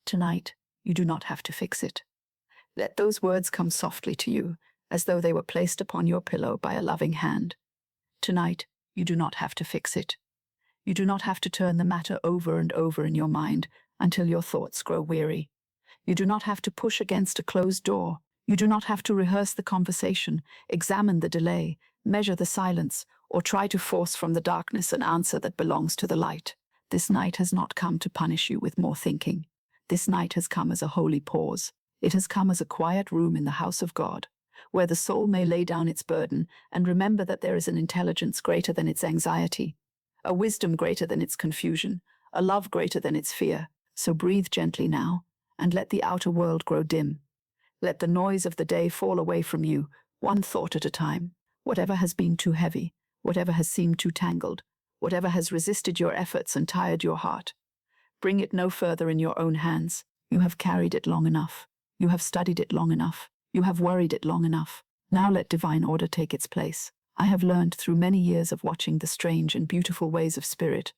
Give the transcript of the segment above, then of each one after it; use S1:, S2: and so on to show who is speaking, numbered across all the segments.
S1: Tonight, you do not have to fix it. Let those words come softly to you, as though they were placed upon your pillow by a loving hand. Tonight, you do not have to fix it. You do not have to turn the matter over and over in your mind until your thoughts grow weary. You do not have to push against a closed door. You do not have to rehearse the conversation, examine the delay, measure the silence, or try to force from the darkness an answer that belongs to the light. This night has not come to punish you with more thinking. This night has come as a holy pause. It has come as a quiet room in the house of God, where the soul may lay down its burden and remember that there is an intelligence greater than its anxiety, a wisdom greater than its confusion, a love greater than its fear. So breathe gently now, and let the outer world grow dim. Let the noise of the day fall away from you, one thought at a time. Whatever has been too heavy, whatever has seemed too tangled, whatever has resisted your efforts and tired your heart, bring it no further in your own hands. You have carried it long enough. You have studied it long enough. You have worried it long enough. Now let divine order take its place. I have learned through many years of watching the strange and beautiful ways of spirit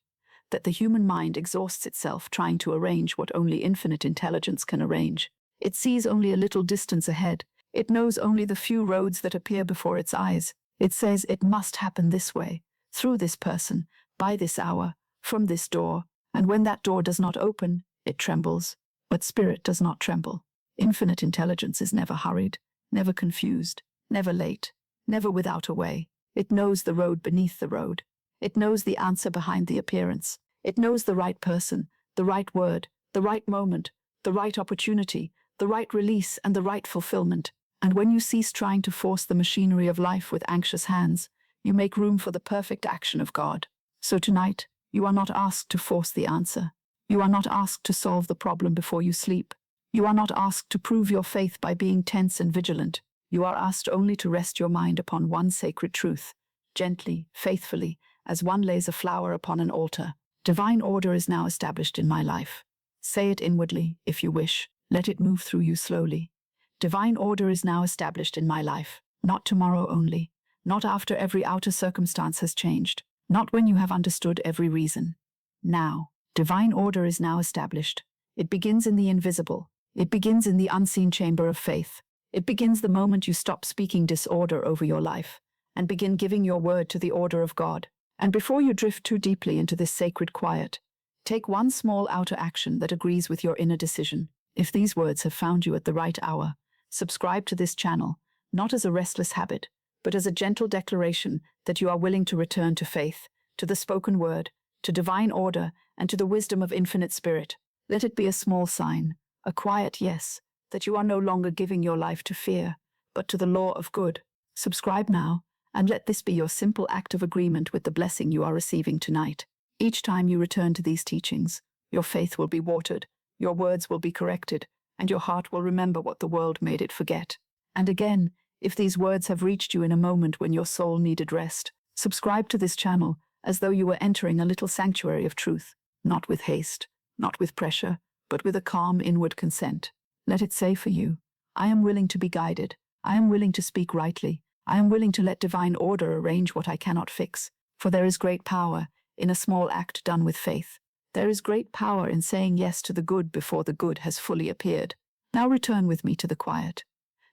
S1: that the human mind exhausts itself trying to arrange what only infinite intelligence can arrange. It sees only a little distance ahead. It knows only the few roads that appear before its eyes. It says it must happen this way, through this person, by this hour, from this door, and when that door does not open, it trembles. But spirit does not tremble. Infinite intelligence is never hurried, never confused, never late, never without a way. It knows the road beneath the road. It knows the answer behind the appearance. It knows the right person, the right word, the right moment, the right opportunity, the right release, and the right fulfillment. And when you cease trying to force the machinery of life with anxious hands, you make room for the perfect action of God. So tonight, you are not asked to force the answer. You are not asked to solve the problem before you sleep. You are not asked to prove your faith by being tense and vigilant. You are asked only to rest your mind upon one sacred truth, gently, faithfully, as one lays a flower upon an altar. Divine order is now established in my life. Say it inwardly, if you wish. Let it move through you slowly. Divine order is now established in my life, not tomorrow only, not after every outer circumstance has changed, not when you have understood every reason. Now, divine order is now established. It begins in the invisible. It begins in the unseen chamber of faith. It begins the moment you stop speaking disorder over your life and begin giving your word to the order of God. And before you drift too deeply into this sacred quiet, take one small outer action that agrees with your inner decision. If these words have found you at the right hour, subscribe to this channel, not as a restless habit, but as a gentle declaration that you are willing to return to faith, to the spoken word, to divine order, and to the wisdom of infinite spirit. Let it be a small sign, a quiet yes, that you are no longer giving your life to fear, but to the law of good. Subscribe now, and let this be your simple act of agreement with the blessing you are receiving tonight. Each time you return to these teachings, your faith will be watered, your words will be corrected, and your heart will remember what the world made it forget. And again, if these words have reached you in a moment when your soul needed rest, subscribe to this channel as though you were entering a little sanctuary of truth, not with haste, not with pressure, but with a calm inward consent. Let it say for you, I am willing to be guided. I am willing to speak rightly. I am willing to let divine order arrange what I cannot fix. For there is great power in a small act done with faith. There is great power in saying yes to the good before the good has fully appeared. Now return with me to the quiet.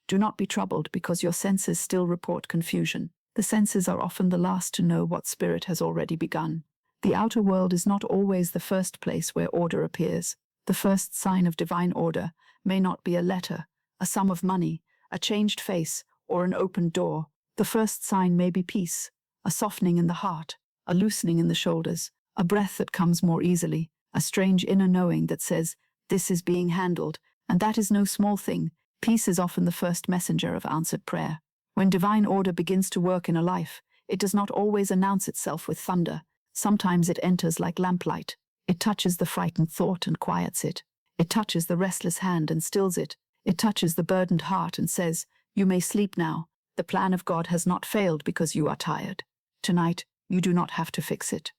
S1: Do not be troubled because your senses still report confusion. The senses are often the last to know what spirit has already begun. The outer world is not always the first place where order appears. The first sign of divine order may not be a letter, a sum of money, a changed face, or an opened door. The first sign may be peace, a softening in the heart, a loosening in the shoulders, a breath that comes more easily, a strange inner knowing that says, this is being handled, and that is no small thing. Peace is often the first messenger of answered prayer. When divine order begins to work in a life, it does not always announce itself with thunder. Sometimes it enters like lamplight. It touches the frightened thought and quiets it. It touches the restless hand and stills it. It touches the burdened heart and says, you may sleep now. The plan of God has not failed because you are tired. Tonight, you do not have to fix it.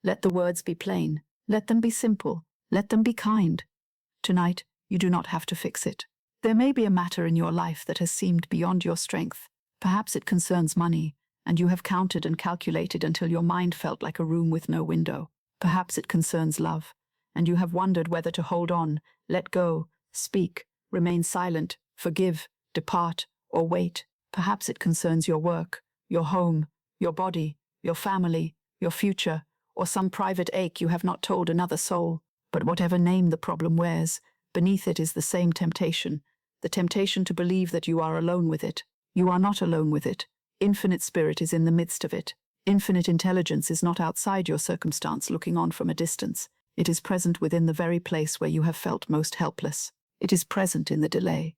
S1: Let the words be plain. Let them be simple. Let them be kind. Tonight, you do not have to fix it. There may be a matter in your life that has seemed beyond your strength. Perhaps it concerns money, and you have counted and calculated until your mind felt like a room with no window. Perhaps it concerns love, and you have wondered whether to hold on, let go, speak, remain silent, forgive, depart, or wait. Perhaps it concerns your work, your home, your body, your family, your future, or some private ache you have not told another soul. But whatever name the problem wears, beneath it is the same temptation, the temptation to believe that you are alone with it. You are not alone with it. Infinite Spirit is in the midst of it. Infinite intelligence is not outside your circumstance looking on from a distance. It is present within the very place where you have felt most helpless. It is present in the delay.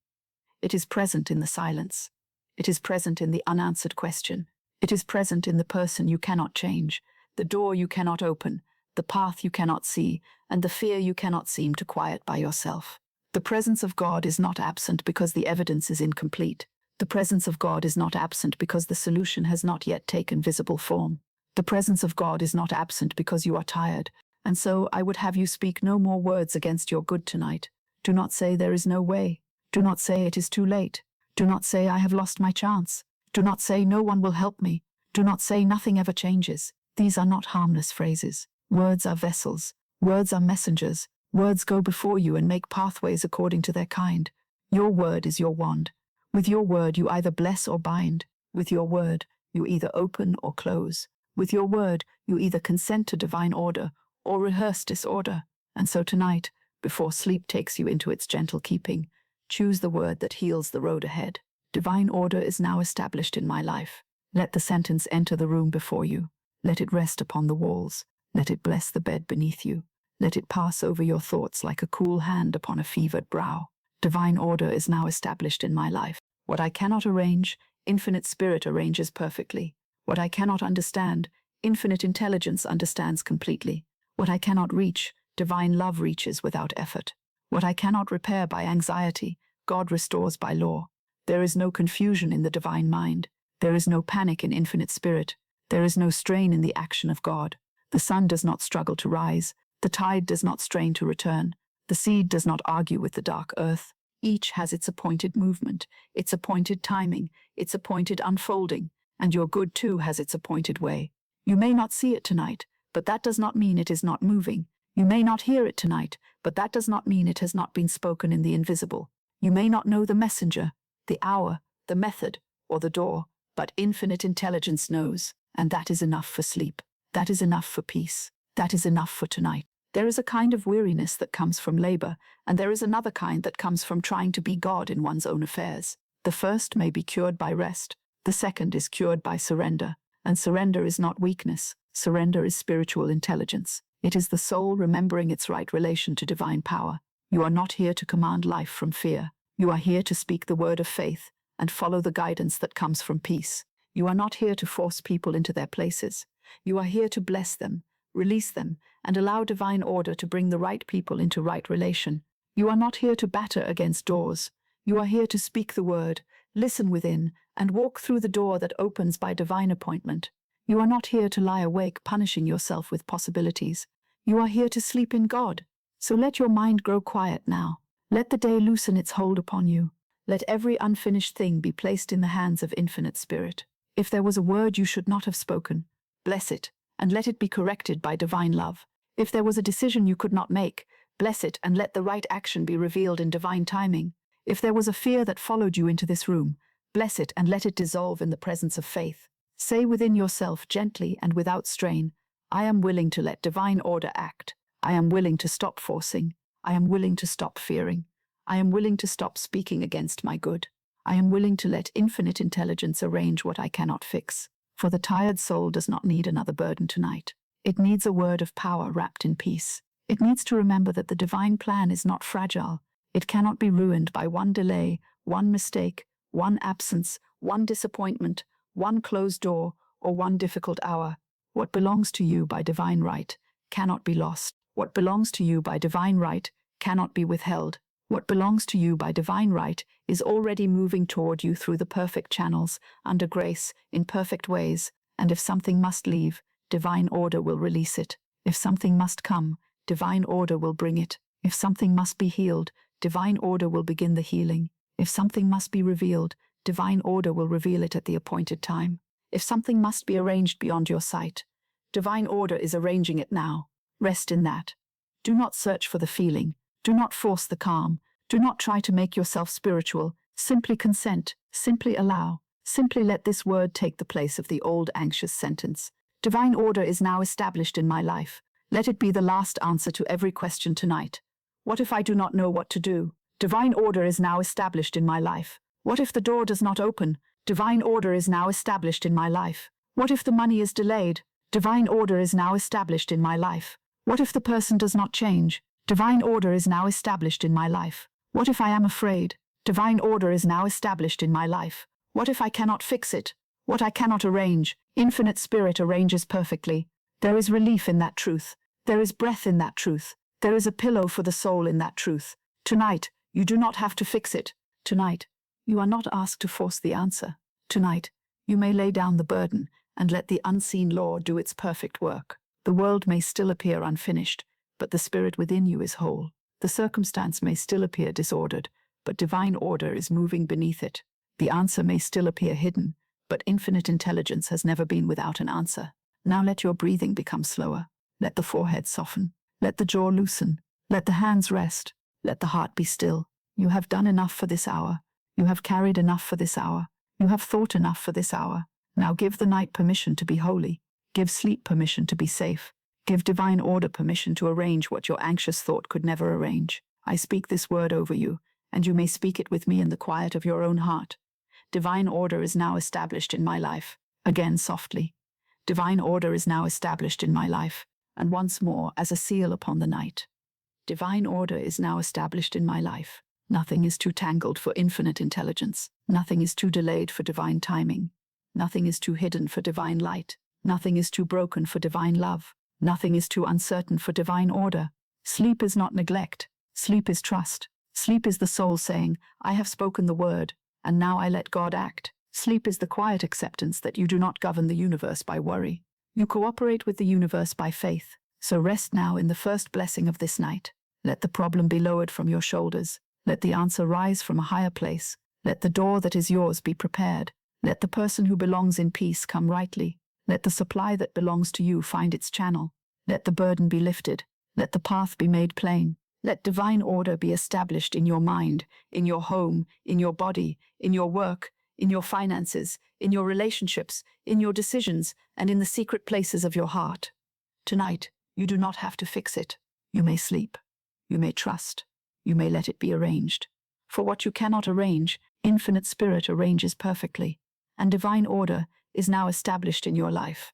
S1: It is present in the silence. It is present in the unanswered question. It is present in the person you cannot change, the door you cannot open, the path you cannot see, and the fear you cannot seem to quiet by yourself. The presence of God is not absent because the evidence is incomplete. The presence of God is not absent because the solution has not yet taken visible form. The presence of God is not absent because you are tired, and so I would have you speak no more words against your good tonight. Do not say there is no way. Do not say it is too late. Do not say I have lost my chance. Do not say no one will help me. Do not say nothing ever changes. These are not harmless phrases. Words are vessels. Words are messengers. Words go before you and make pathways according to their kind. Your word is your wand. With your word you either bless or bind. With your word you either open or close. With your word you either consent to divine order or rehearse disorder. And so tonight, before sleep takes you into its gentle keeping, choose the word that heals the road ahead. Divine order is now established in my life. Let the sentence enter the room before you. Let it rest upon the walls. Let it bless the bed beneath you. Let it pass over your thoughts like a cool hand upon a fevered brow. Divine order is now established in my life. What I cannot arrange, Infinite Spirit arranges perfectly. What I cannot understand, Infinite Intelligence understands completely. What I cannot reach, Divine Love reaches without effort. What I cannot repair by anxiety, God restores by law. There is no confusion in the divine mind. There is no panic in Infinite Spirit. There is no strain in the action of God. The sun does not struggle to rise. The tide does not strain to return. The seed does not argue with the dark earth. Each has its appointed movement, its appointed timing, its appointed unfolding, and your good too has its appointed way. You may not see it tonight, but that does not mean it is not moving. You may not hear it tonight, but that does not mean it has not been spoken in the invisible. You may not know the messenger, the hour, the method, or the door, but Infinite Intelligence knows, and that is enough for sleep. That is enough for peace. That is enough for tonight. There is a kind of weariness that comes from labor, and there is another kind that comes from trying to be God in one's own affairs. The first may be cured by rest. The second is cured by surrender. And surrender is not weakness. Surrender is spiritual intelligence. It is the soul remembering its right relation to divine power. You are not here to command life from fear. You are here to speak the word of faith and follow the guidance that comes from peace. You are not here to force people into their places. You are here to bless them, release them, and allow divine order to bring the right people into right relation. You are not here to batter against doors. You are here to speak the word, listen within, and walk through the door that opens by divine appointment. You are not here to lie awake punishing yourself with possibilities. You are here to sleep in God. So let your mind grow quiet now. Let the day loosen its hold upon you. Let every unfinished thing be placed in the hands of Infinite Spirit. If there was a word you should not have spoken, bless it, and let it be corrected by divine love. If there was a decision you could not make, bless it and let the right action be revealed in divine timing. If there was a fear that followed you into this room, bless it and let it dissolve in the presence of faith. Say within yourself gently and without strain, I am willing to let divine order act. I am willing to stop forcing. I am willing to stop fearing. I am willing to stop speaking against my good. I am willing to let Infinite Intelligence arrange what I cannot fix. For the tired soul does not need another burden tonight. It needs a word of power wrapped in peace. It needs to remember that the divine plan is not fragile. It cannot be ruined by one delay, one mistake, one absence, one disappointment, one closed door, or one difficult hour. What belongs to you by divine right cannot be lost. What belongs to you by divine right cannot be withheld. What belongs to you by divine right is already moving toward you through the perfect channels, under grace, in perfect ways, and if something must leave, divine order will release it. If something must come, divine order will bring it. If something must be healed, divine order will begin the healing. If something must be revealed, divine order will reveal it at the appointed time. If something must be arranged beyond your sight, divine order is arranging it now. Rest in that. Do not search for the feeling. Do not force the calm. Do not try to make yourself spiritual. Simply consent. Simply allow. Simply let this word take the place of the old anxious sentence. Divine order is now established in my life. Let it be the last answer to every question tonight. What if I do not know what to do? Divine order is now established in my life. What if the door does not open? Divine order is now established in my life. What if the money is delayed? Divine order is now established in my life. What if the person does not change? Divine order is now established in my life. What if I am afraid? Divine order is now established in my life. What if I cannot fix it? What I cannot arrange, Infinite Spirit arranges perfectly. There is relief in that truth. There is breath in that truth. There is a pillow for the soul in that truth. Tonight, you do not have to fix it. Tonight, you are not asked to force the answer. Tonight, you may lay down the burden and let the unseen law do its perfect work. The world may still appear unfinished, but the spirit within you is whole. The circumstance may still appear disordered, but divine order is moving beneath it. The answer may still appear hidden, but infinite intelligence has never been without an answer. Now let your breathing become slower. Let the forehead soften. Let the jaw loosen. Let the hands rest. Let the heart be still. You have done enough for this hour. You have carried enough for this hour. You have thought enough for this hour. Now give the night permission to be holy. Give sleep permission to be safe. Give divine order permission to arrange what your anxious thought could never arrange. I speak this word over you, and you may speak it with me in the quiet of your own heart. Divine order is now established in my life. Again softly. Divine order is now established in my life, and once more as a seal upon the night. Divine order is now established in my life. Nothing is too tangled for infinite intelligence. Nothing is too delayed for divine timing. Nothing is too hidden for divine light. Nothing is too broken for divine love. Nothing is too uncertain for divine order. Sleep is not neglect. Sleep is trust. Sleep is the soul saying, I have spoken the word, and now I let God act. Sleep is the quiet acceptance that you do not govern the universe by worry. You cooperate with the universe by faith. So rest now in the first blessing of this night. Let the problem be lowered from your shoulders. Let the answer rise from a higher place. Let the door that is yours be prepared. Let the person who belongs in peace come rightly. Let the supply that belongs to you find its channel. Let the burden be lifted. Let the path be made plain. Let divine order be established in your mind, in your home, in your body, in your work, in your finances, in your relationships, in your decisions, and in the secret places of your heart. Tonight, you do not have to fix it. You may sleep. You may trust. You may let it be arranged. For what you cannot arrange, Infinite Spirit arranges perfectly, and divine order is now established in your life.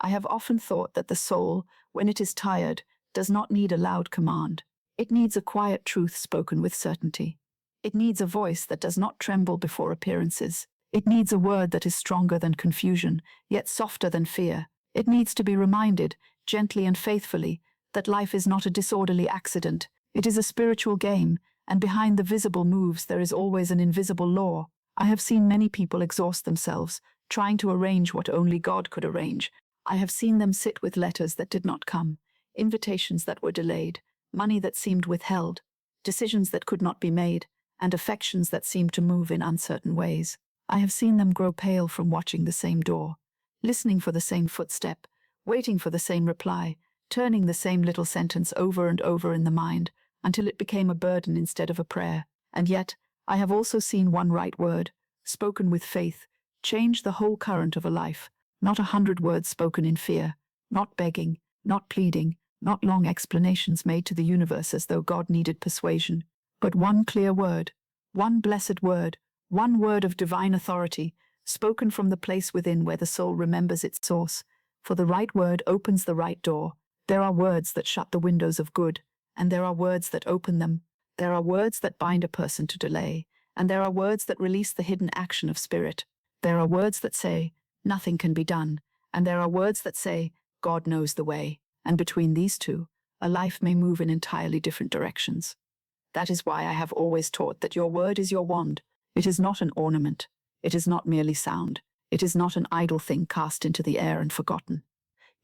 S1: I have often thought that the soul, when it is tired, does not need a loud command. It needs a quiet truth spoken with certainty. It needs a voice that does not tremble before appearances. It needs a word that is stronger than confusion, yet softer than fear. It needs to be reminded, gently and faithfully, that life is not a disorderly accident. It is a spiritual game, and behind the visible moves there is always an invisible law. I have seen many people exhaust themselves, trying to arrange what only God could arrange. I have seen them sit with letters that did not come, invitations that were delayed, money that seemed withheld, decisions that could not be made, and affections that seemed to move in uncertain ways. I have seen them grow pale from watching the same door, listening for the same footstep, waiting for the same reply, turning the same little sentence over and over in the mind, until it became a burden instead of a prayer. And yet, I have also seen one right word, spoken with faith, change the whole current of a life. Not 100 words spoken in fear, not begging, not pleading, not long explanations made to the universe as though God needed persuasion, but one clear word, one blessed word, one word of divine authority, spoken from the place within where the soul remembers its source. For the right word opens the right door. There are words that shut the windows of good, and there are words that open them. There are words that bind a person to delay, and there are words that release the hidden action of spirit. There are words that say, nothing can be done, and there are words that say, God knows the way. And between these two, a life may move in entirely different directions. That is why I have always taught that your word is your wand. It is not an ornament. It is not merely sound. It is not an idle thing cast into the air and forgotten.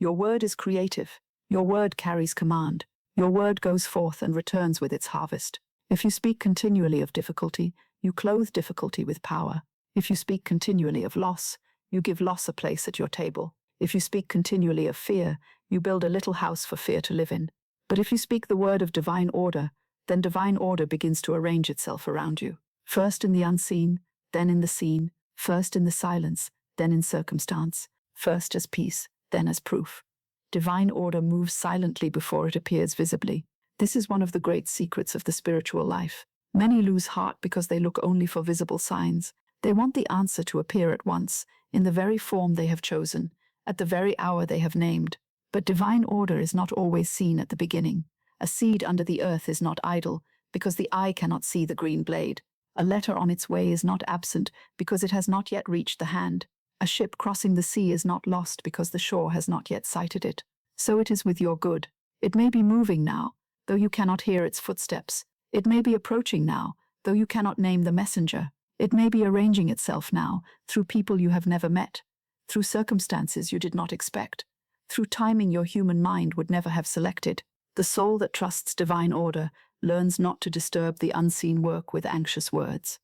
S1: Your word is creative. Your word carries command. Your word goes forth and returns with its harvest. If you speak continually of difficulty, you clothe difficulty with power. If you speak continually of loss, you give loss a place at your table. If you speak continually of fear, you build a little house for fear to live in. But if you speak the word of divine order, then divine order begins to arrange itself around you. First in the unseen, then in the seen, first in the silence, then in circumstance, first as peace, then as proof. Divine order moves silently before it appears visibly. This is one of the great secrets of the spiritual life. Many lose heart because they look only for visible signs. They want the answer to appear at once, in the very form they have chosen, at the very hour they have named. But divine order is not always seen at the beginning. A seed under the earth is not idle, because the eye cannot see the green blade. A letter on its way is not absent, because it has not yet reached the hand. A ship crossing the sea is not lost because the shore has not yet sighted it. So it is with your good. It may be moving now, though you cannot hear its footsteps. It may be approaching now, though you cannot name the messenger. It may be arranging itself now, through people you have never met, through circumstances you did not expect, through timing your human mind would never have selected. The soul that trusts divine order learns not to disturb the unseen work with anxious words.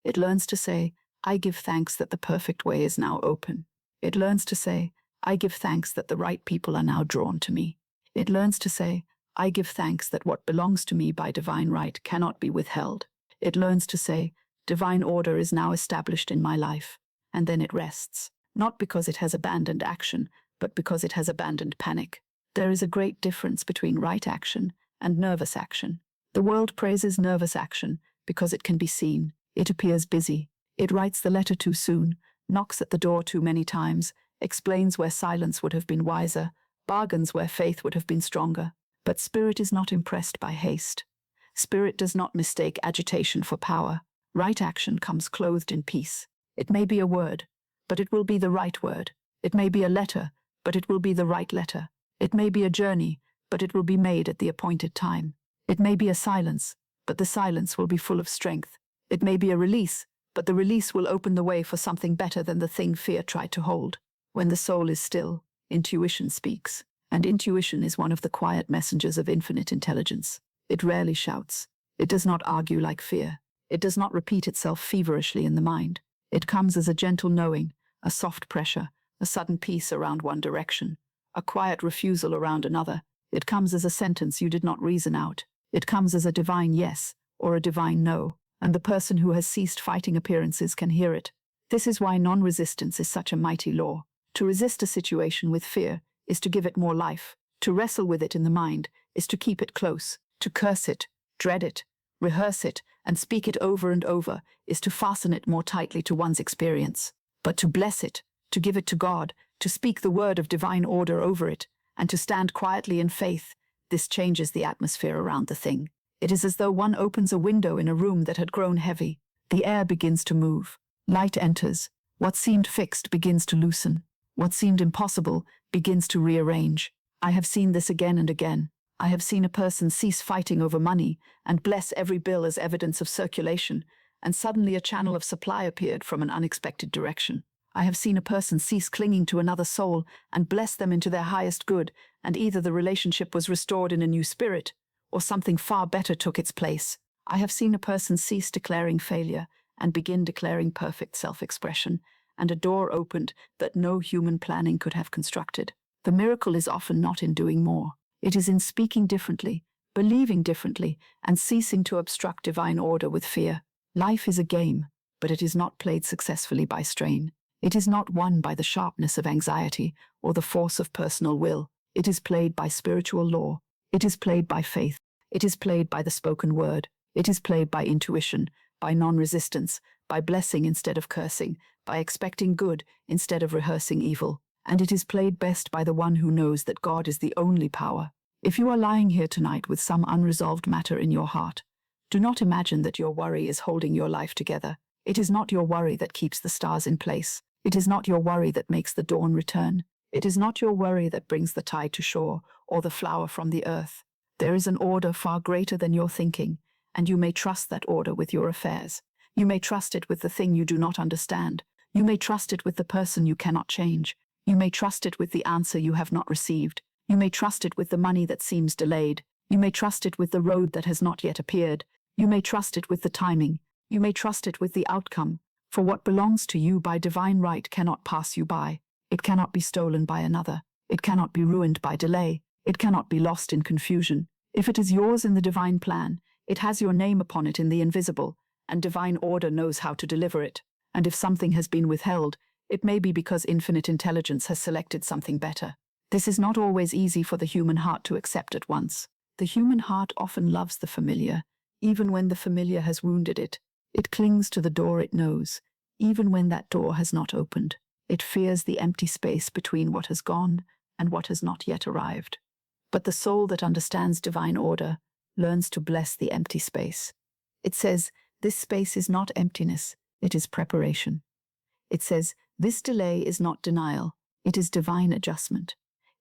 S1: It learns to say, I give thanks that the perfect way is now open. It learns to say, I give thanks that the right people are now drawn to me. It learns to say, I give thanks that what belongs to me by divine right cannot be withheld. It learns to say, divine order is now established in my life, and then it rests, not because it has abandoned action, but because it has abandoned panic. There is a great difference between right action and nervous action. The world praises nervous action because it can be seen. It appears busy. It writes the letter too soon, knocks at the door too many times, explains where silence would have been wiser, bargains where faith would have been stronger. But spirit is not impressed by haste. Spirit does not mistake agitation for power. Right action comes clothed in peace. It may be a word, but it will be the right word. It may be a letter, but it will be the right letter. It may be a journey, but it will be made at the appointed time. It may be a silence, but the silence will be full of strength. It may be a release, but the release will open the way for something better than the thing fear tried to hold. When the soul is still, intuition speaks, and intuition is one of the quiet messengers of infinite intelligence. It rarely shouts. It does not argue like fear. It does not repeat itself feverishly in the mind. It comes as a gentle knowing, a soft pressure, a sudden peace around one direction, a quiet refusal around another. It comes as a sentence you did not reason out. It comes as a divine yes or a divine no, and the person who has ceased fighting appearances can hear it. This is why non-resistance is such a mighty law. To resist a situation with fear is to give it more life. To wrestle with it in the mind is to keep it close. To curse it, dread it, rehearse it, and speak it over and over is to fasten it more tightly to one's experience. But to bless it, to give it to God, to speak the word of divine order over it, and to stand quietly in faith, this changes the atmosphere around the thing. It is as though one opens a window in a room that had grown heavy. The air begins to move. Light enters. What seemed fixed begins to loosen. What seemed impossible begins to rearrange. I have seen this again and again. I have seen a person cease fighting over money and bless every bill as evidence of circulation, and suddenly a channel of supply appeared from an unexpected direction. I have seen a person cease clinging to another soul and bless them into their highest good, and either the relationship was restored in a new spirit, or something far better took its place. I have seen a person cease declaring failure and begin declaring perfect self-expression, and a door opened that no human planning could have constructed. The miracle is often not in doing more. It is in speaking differently, believing differently, and ceasing to obstruct divine order with fear. Life is a game, but it is not played successfully by strain. It is not won by the sharpness of anxiety or the force of personal will. It is played by spiritual law. It is played by faith. It is played by the spoken word. It is played by intuition, by non-resistance, by blessing instead of cursing, by expecting good instead of rehearsing evil. And it is played best by the one who knows that God is the only power. If you are lying here tonight with some unresolved matter in your heart, do not imagine that your worry is holding your life together. It is not your worry that keeps the stars in place. It is not your worry that makes the dawn return. It is not your worry that brings the tide to shore or the flower from the earth. There is an order far greater than your thinking, and you may trust that order with your affairs. You may trust it with the thing you do not understand. You may trust it with the person you cannot change. You may trust it with the answer you have not received. You may trust it with the money that seems delayed. You may trust it with the road that has not yet appeared. You may trust it with the timing. You may trust it with the outcome. For what belongs to you by divine right cannot pass you by. It cannot be stolen by another. It cannot be ruined by delay. It cannot be lost in confusion. If it is yours in the divine plan, it has your name upon it in the invisible, and divine order knows how to deliver it. And if something has been withheld, it may be because infinite intelligence has selected something better. This is not always easy for the human heart to accept at once. The human heart often loves the familiar, even when the familiar has wounded it. It clings to the door it knows, even when that door has not opened. It fears the empty space between what has gone and what has not yet arrived. But the soul that understands divine order learns to bless the empty space. It says, this space is not emptiness, it is preparation. It says, this delay is not denial, it is divine adjustment.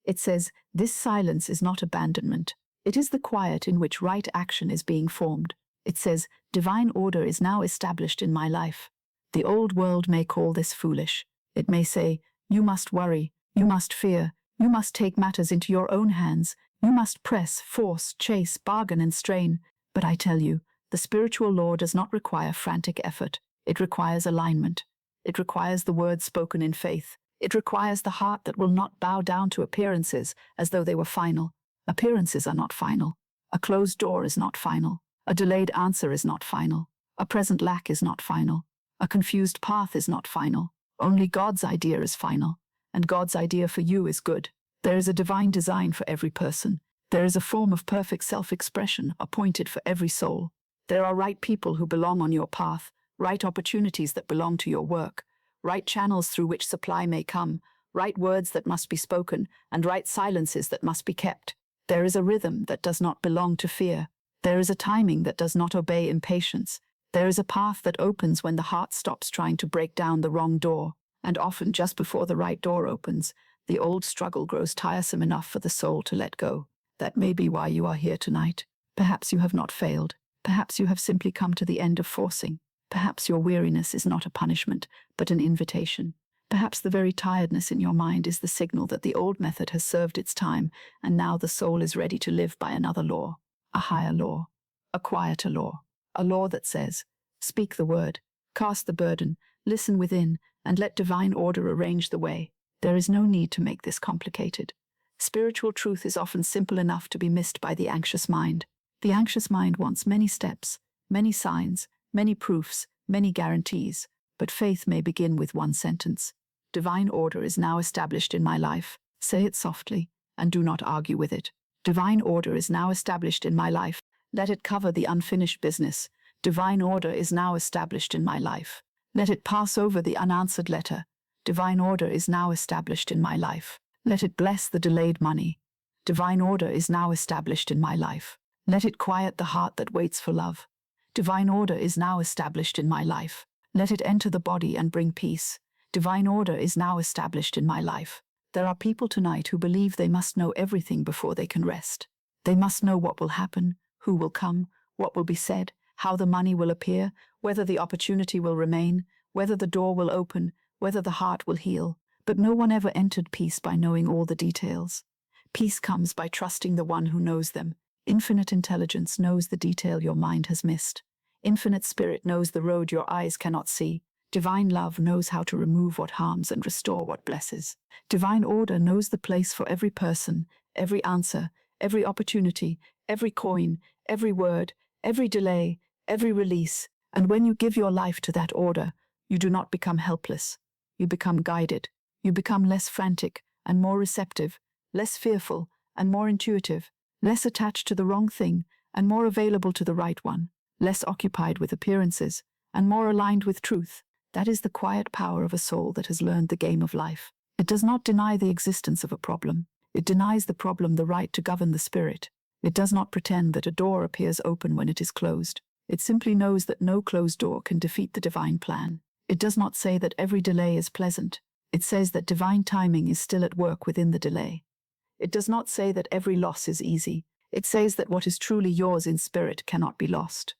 S1: It says, this silence is not abandonment, it is the quiet in which right action is being formed. It says, divine order is now established in my life. The old world may call this foolish. It may say, you must worry, you must fear, you must take matters into your own hands, you must press, force, chase, bargain, and strain. But I tell you, the spiritual law does not require frantic effort. It requires alignment. It requires the words spoken in faith. It requires the heart that will not bow down to appearances as though they were final. Appearances are not final. A closed door is not final. A delayed answer is not final. A present lack is not final. A confused path is not final. Only God's idea is final, and God's idea for you is good. There is a divine design for every person. There is a form of perfect self-expression appointed for every soul. There are right people who belong on your path, right opportunities that belong to your work, right channels through which supply may come, right words that must be spoken, and right silences that must be kept. There is a rhythm that does not belong to fear. There is a timing that does not obey impatience. There is a path that opens when the heart stops trying to break down the wrong door, and often just before the right door opens, the old struggle grows tiresome enough for the soul to let go. That may be why you are here tonight. Perhaps you have not failed. Perhaps you have simply come to the end of forcing. Perhaps your weariness is not a punishment, but an invitation. Perhaps the very tiredness in your mind is the signal that the old method has served its time, and now the soul is ready to live by another law, a higher law, a quieter law, a law that says, speak the word, cast the burden, listen within, and let divine order arrange the way. There is no need to make this complicated. Spiritual truth is often simple enough to be missed by the anxious mind. The anxious mind wants many steps, many signs, many proofs, many guarantees, but faith may begin with one sentence. Divine order is now established in my life. Say it softly, and do not argue with it. Divine order is now established in my life. Let it cover the unfinished business. Divine order is now established in my life. Let it pass over the unanswered letter. Divine order is now established in my life. Let it bless the delayed money. Divine order is now established in my life. Let it quiet the heart that waits for love. Divine order is now established in my life. Let it enter the body and bring peace. Divine order is now established in my life. There are people tonight who believe they must know everything before they can rest. They must know what will happen, who will come, what will be said, how the money will appear, whether the opportunity will remain, whether the door will open, whether the heart will heal. But no one ever entered peace by knowing all the details. Peace comes by trusting the one who knows them. Infinite intelligence knows the detail your mind has missed. Infinite spirit knows the road your eyes cannot see. Divine love knows how to remove what harms and restore what blesses. Divine order knows the place for every person, every answer, every opportunity, every coin, every word, every delay, every release. And when you give your life to that order, you do not become helpless. You become guided. You become less frantic and more receptive, less fearful and more intuitive, less attached to the wrong thing and more available to the right one, less occupied with appearances and more aligned with truth. That is the quiet power of a soul that has learned the game of life. It does not deny the existence of a problem. It denies the problem the right to govern the spirit. It does not pretend that a door appears open when it is closed. It simply knows that no closed door can defeat the divine plan. It does not say that every delay is pleasant. It says that divine timing is still at work within the delay. It does not say that every loss is easy. It says that what is truly yours in spirit cannot be lost.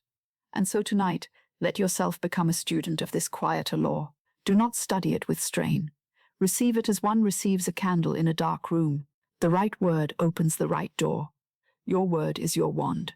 S1: And so tonight, let yourself become a student of this quieter law. Do not study it with strain. Receive it as one receives a candle in a dark room. The right word opens the right door. Your word is your wand.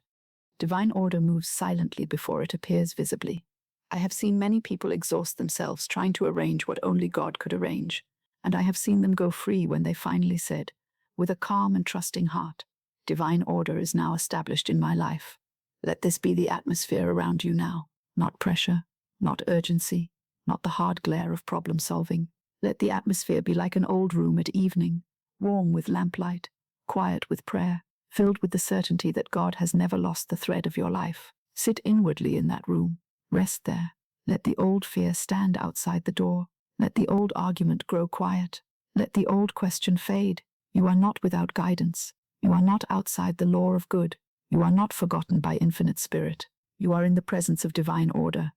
S1: Divine order moves silently before it appears visibly. I have seen many people exhaust themselves trying to arrange what only God could arrange, and I have seen them go free when they finally said, with a calm and trusting heart, Divine order is now established in my life. Let this be the atmosphere around you now. Not pressure, not urgency, not the hard glare of problem solving. Let the atmosphere be like an old room at evening, warm with lamplight, quiet with prayer, filled with the certainty that God has never lost the thread of your life. Sit inwardly in that room. Rest there. Let the old fear stand outside the door. Let the old argument grow quiet. Let the old question fade. You are not without guidance. You are not outside the law of good. You are not forgotten by infinite spirit. You are in the presence of divine order,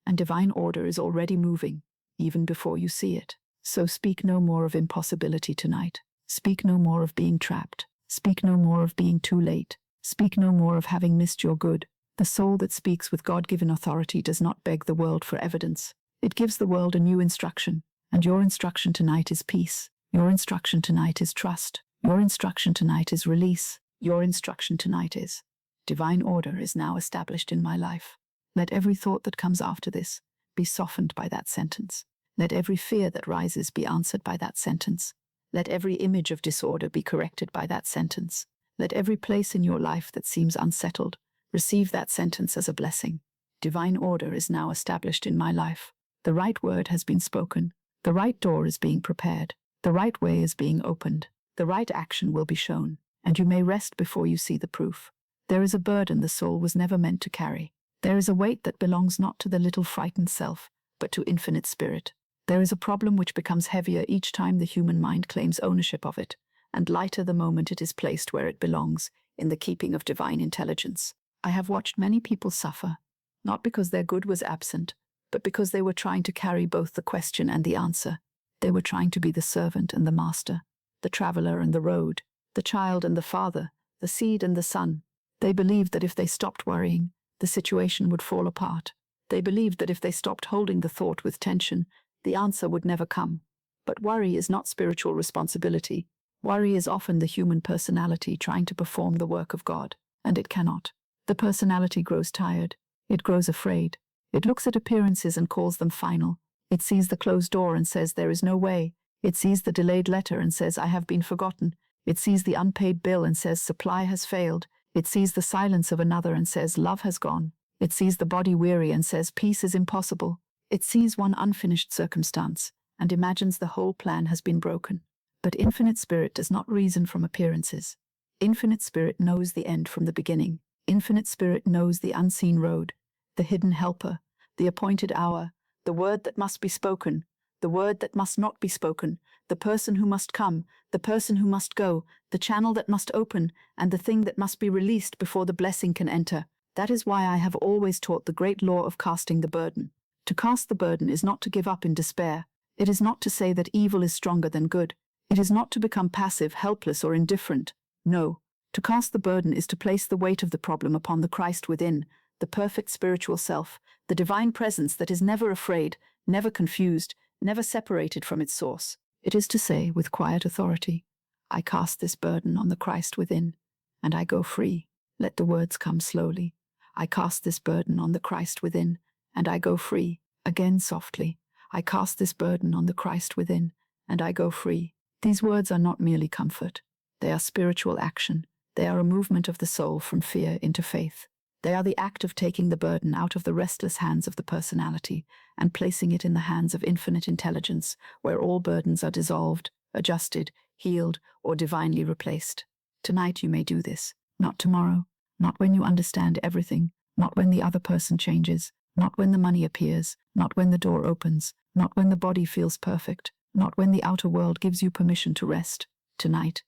S1: and divine order is already moving, even before you see it. So speak no more of impossibility tonight. Speak no more of being trapped. Speak no more of being too late. Speak no more of having missed your good. The soul that speaks with God-given authority does not beg the world for evidence. It gives the world a new instruction, and your instruction tonight is peace. Your instruction tonight is trust. Your instruction tonight is release. Your instruction tonight is, divine order is now established in my life. Let every thought that comes after this be softened by that sentence. Let every fear that rises be answered by that sentence. Let every image of disorder be corrected by that sentence. Let every place in your life that seems unsettled receive that sentence as a blessing. Divine order is now established in my life. The right word has been spoken. The right door is being prepared. The right way is being opened. The right action will be shown, and you may rest before you see the proof. There is a burden the soul was never meant to carry. There is a weight that belongs not to the little frightened self, but to infinite spirit. There is a problem which becomes heavier each time the human mind claims ownership of it, and lighter the moment it is placed where it belongs, in the keeping of divine intelligence. I have watched many people suffer, not because their good was absent, but because they were trying to carry both the question and the answer. They were trying to be the servant and the master, the traveler and the road, the child and the father, the seed and the son. They believed that if they stopped worrying, the situation would fall apart. They believed that if they stopped holding the thought with tension, the answer would never come. But worry is not spiritual responsibility. Worry is often the human personality trying to perform the work of God, and it cannot. The personality grows tired. It grows afraid. It looks at appearances and calls them final. It sees the closed door and says there is no way. It sees the delayed letter and says I have been forgotten. It sees the unpaid bill and says supply has failed. It sees the silence of another and says love has gone. It sees the body weary and says peace is impossible. It sees one unfinished circumstance and imagines the whole plan has been broken. But infinite spirit does not reason from appearances. Infinite spirit knows the end from the beginning. Infinite spirit knows the unseen road, the hidden helper, the appointed hour, the word that must be spoken, the word that must not be spoken, the person who must come, the person who must go, the channel that must open, and the thing that must be released before the blessing can enter. That is why I have always taught the great law of casting the burden. To cast the burden is not to give up in despair. It is not to say that evil is stronger than good. It is not to become passive, helpless, or indifferent. No. To cast the burden is to place the weight of the problem upon the Christ within, the perfect spiritual self, the divine presence that is never afraid, never confused, never separated from its source. It is to say, with quiet authority, I cast this burden on the Christ within, and I go free. Let the words come slowly. I cast this burden on the Christ within, and I go free. Again softly, I cast this burden on the Christ within, and I go free. These words are not merely comfort. They are spiritual action. They are a movement of the soul from fear into faith. They are the act of taking the burden out of the restless hands of the personality and placing it in the hands of infinite intelligence, where all burdens are dissolved, adjusted, healed, or divinely replaced. Tonight you may do this, not tomorrow, not when you understand everything, not when the other person changes, not when the money appears, not when the door opens, not when the body feels perfect, not when the outer world gives you permission to rest. Tonight,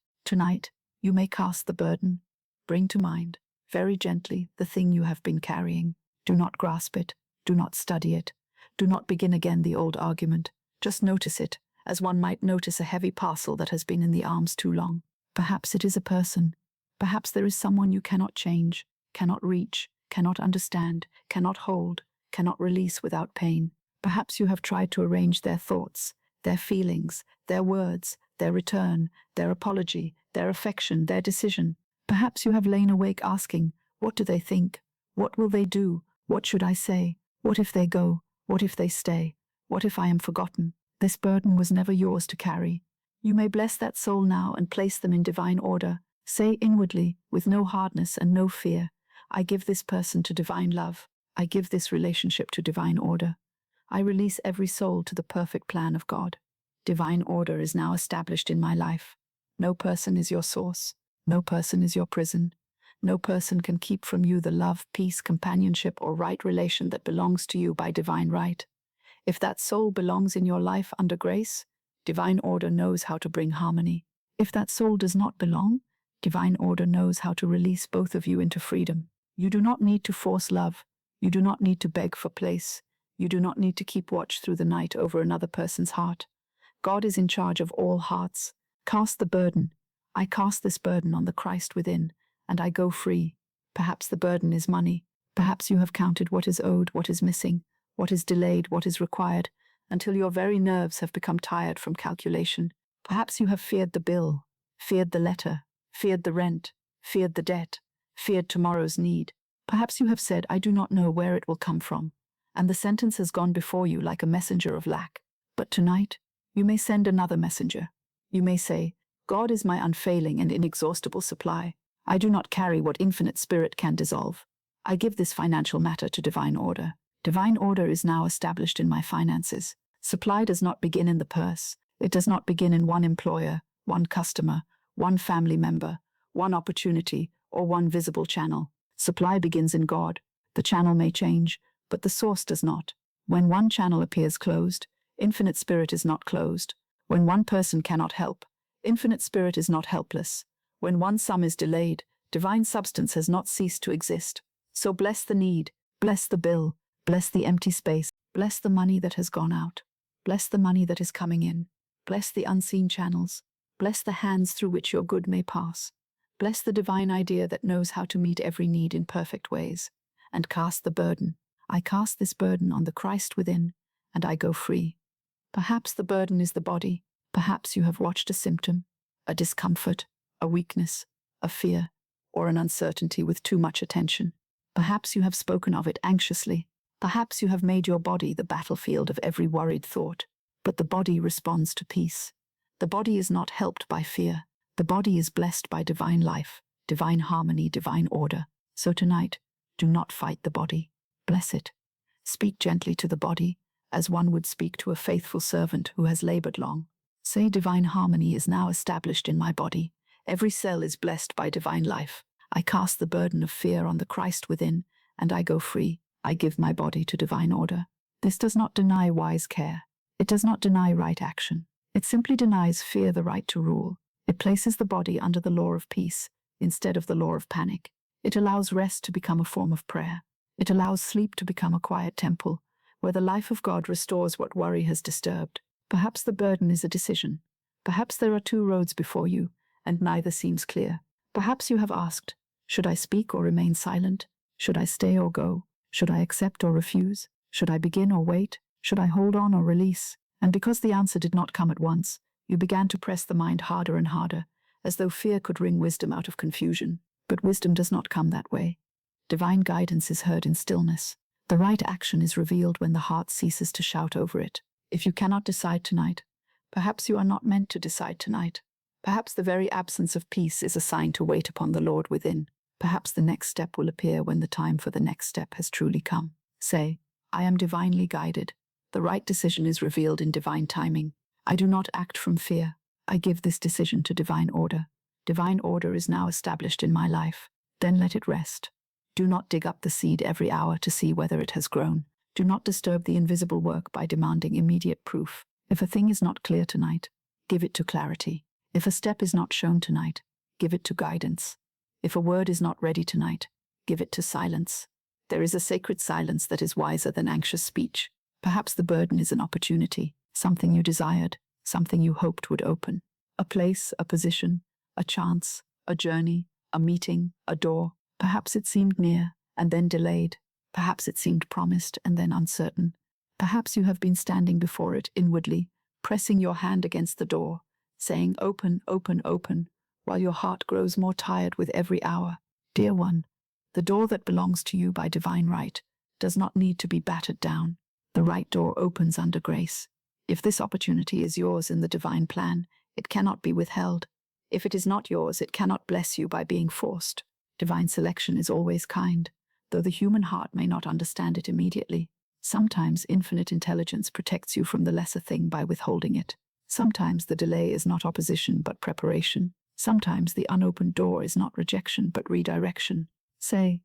S1: you may cast the burden. Bring to mind, very gently, the thing you have been carrying. Do not grasp it. Do not study it. Do not begin again the old argument. Just notice it, as one might notice a heavy parcel that has been in the arms too long. Perhaps it is a person. Perhaps there is someone you cannot change, cannot reach, cannot understand, cannot hold, cannot release without pain. Perhaps you have tried to arrange their thoughts, their feelings, their words, their return, their apology, their affection, their decision. Perhaps you have lain awake asking, what do they think? What will they do? What should I say? What if they go? What if they stay? What if I am forgotten? This burden was never yours to carry. You may bless that soul now and place them in divine order. Say inwardly, with no hardness and no fear, I give this person to divine love. I give this relationship to divine order. I release every soul to the perfect plan of God. Divine order is now established in my life. No person is your source. No person is your prison. No person can keep from you the love, peace, companionship, or right relation that belongs to you by divine right. If that soul belongs in your life under grace, divine order knows how to bring harmony. If that soul does not belong, divine order knows how to release both of you into freedom. You do not need to force love. You do not need to beg for place. You do not need to keep watch through the night over another person's heart. God is in charge of all hearts. Cast the burden. I cast this burden on the Christ within, and I go free. Perhaps the burden is money. Perhaps you have counted what is owed, what is missing, what is delayed, what is required, until your very nerves have become tired from calculation. Perhaps you have feared the bill, feared the letter, feared the rent, feared the debt, feared tomorrow's need. Perhaps you have said, I do not know where it will come from, and the sentence has gone before you like a messenger of lack. But tonight, you may send another messenger. You may say, God is my unfailing and inexhaustible supply. I do not carry what infinite spirit can dissolve. I give this financial matter to divine order. Divine order is now established in my finances. Supply does not begin in the purse. It does not begin in one employer, one customer, one family member, one opportunity, or one visible channel. Supply begins in God. The channel may change, but the source does not. When one channel appears closed, infinite spirit is not closed. When one person cannot help, infinite spirit is not helpless. When one sum is delayed, divine substance has not ceased to exist. So bless the need, bless the bill, bless the empty space, bless the money that has gone out, bless the money that is coming in, bless the unseen channels, bless the hands through which your good may pass, bless the divine idea that knows how to meet every need in perfect ways, and cast the burden. I cast this burden on the Christ within, and I go free. Perhaps the burden is the body. Perhaps you have watched a symptom, a discomfort, a weakness, a fear, or an uncertainty with too much attention. Perhaps you have spoken of it anxiously. Perhaps you have made your body the battlefield of every worried thought. But the body responds to peace. The body is not helped by fear. The body is blessed by divine life, divine harmony, divine order. So tonight, do not fight the body. Bless it. Speak gently to the body, as one would speak to a faithful servant who has labored long. Say, divine harmony is now established in my body. Every cell is blessed by divine life. I cast the burden of fear on the Christ within, and I go free. I give my body to divine order. This does not deny wise care. It does not deny right action. It simply denies fear the right to rule. It places the body under the law of peace instead of the law of panic. It allows rest to become a form of prayer. It allows sleep to become a quiet temple, where the life of God restores what worry has disturbed. Perhaps the burden is a decision. Perhaps there are two roads before you, and neither seems clear. Perhaps you have asked, should I speak or remain silent? Should I stay or go? Should I accept or refuse? Should I begin or wait? Should I hold on or release? And because the answer did not come at once, you began to press the mind harder and harder, as though fear could wring wisdom out of confusion. But wisdom does not come that way. Divine guidance is heard in stillness. The right action is revealed when the heart ceases to shout over it. If you cannot decide tonight, perhaps you are not meant to decide tonight. Perhaps the very absence of peace is a sign to wait upon the Lord within. Perhaps the next step will appear when the time for the next step has truly come. Say, I am divinely guided. The right decision is revealed in divine timing. I do not act from fear. I give this decision to divine order. Divine order is now established in my life. Then let it rest. Do not dig up the seed every hour to see whether it has grown. Do not disturb the invisible work by demanding immediate proof. If a thing is not clear tonight, give it to clarity. If a step is not shown tonight, give it to guidance. If a word is not ready tonight, give it to silence. There is a sacred silence that is wiser than anxious speech. Perhaps the burden is an opportunity, something you desired, something you hoped would open. A place, a position, a chance, a journey, a meeting, a door. Perhaps it seemed near, and then delayed. Perhaps it seemed promised, and then uncertain. Perhaps you have been standing before it inwardly, pressing your hand against the door, saying, open, open, open, while your heart grows more tired with every hour. Dear one, the door that belongs to you by divine right does not need to be battered down. The right door opens under grace. If this opportunity is yours in the divine plan, it cannot be withheld. If it is not yours, it cannot bless you by being forced. Divine selection is always kind, though the human heart may not understand it immediately. Sometimes infinite intelligence protects you from the lesser thing by withholding it. Sometimes the delay is not opposition but preparation. Sometimes the unopened door is not rejection but redirection. Say,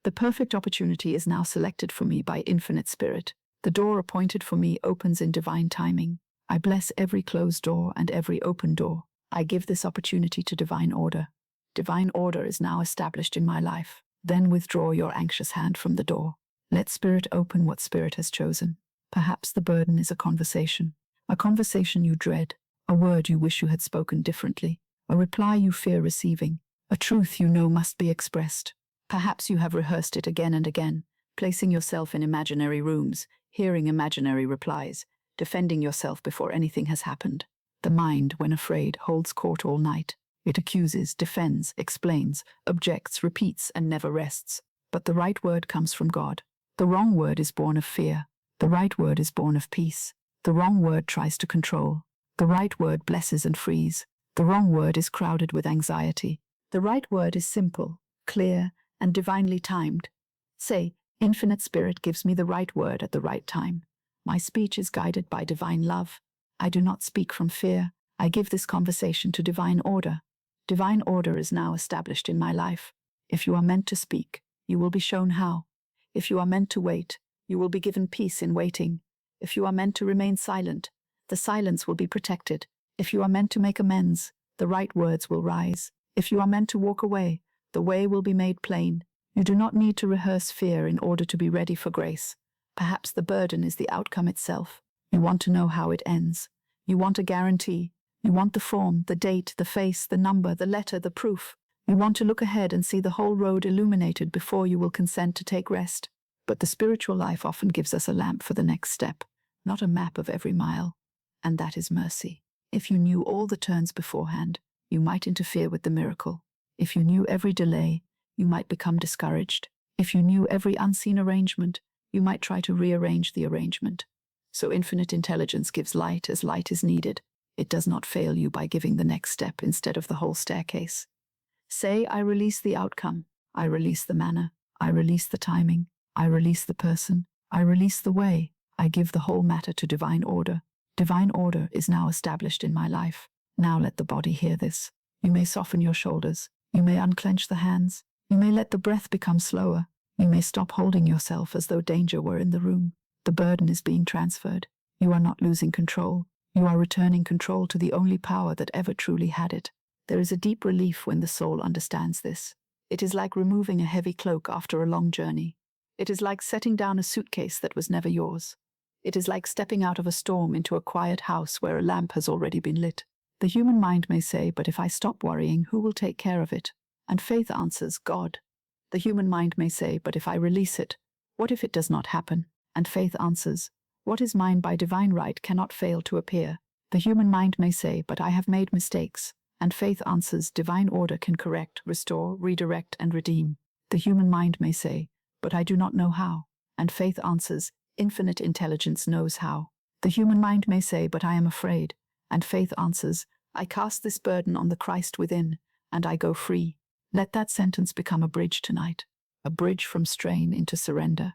S1: the perfect opportunity is now selected for me by infinite spirit. The door appointed for me opens in divine timing. I bless every closed door and every open door. I give this opportunity to divine order. Divine order is now established in my life. Then withdraw your anxious hand from the door. Let Spirit open what Spirit has chosen. Perhaps the burden is a conversation you dread, a word you wish you had spoken differently, a reply you fear receiving, a truth you know must be expressed. Perhaps you have rehearsed it again and again, placing yourself in imaginary rooms, hearing imaginary replies, defending yourself before anything has happened. The mind, when afraid, holds court all night. It accuses, defends, explains, objects, repeats, and never rests. But the right word comes from God. The wrong word is born of fear. The right word is born of peace. The wrong word tries to control. The right word blesses and frees. The wrong word is crowded with anxiety. The right word is simple, clear, and divinely timed. Say, Infinite Spirit gives me the right word at the right time. My speech is guided by divine love. I do not speak from fear. I give this conversation to divine order. Divine order is now established in my life. If you are meant to speak, you will be shown how. If you are meant to wait, you will be given peace in waiting. If you are meant to remain silent, the silence will be protected. If you are meant to make amends, the right words will rise. If you are meant to walk away, the way will be made plain. You do not need to rehearse fear in order to be ready for grace. Perhaps the burden is the outcome itself. You want to know how it ends. You want a guarantee. You want the form, the date, the face, the number, the letter, the proof. You want to look ahead and see the whole road illuminated before you will consent to take rest. But the spiritual life often gives us a lamp for the next step, not a map of every mile. And that is mercy. If you knew all the turns beforehand, you might interfere with the miracle. If you knew every delay, you might become discouraged. If you knew every unseen arrangement, you might try to rearrange the arrangement. So infinite intelligence gives light as light is needed. It does not fail you by giving the next step instead of the whole staircase. Say, I release the outcome. I release the manner. I release the timing. I release the person. I release the way. I give the whole matter to divine order. Divine order is now established in my life. Now let the body hear this. You may soften your shoulders. You may unclench the hands. You may let the breath become slower. You may stop holding yourself as though danger were in the room. The burden is being transferred. You are not losing control. You are returning control to the only power that ever truly had it. There is a deep relief when the soul understands this. It is like removing a heavy cloak after a long journey. It is like setting down a suitcase that was never yours. It is like stepping out of a storm into a quiet house where a lamp has already been lit. The human mind may say, but if I stop worrying, who will take care of it? And faith answers, God. The human mind may say, but if I release it, what if it does not happen? And faith answers, what is mine by divine right cannot fail to appear. The human mind may say, but I have made mistakes. And faith answers, divine order can correct, restore, redirect, and redeem. The human mind may say, but I do not know how. And faith answers, infinite intelligence knows how. The human mind may say, but I am afraid. And faith answers, I cast this burden on the Christ within, and I go free. Let that sentence become a bridge tonight. A bridge from strain into surrender.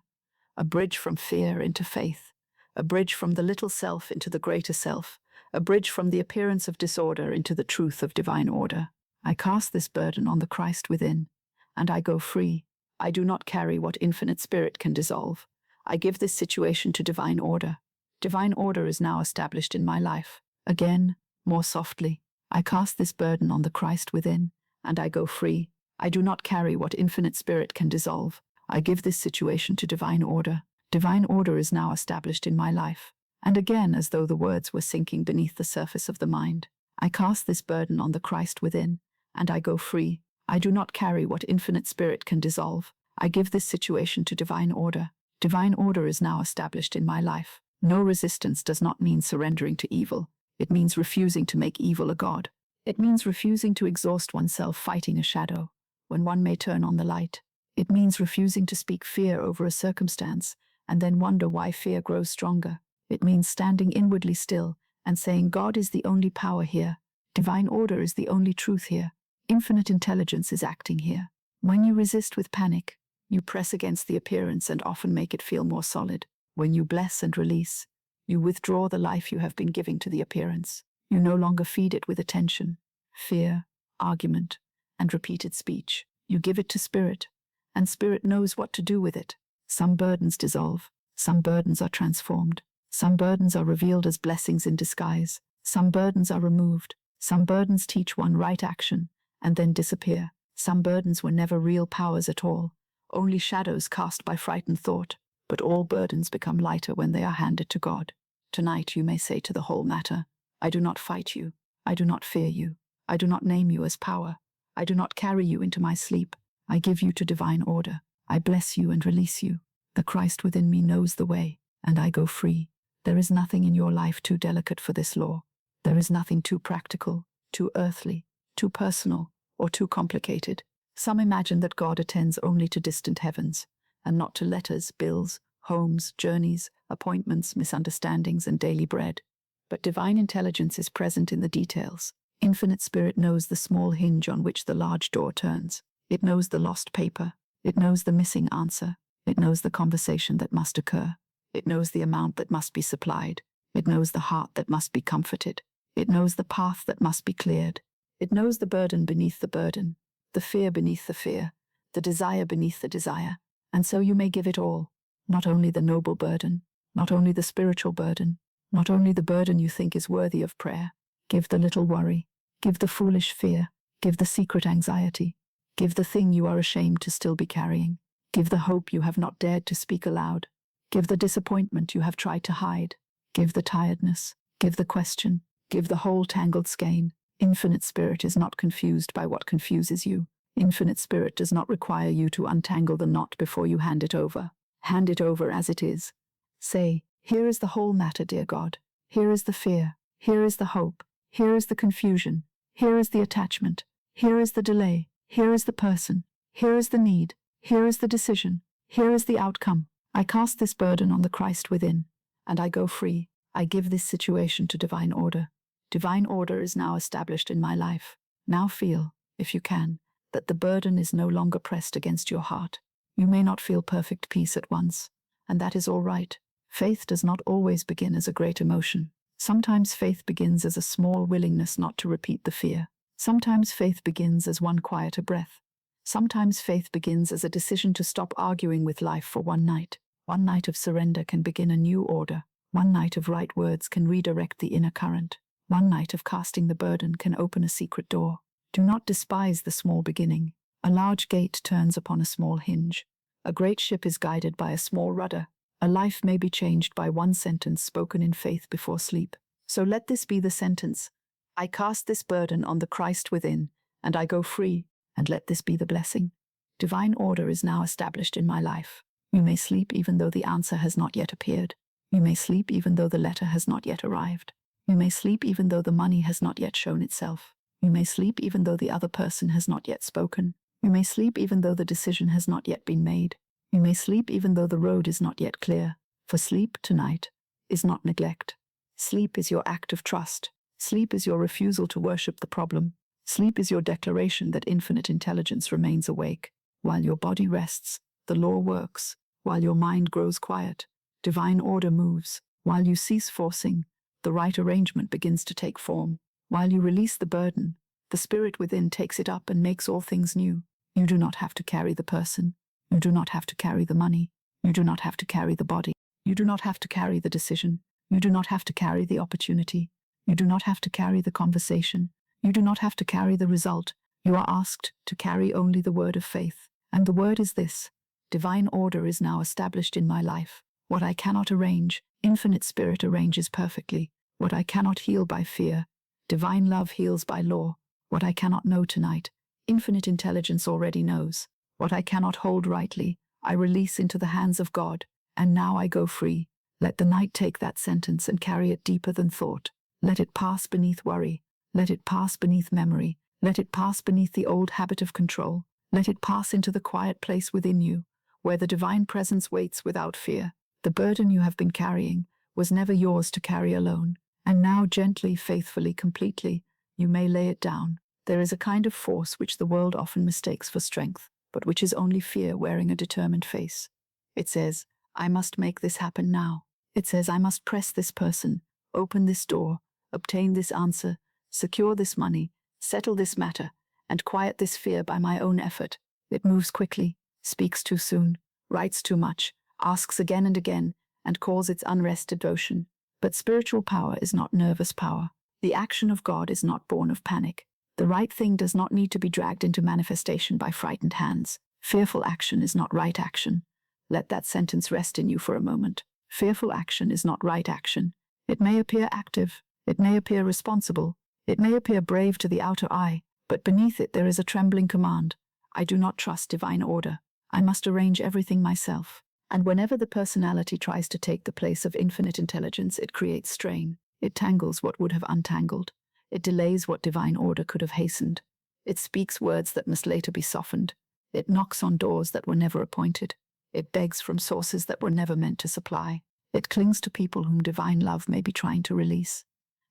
S1: A bridge from fear into faith. A bridge from the little self into the greater self. A bridge from the appearance of disorder into the truth of divine order. I cast this burden on the Christ within, and I go free. I do not carry what infinite spirit can dissolve. I give this situation to divine order. Divine order is now established in my life. Again, more softly, I cast this burden on the Christ within, and I go free. I do not carry what infinite spirit can dissolve. I give this situation to divine order. Divine order is now established in my life. And again, as though the words were sinking beneath the surface of the mind, I cast this burden on the Christ within, and I go free. I do not carry what infinite spirit can dissolve. I give this situation to divine order. Divine order is now established in my life. No resistance does not mean surrendering to evil. It means refusing to make evil a god. It means refusing to exhaust oneself fighting a shadow, when one may turn on the light. It means refusing to speak fear over a circumstance, and then wonder why fear grows stronger. It means standing inwardly still and saying, God is the only power here. Divine order is the only truth here. Infinite intelligence is acting here. When you resist with panic, you press against the appearance and often make it feel more solid. When you bless and release, you withdraw the life you have been giving to the appearance. You no longer feed it with attention, fear, argument, and repeated speech. You give it to Spirit, and Spirit knows what to do with it. Some burdens dissolve, some burdens are transformed, some burdens are revealed as blessings in disguise, some burdens are removed, some burdens teach one right action and then disappear. Some burdens were never real powers at all, only shadows cast by frightened thought. But all burdens become lighter when they are handed to God. Tonight you may say to the whole matter, I do not fight you, I do not fear you, I do not name you as power, I do not carry you into my sleep, I give you to divine order, I bless you and release you. The Christ within me knows the way, and I go free. There is nothing in your life too delicate for this law. There is nothing too practical, too earthly, too personal, or too complicated. Some imagine that God attends only to distant heavens, and not to letters, bills, homes, journeys, appointments, misunderstandings, and daily bread. But divine intelligence is present in the details. Infinite Spirit knows the small hinge on which the large door turns. It knows the lost paper. It knows the missing answer. It knows the conversation that must occur. It knows the amount that must be supplied. It knows the heart that must be comforted. It knows the path that must be cleared. It knows the burden beneath the burden, the fear beneath the fear, the desire beneath the desire. And so you may give it all, not only the noble burden, not only the spiritual burden, not only the burden you think is worthy of prayer. Give the little worry, give the foolish fear, give the secret anxiety, give the thing you are ashamed to still be carrying, give the hope you have not dared to speak aloud, give the disappointment you have tried to hide, give the tiredness, give the question, give the whole tangled skein. Infinite Spirit is not confused by what confuses you. Infinite Spirit does not require you to untangle the knot before you hand it over. Hand it over as it is. Say, here is the whole matter, dear God. Here is the fear. Here is the hope. Here is the confusion. Here is the attachment. Here is the delay. Here is the person. Here is the need. Here is the decision. Here is the outcome. I cast this burden on the Christ within, and I go free. I give this situation to divine order. Divine order is now established in my life. Now feel, if you can, that the burden is no longer pressed against your heart. You may not feel perfect peace at once, and that is all right. Faith does not always begin as a great emotion. Sometimes faith begins as a small willingness not to repeat the fear. Sometimes faith begins as one quieter breath. Sometimes faith begins as a decision to stop arguing with life for one night. One night of surrender can begin a new order. One night of right words can redirect the inner current. One night of casting the burden can open a secret door. Do not despise the small beginning. A large gate turns upon a small hinge. A great ship is guided by a small rudder. A life may be changed by one sentence spoken in faith before sleep. So let this be the sentence. I cast this burden on the Christ within, and I go free, and let this be the blessing. Divine order is now established in my life. You may sleep even though the answer has not yet appeared. You may sleep even though the letter has not yet arrived. You may sleep even though the money has not yet shown itself. You may sleep even though the other person has not yet spoken. You may sleep even though the decision has not yet been made. You may sleep even though the road is not yet clear. For sleep tonight is not neglect. Sleep is your act of trust. Sleep is your refusal to worship the problem. Sleep is your declaration that infinite intelligence remains awake. While your body rests, the law works. While your mind grows quiet, divine order moves. While you cease forcing, the right arrangement begins to take form. While you release the burden, the Spirit within takes it up and makes all things new. You do not have to carry the person. You do not have to carry the money. You do not have to carry the body. You do not have to carry the decision. You do not have to carry the opportunity. You do not have to carry the conversation. You do not have to carry the result. You are asked to carry only the word of faith. And the word is this: divine order is now established in my life. What I cannot arrange, infinite Spirit arranges perfectly. What I cannot heal by fear, divine love heals by law. What I cannot know tonight, infinite intelligence already knows. What I cannot hold rightly, I release into the hands of God, and now I go free. Let the night take that sentence and carry it deeper than thought. Let it pass beneath worry. Let it pass beneath memory. Let it pass beneath the old habit of control. Let it pass into the quiet place within you, where the divine presence waits without fear. The burden you have been carrying was never yours to carry alone. And now gently, faithfully, completely, You may lay it down. There is a kind of force which the world often mistakes for strength, but which is only fear wearing a determined face. It says, I must make this happen now. It says, I must press this person, open this door, obtain this answer, secure this money, settle this matter, and quiet this fear by my own effort. It moves quickly, speaks too soon, writes too much, asks again and again, and calls its unrest devotion. But spiritual power is not nervous power. The action of God is not born of panic. The right thing does not need to be dragged into manifestation by frightened hands. Fearful action is not right action. Let that sentence rest in you for a moment. Fearful action is not right action. It may appear active, it may appear responsible, it may appear brave to the outer eye, but beneath it there is a trembling command. I do not trust divine order. I must arrange everything myself. And whenever the personality tries to take the place of infinite intelligence, it creates strain. It tangles what would have untangled. It delays what divine order could have hastened. It speaks words that must later be softened. It knocks on doors that were never appointed. It begs from sources that were never meant to supply. It clings to people whom divine love may be trying to release.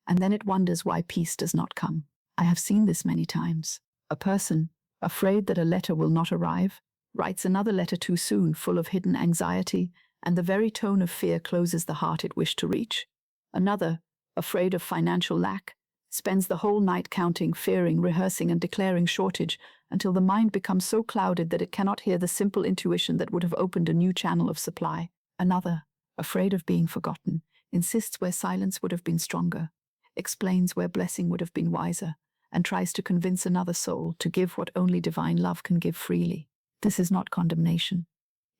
S1: And then it wonders why peace does not come. I have seen this many times. A person, afraid that a letter will not arrive, writes another letter too soon, full of hidden anxiety, and the very tone of fear closes the heart it wished to reach. Another, afraid of financial lack, spends the whole night counting, fearing, rehearsing, and declaring shortage until the mind becomes so clouded that it cannot hear the simple intuition that would have opened a new channel of supply. Another, afraid of being forgotten, insists where silence would have been stronger, explains where blessing would have been wiser, and tries to convince another soul to give what only divine love can give freely. This is not condemnation.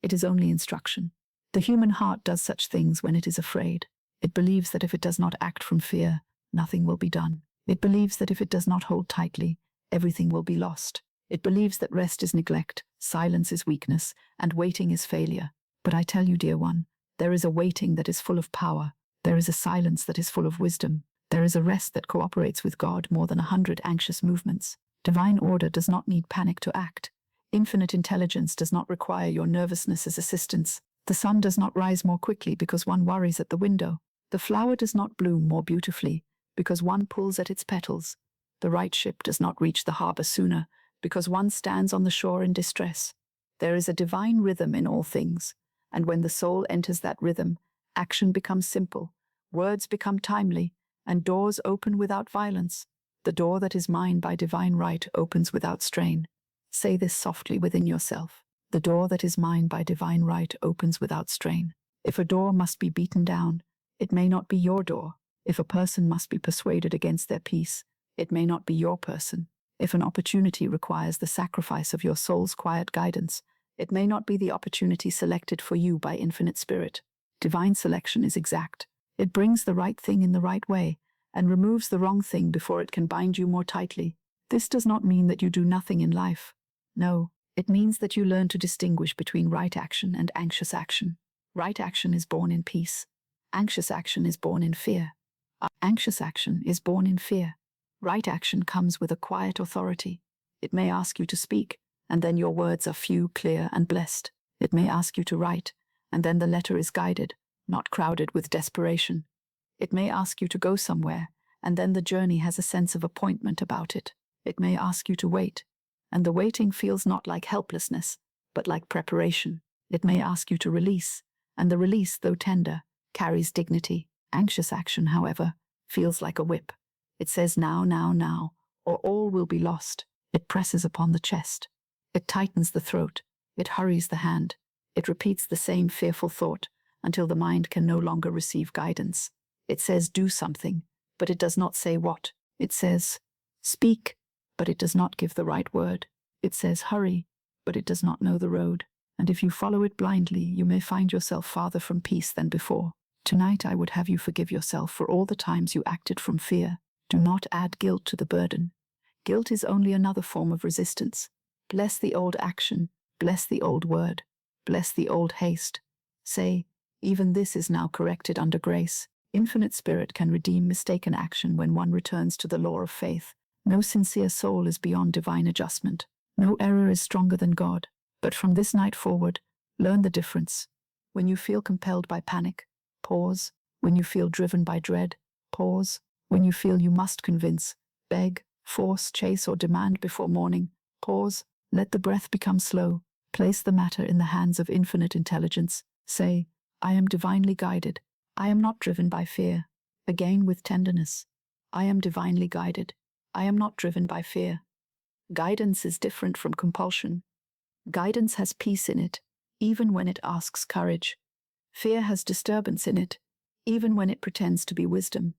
S1: It is only instruction. The human heart does such things when it is afraid. It believes that if it does not act from fear, nothing will be done. It believes that if it does not hold tightly, everything will be lost. It believes that rest is neglect, silence is weakness, and waiting is failure. But I tell you, dear one, there is a waiting that is full of power. There is a silence that is full of wisdom. There is a rest that cooperates with God more than 100 anxious movements. Divine order does not need panic to act. Infinite intelligence does not require your nervousness as assistance. The sun does not rise more quickly because one worries at the window. The flower does not bloom more beautifully because one pulls at its petals. The right ship does not reach the harbor sooner because one stands on the shore in distress. There is a divine rhythm in all things, and when the soul enters that rhythm, action becomes simple, words become timely, and doors open without violence. The door that is mine by divine right opens without strain. Say this softly within yourself. The door that is mine by divine right opens without strain. If a door must be beaten down, it may not be your door. If a person must be persuaded against their peace, it may not be your person. If an opportunity requires the sacrifice of your soul's quiet guidance, it may not be the opportunity selected for you by infinite spirit. Divine selection is exact. It brings the right thing in the right way and removes the wrong thing before it can bind you more tightly. This does not mean that you do nothing in life. No, it means that you learn to distinguish between right action and anxious action. Right action is born in peace. Anxious action is born in fear. Anxious action is born in fear. Right action comes with a quiet authority. It may ask you to speak, and then your words are few, clear, and blessed. It may ask you to write, and then the letter is guided, not crowded with desperation. It may ask you to go somewhere, and then the journey has a sense of appointment about it. It may ask you to wait, and the waiting feels not like helplessness, but like preparation. It may ask you to release, and the release, though tender, carries dignity. Anxious action, however, feels like a whip. It says now, now, now, or all will be lost. It presses upon the chest. It tightens the throat. It hurries the hand. It repeats the same fearful thought until the mind can no longer receive guidance. It says do something, but it does not say what. It says speak, but it does not give the right word. It says hurry, but it does not know the road. And if you follow it blindly, you may find yourself farther from peace than before. Tonight I would have you forgive yourself for all the times you acted from fear. Do not add guilt to the burden. Guilt is only another form of resistance. Bless the old action, bless the old word, bless the old haste. Say, even this is now corrected under grace. Infinite Spirit can redeem mistaken action when one returns to the law of faith. No sincere soul is beyond divine adjustment. No error is stronger than God. But from this night forward, learn the difference. When you feel compelled by panic, pause. When you feel driven by dread, pause. When you feel you must convince, beg, force, chase, or demand before morning. Pause, let the breath become slow. Place the matter in the hands of infinite intelligence. Say, I am divinely guided. I am not driven by fear. Again with tenderness. I am divinely guided. I am not driven by fear. Guidance is different from compulsion. Guidance has peace in it, even when it asks courage. Fear has disturbance in it, even when it pretends to be wisdom.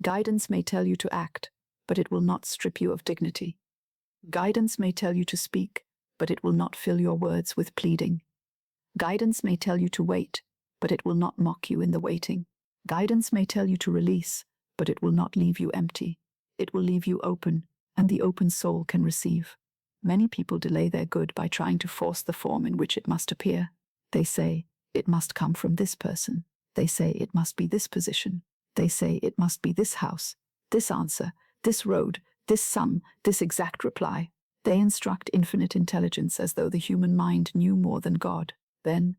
S1: Guidance may tell you to act, but it will not strip you of dignity. Guidance may tell you to speak, but it will not fill your words with pleading. Guidance may tell you to wait, but it will not mock you in the waiting. Guidance may tell you to release, but it will not leave you empty. It will leave you open, and the open soul can receive. Many people delay their good by trying to force the form in which it must appear. They say, it must come from this person. They say it must be this position. They say it must be this house, this answer, this road, this sum, this exact reply. They instruct infinite intelligence as though the human mind knew more than God. Then,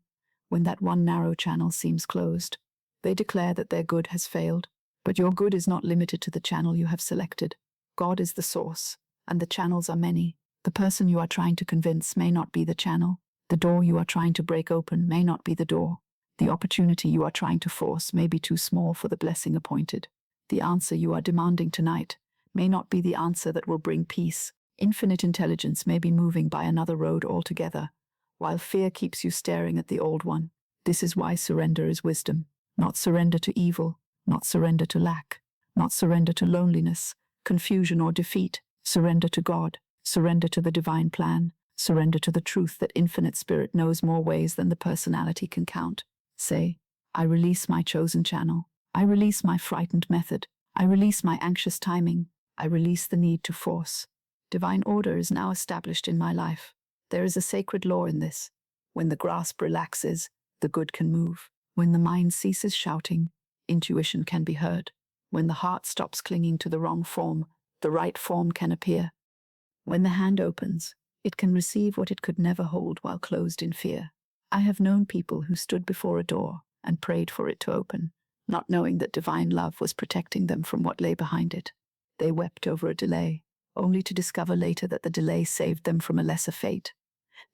S1: when that one narrow channel seems closed, they declare that their good has failed. But your good is not limited to the channel you have selected. God is the source, and the channels are many. The person you are trying to convince may not be the channel. The door you are trying to break open may not be the door. The opportunity you are trying to force may be too small for the blessing appointed. The answer you are demanding tonight may not be the answer that will bring peace. Infinite intelligence may be moving by another road altogether, while fear keeps you staring at the old one. This is why surrender is wisdom. Not surrender to evil, not surrender to lack, not surrender to loneliness, confusion, or defeat. Surrender to God. Surrender to the divine plan. Surrender to the truth that infinite spirit knows more ways than the personality can count. Say, I release my chosen channel. I release my frightened method. I release my anxious timing. I release the need to force. Divine order is now established in my life. There is a sacred law in this. When the grasp relaxes, the good can move. When the mind ceases shouting, intuition can be heard. When the heart stops clinging to the wrong form, the right form can appear. When the hand opens, it can receive what it could never hold while closed in fear. I have known people who stood before a door and prayed for it to open, not knowing that divine love was protecting them from what lay behind it. They wept over a delay, only to discover later that the delay saved them from a lesser fate.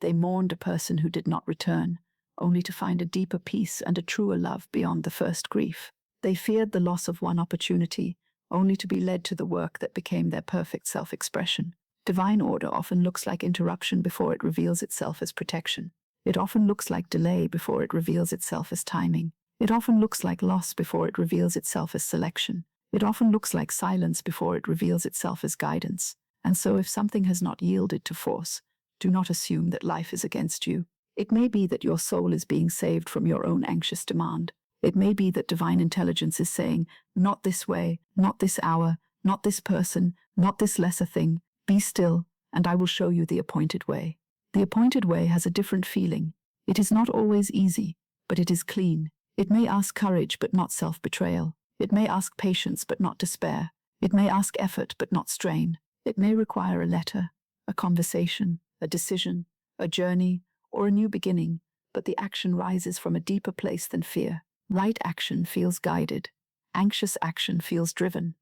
S1: They mourned a person who did not return, only to find a deeper peace and a truer love beyond the first grief. They feared the loss of one opportunity, only to be led to the work that became their perfect self-expression. Divine order often looks like interruption before it reveals itself as protection. It often looks like delay before it reveals itself as timing. It often looks like loss before it reveals itself as selection. It often looks like silence before it reveals itself as guidance. And so if something has not yielded to force, do not assume that life is against you. It may be that your soul is being saved from your own anxious demand. It may be that divine intelligence is saying, not this way, not this hour, not this person, not this lesser thing. Be still, and I will show you the appointed way. The appointed way has a different feeling. It is not always easy, but it is clean. It may ask courage, but not self-betrayal. It may ask patience, but not despair. It may ask effort, but not strain. It may require a letter, a conversation, a decision, a journey, or a new beginning, but the action rises from a deeper place than fear. Right action feels guided. Anxious action feels driven.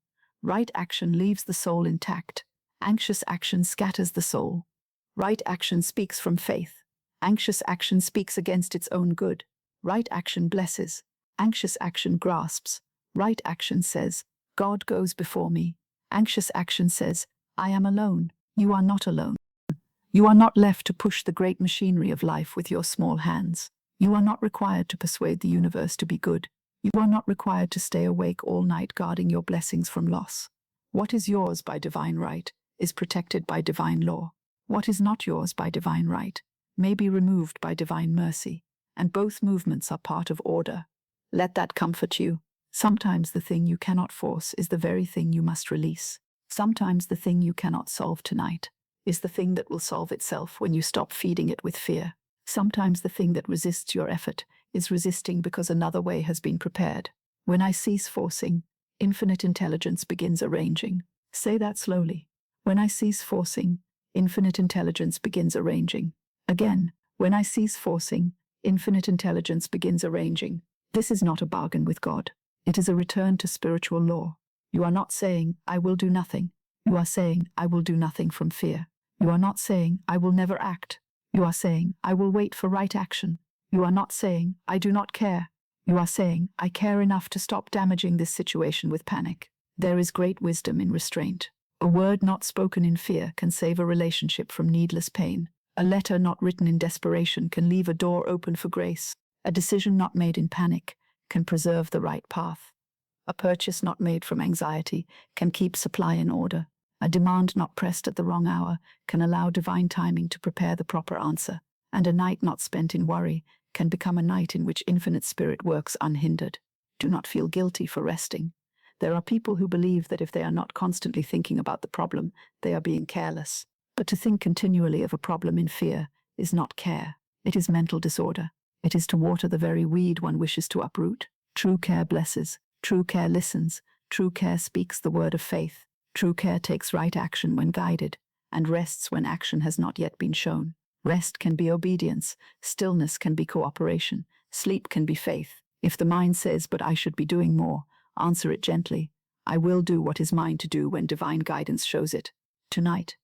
S1: Right action leaves the soul intact. Anxious action scatters the soul. Right action speaks from faith. Anxious action speaks against its own good. Right action blesses. Anxious action grasps. Right action says, God goes before me. Anxious action says, I am alone. You are not alone. You are not left to push the great machinery of life with your small hands. You are not required to persuade the universe to be good. You are not required to stay awake all night guarding your blessings from loss. What is yours by divine right is protected by divine law. What is not yours by divine right may be removed by divine mercy, and both movements are part of order. Let that comfort you. Sometimes the thing you cannot force is the very thing you must release. Sometimes the thing you cannot solve tonight is the thing that will solve itself when you stop feeding it with fear. Sometimes the thing that resists your effort is resisting because another way has been prepared. When I cease forcing, infinite intelligence begins arranging. Say that slowly. When I cease forcing, infinite intelligence begins arranging. Again, when I cease forcing, infinite intelligence begins arranging. This is not a bargain with God. It is a return to spiritual law. You are not saying, I will do nothing. You are saying, I will do nothing from fear. You are not saying, I will never act. You are saying, I will wait for right action. You are not saying, I do not care. You are saying, I care enough to stop damaging this situation with panic. There is great wisdom in restraint. A word not spoken in fear can save a relationship from needless pain. A letter not written in desperation can leave a door open for grace. A decision not made in panic can preserve the right path. A purchase not made from anxiety can keep supply in order. A demand not pressed at the wrong hour can allow divine timing to prepare the proper answer. And a night not spent in worry can become a night in which infinite spirit works unhindered. Do not feel guilty for resting. There are people who believe that if they are not constantly thinking about the problem, they are being careless. But to think continually of a problem in fear is not care. It is mental disorder. It is to water the very weed one wishes to uproot. True care blesses. True care listens. True care speaks the word of faith. True care takes right action when guided, and rests when action has not yet been shown. Rest can be obedience. Stillness can be cooperation. Sleep can be faith. If the mind says, but I should be doing more, answer it gently. I will do what is mine to do when divine guidance shows it. Tonight,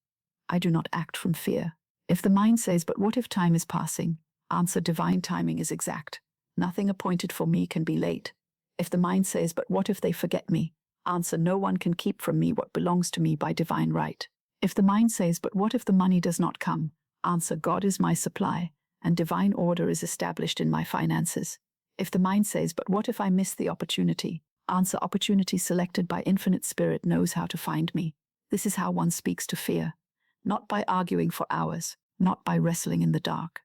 S1: I do not act from fear. If the mind says, but what if time is passing? Answer, divine timing is exact. Nothing appointed for me can be late. If the mind says, but what if they forget me? Answer, no one can keep from me what belongs to me by divine right. If the mind says, but what if the money does not come? Answer, God is my supply, and divine order is established in my finances. If the mind says, but what if I miss the opportunity? Answer, opportunity selected by infinite spirit knows how to find me. This is how one speaks to fear. Not by arguing for hours, not by wrestling in the dark.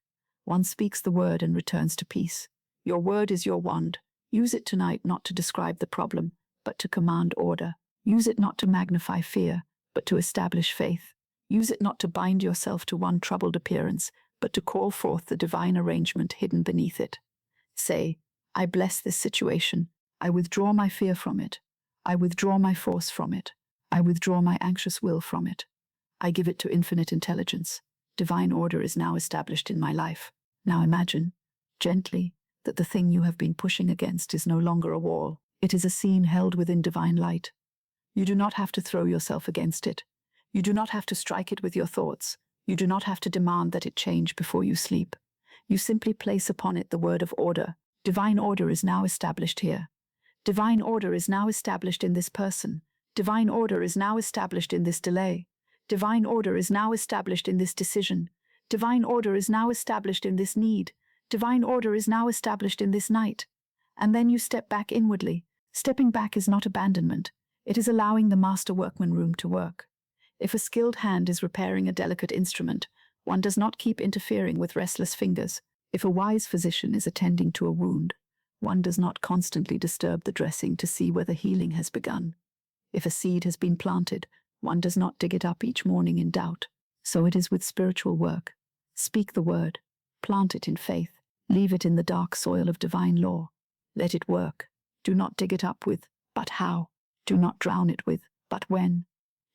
S1: One speaks the word and returns to peace. Your word is your wand. Use it tonight not to describe the problem, but to command order. Use it not to magnify fear, but to establish faith. Use it not to bind yourself to one troubled appearance, but to call forth the divine arrangement hidden beneath it. Say, I bless this situation. I withdraw my fear from it. I withdraw my force from it. I withdraw my anxious will from it. I give it to infinite intelligence. Divine order is now established in my life. Now imagine, gently, that the thing you have been pushing against is no longer a wall. It is a scene held within divine light. You do not have to throw yourself against it. You do not have to strike it with your thoughts. You do not have to demand that it change before you sleep. You simply place upon it the word of order. Divine order is now established here. Divine order is now established in this person. Divine order is now established in this delay. Divine order is now established in this decision. Divine order is now established in this need. Divine order is now established in this night. And then you step back inwardly. Stepping back is not abandonment. It is allowing the master workman room to work. If a skilled hand is repairing a delicate instrument, one does not keep interfering with restless fingers. If a wise physician is attending to a wound, one does not constantly disturb the dressing to see whether healing has begun. If a seed has been planted, one does not dig it up each morning in doubt. So it is with spiritual work. Speak the word. Plant it in faith. Leave it in the dark soil of divine law. Let it work. Do not dig it up with, but how? Do not drown it with, but when?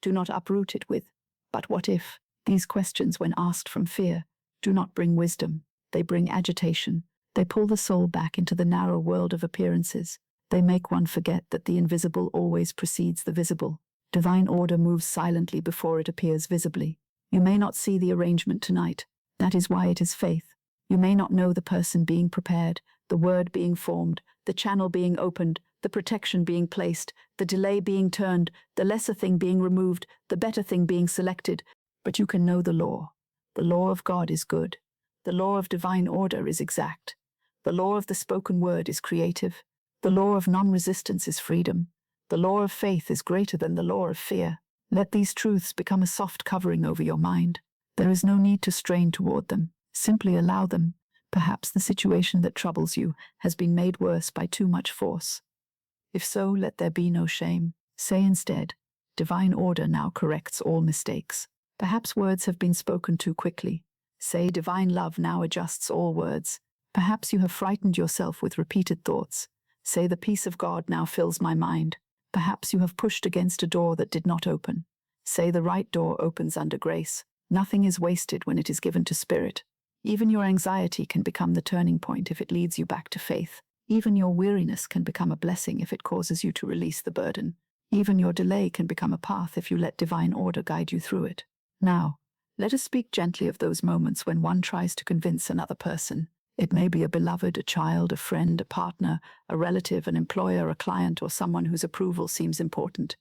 S1: Do not uproot it with, but what if? These questions, when asked from fear, do not bring wisdom. They bring agitation. They pull the soul back into the narrow world of appearances. They make one forget that the invisible always precedes the visible. Divine order moves silently before it appears visibly. You may not see the arrangement tonight. That is why it is faith. You may not know the person being prepared, the word being formed, the channel being opened, the protection being placed, the delay being turned, the lesser thing being removed, the better thing being selected, but you can know the law. The law of God is good. The law of divine order is exact. The law of the spoken word is creative. The law of non-resistance is freedom. The law of faith is greater than the law of fear. Let these truths become a soft covering over your mind. There is no need to strain toward them. Simply allow them. Perhaps the situation that troubles you has been made worse by too much force. If so, let there be no shame. Say instead, divine order now corrects all mistakes. Perhaps words have been spoken too quickly. Say, divine love now adjusts all words. Perhaps you have frightened yourself with repeated thoughts. Say, the peace of God now fills my mind. Perhaps you have pushed against a door that did not open. Say, the right door opens under grace. Nothing is wasted when it is given to spirit. Even your anxiety can become the turning point if it leads you back to faith. Even your weariness can become a blessing if it causes you to release the burden. Even your delay can become a path if you let divine order guide you through it. Now, let us speak gently of those moments when one tries to convince another person. It may be a beloved, a child, a friend, a partner, a relative, an employer, a client, or someone whose approval seems important.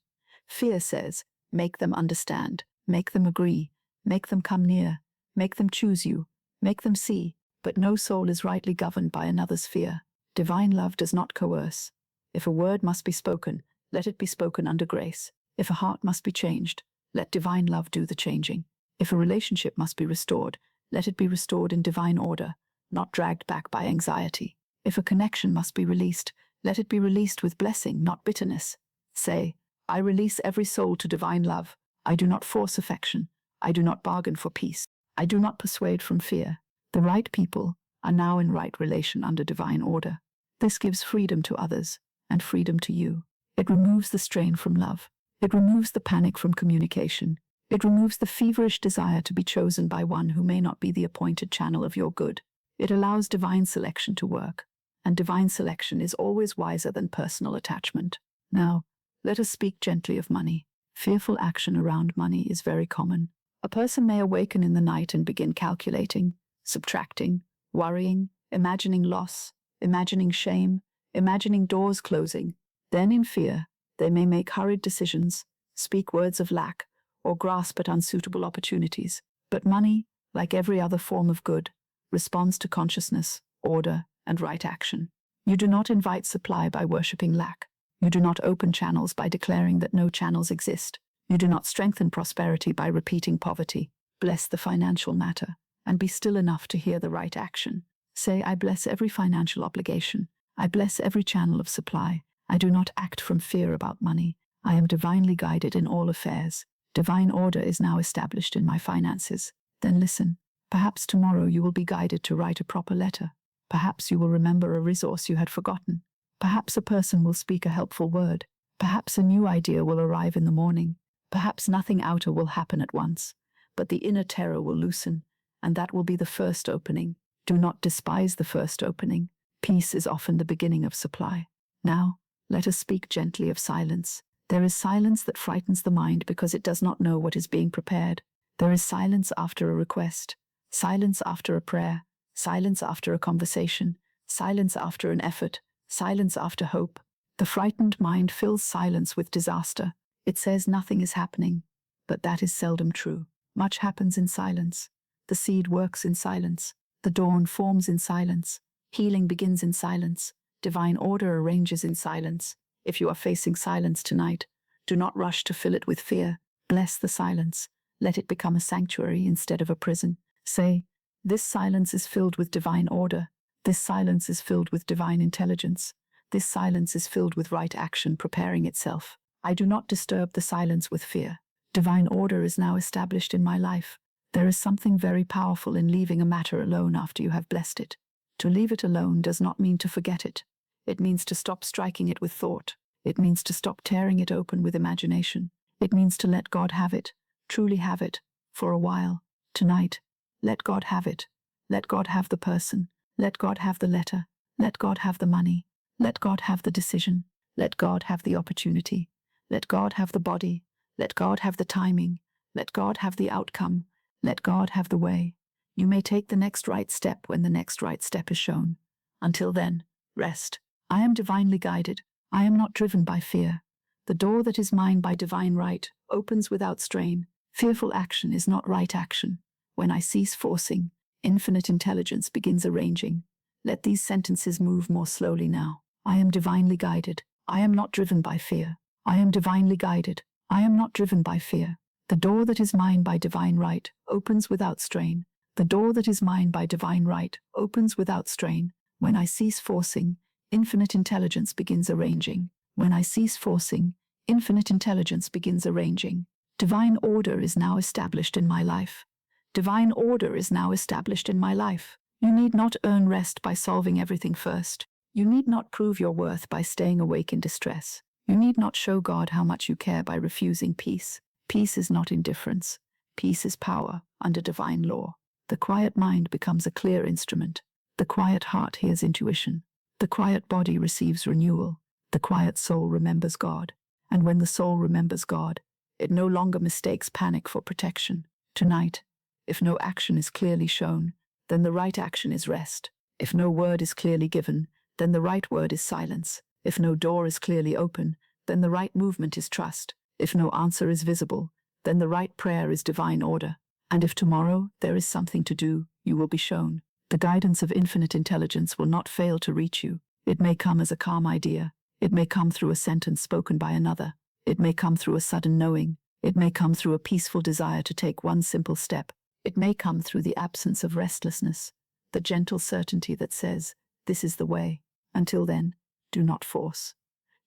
S1: Fear says, make them understand, make them agree, make them come near, make them choose you, make them see, but no soul is rightly governed by another's fear. Divine love does not coerce. If a word must be spoken, let it be spoken under grace. If a heart must be changed, let divine love do the changing. If a relationship must be restored, let it be restored in divine order, not dragged back by anxiety. If a connection must be released, let it be released with blessing, not bitterness. Say, I release every soul to divine love. I do not force affection. I do not bargain for peace. I do not persuade from fear. The right people are now in right relation under divine order. This gives freedom to others and freedom to you. It removes the strain from love. It removes the panic from communication. It removes the feverish desire to be chosen by one who may not be the appointed channel of your good. It allows divine selection to work, and divine selection is always wiser than personal attachment. Now, let us speak gently of money. Fearful action around money is very common. A person may awaken in the night and begin calculating, subtracting, worrying, imagining loss, imagining shame, imagining doors closing. Then in fear, they may make hurried decisions, speak words of lack, or grasp at unsuitable opportunities. But money, like every other form of good, responds to consciousness, order, and right action. You do not invite supply by worshipping lack. You do not open channels by declaring that no channels exist. You do not strengthen prosperity by repeating poverty. Bless the financial matter, and be still enough to hear the right action. Say, I bless every financial obligation. I bless every channel of supply. I do not act from fear about money. I am divinely guided in all affairs. Divine order is now established in my finances. Then listen. Perhaps tomorrow you will be guided to write a proper letter. Perhaps you will remember a resource you had forgotten. Perhaps a person will speak a helpful word. Perhaps a new idea will arrive in the morning. Perhaps nothing outer will happen at once, but the inner terror will loosen, and that will be the first opening. Do not despise the first opening. Peace is often the beginning of supply. Now, let us speak gently of silence. There is silence that frightens the mind because it does not know what is being prepared. There is silence after a request, silence after a prayer, silence after a conversation, silence after an effort, silence after hope. The frightened mind fills silence with disaster. It says nothing is happening, but that is seldom true. Much happens in silence. The seed works in silence. The dawn forms in silence. Healing begins in silence. Divine order arranges in silence. If you are facing silence tonight, do not rush to fill it with fear. Bless the silence. Let it become a sanctuary instead of a prison. Say, this silence is filled with divine order. This silence is filled with divine intelligence. This silence is filled with right action preparing itself. I do not disturb the silence with fear. Divine order is now established in my life. There is something very powerful in leaving a matter alone after you have blessed it. To leave it alone does not mean to forget it. It means to stop striking it with thought. It means to stop tearing it open with imagination. It means to let God have it, truly have it, for a while. Tonight, let God have it. Let God have the person. Let God have the letter. Let God have the money. Let God have the decision. Let God have the opportunity. Let God have the body. Let God have the timing. Let God have the outcome. Let God have the way. You may take the next right step when the next right step is shown. Until then, rest. I am divinely guided. I am not driven by fear. The door that is mine by divine right opens without strain. Fearful action is not right action. When I cease forcing, infinite intelligence begins arranging. Let these sentences move more slowly now. I am divinely guided. I am not driven by fear. I am divinely guided. I am not driven by fear. The door that is mine by divine right opens without strain. The door that is mine by divine right opens without strain. When I cease forcing, infinite intelligence begins arranging. When I cease forcing, infinite intelligence begins arranging. Divine order is now established in my life. Divine order is now established in my life. You need not earn rest by solving everything first. You need not prove your worth by staying awake in distress. You need not show God how much you care by refusing peace. Peace is not indifference. Peace is power under divine law. The quiet mind becomes a clear instrument. The quiet heart hears intuition. The quiet body receives renewal. The quiet soul remembers God. And when the soul remembers God, it no longer mistakes panic for protection. Tonight, if no action is clearly shown, then the right action is rest. If no word is clearly given, then the right word is silence. If no door is clearly open, then the right movement is trust. If no answer is visible, then the right prayer is divine order. And if tomorrow there is something to do, you will be shown. The guidance of infinite intelligence will not fail to reach you. It may come as a calm idea. It may come through a sentence spoken by another. It may come through a sudden knowing. It may come through a peaceful desire to take one simple step. It may come through the absence of restlessness, the gentle certainty that says, "This is the way." Until then, do not force.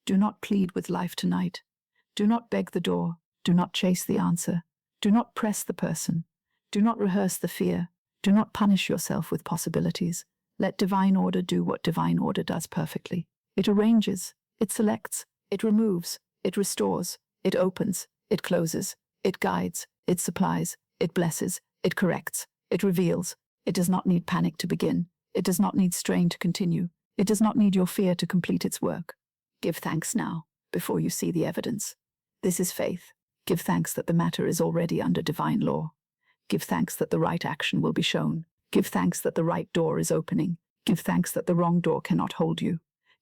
S1: Do not plead with life tonight. Do not beg the door. Do not chase the answer. Do not press the person. Do not rehearse the fear. Do not punish yourself with possibilities. Let divine order do what divine order does perfectly. It arranges, it selects, it removes, it restores, it opens, it closes, it guides, it supplies, it blesses, it corrects, it reveals. It does not need panic to begin. It does not need strain to continue. It does not need your fear to complete its work. Give thanks now, before you see the evidence. This is faith. Give thanks that the matter is already under divine law. Give thanks that the right action will be shown. Give thanks that the right door is opening. Give thanks that the wrong door cannot hold you.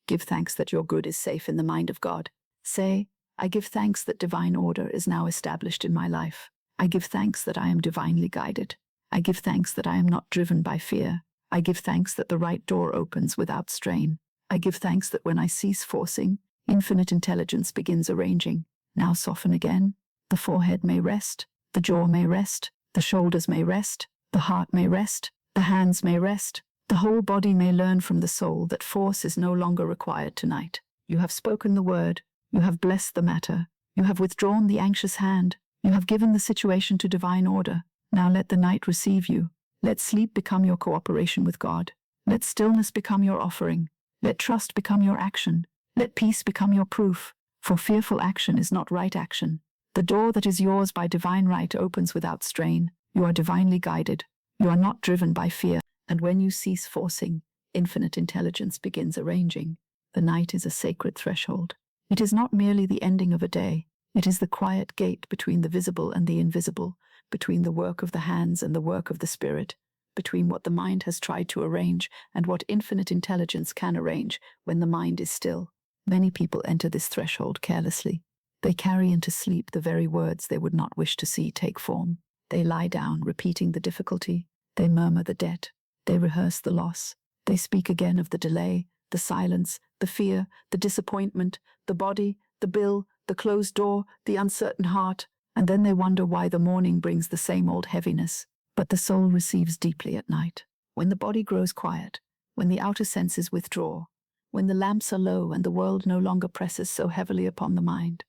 S1: Give thanks that your good is safe in the mind of God. Say, I give thanks that divine order is now established in my life. I give thanks that I am divinely guided. I give thanks that I am not driven by fear. I give thanks that the right door opens without strain. I give thanks that when I cease forcing, infinite intelligence begins arranging. Now soften again. The forehead may rest. The jaw may rest. The shoulders may rest. The heart may rest. The hands may rest. The whole body may learn from the soul that force is no longer required tonight. You have spoken the word. You have blessed the matter. You have withdrawn the anxious hand. You have given the situation to divine order. Now let the night receive you. Let sleep become your cooperation with God. Let stillness become your offering. Let trust become your action. Let peace become your proof. For fearful action is not right action. The door that is yours by divine right opens without strain. You are divinely guided. You are not driven by fear. And when you cease forcing, infinite intelligence begins arranging. The night is a sacred threshold. It is not merely the ending of a day. It is the quiet gate between the visible and the invisible, between the work of the hands and the work of the spirit, between what the mind has tried to arrange and what infinite intelligence can arrange when the mind is still. Many people enter this threshold carelessly. They carry into sleep the very words they would not wish to see take form. They lie down, repeating the difficulty. They murmur the debt. They rehearse the loss. They speak again of the delay, the silence, the fear, the disappointment, the body, the bill, the closed door, the uncertain heart, and then they wonder why the morning brings the same old heaviness. But the soul receives deeply at night. When the body grows quiet, when the outer senses withdraw, when the lamps are low and the world no longer presses so heavily upon the mind,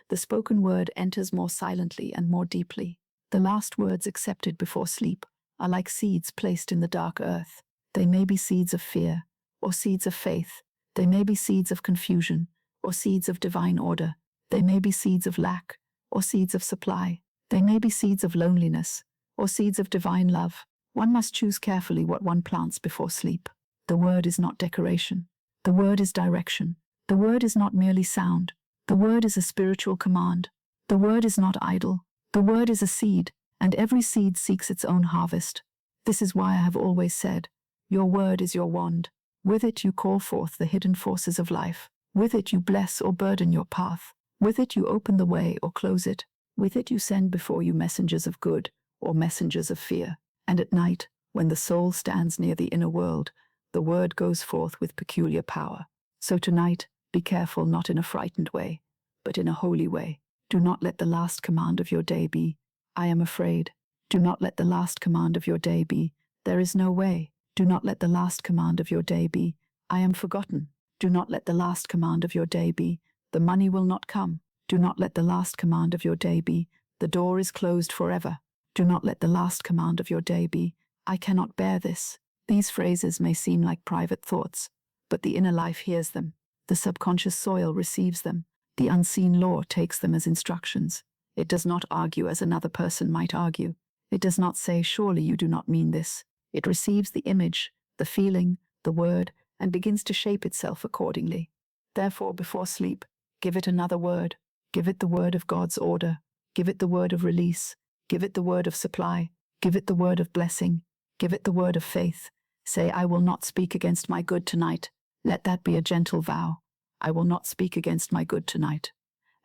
S1: the spoken word enters more silently and more deeply. The last words accepted before sleep are like seeds placed in the dark earth. They may be seeds of fear, or seeds of faith. They may be seeds of confusion, or seeds of divine order. They may be seeds of lack, or seeds of supply. They may be seeds of loneliness, or seeds of divine love. One must choose carefully what one plants before sleep. The word is not decoration. The word is direction. The word is not merely sound. The word is a spiritual command. The word is not idle. The word is a seed, and every seed seeks its own harvest. This is why I have always said, your word is your wand. With it you call forth the hidden forces of life. With it you bless or burden your path. With it you open the way or close it. With it you send before you messengers of good or messengers of fear. And at night, when the soul stands near the inner world, the word goes forth with peculiar power. So tonight, be careful not in a frightened way, but in a holy way. Do not let the last command of your day be, I am afraid. Do not let the last command of your day be, there is no way. Do not let the last command of your day be, I am forgotten. Do not let the last command of your day be, the money will not come. Do not let the last command of your day be, the door is closed forever. Do not let the last command of your day be, I cannot bear this. These phrases may seem like private thoughts, but the inner life hears them. The subconscious soil receives them. The unseen law takes them as instructions. It does not argue as another person might argue. It does not say, surely you do not mean this. It receives the image, the feeling, the word, and begins to shape itself accordingly. Therefore, before sleep, give it another word. Give it the word of God's order. Give it the word of release. Give it the word of supply. Give it the word of blessing. Give it the word of faith. Say, I will not speak against my good tonight. Let that be a gentle vow. I will not speak against my good tonight.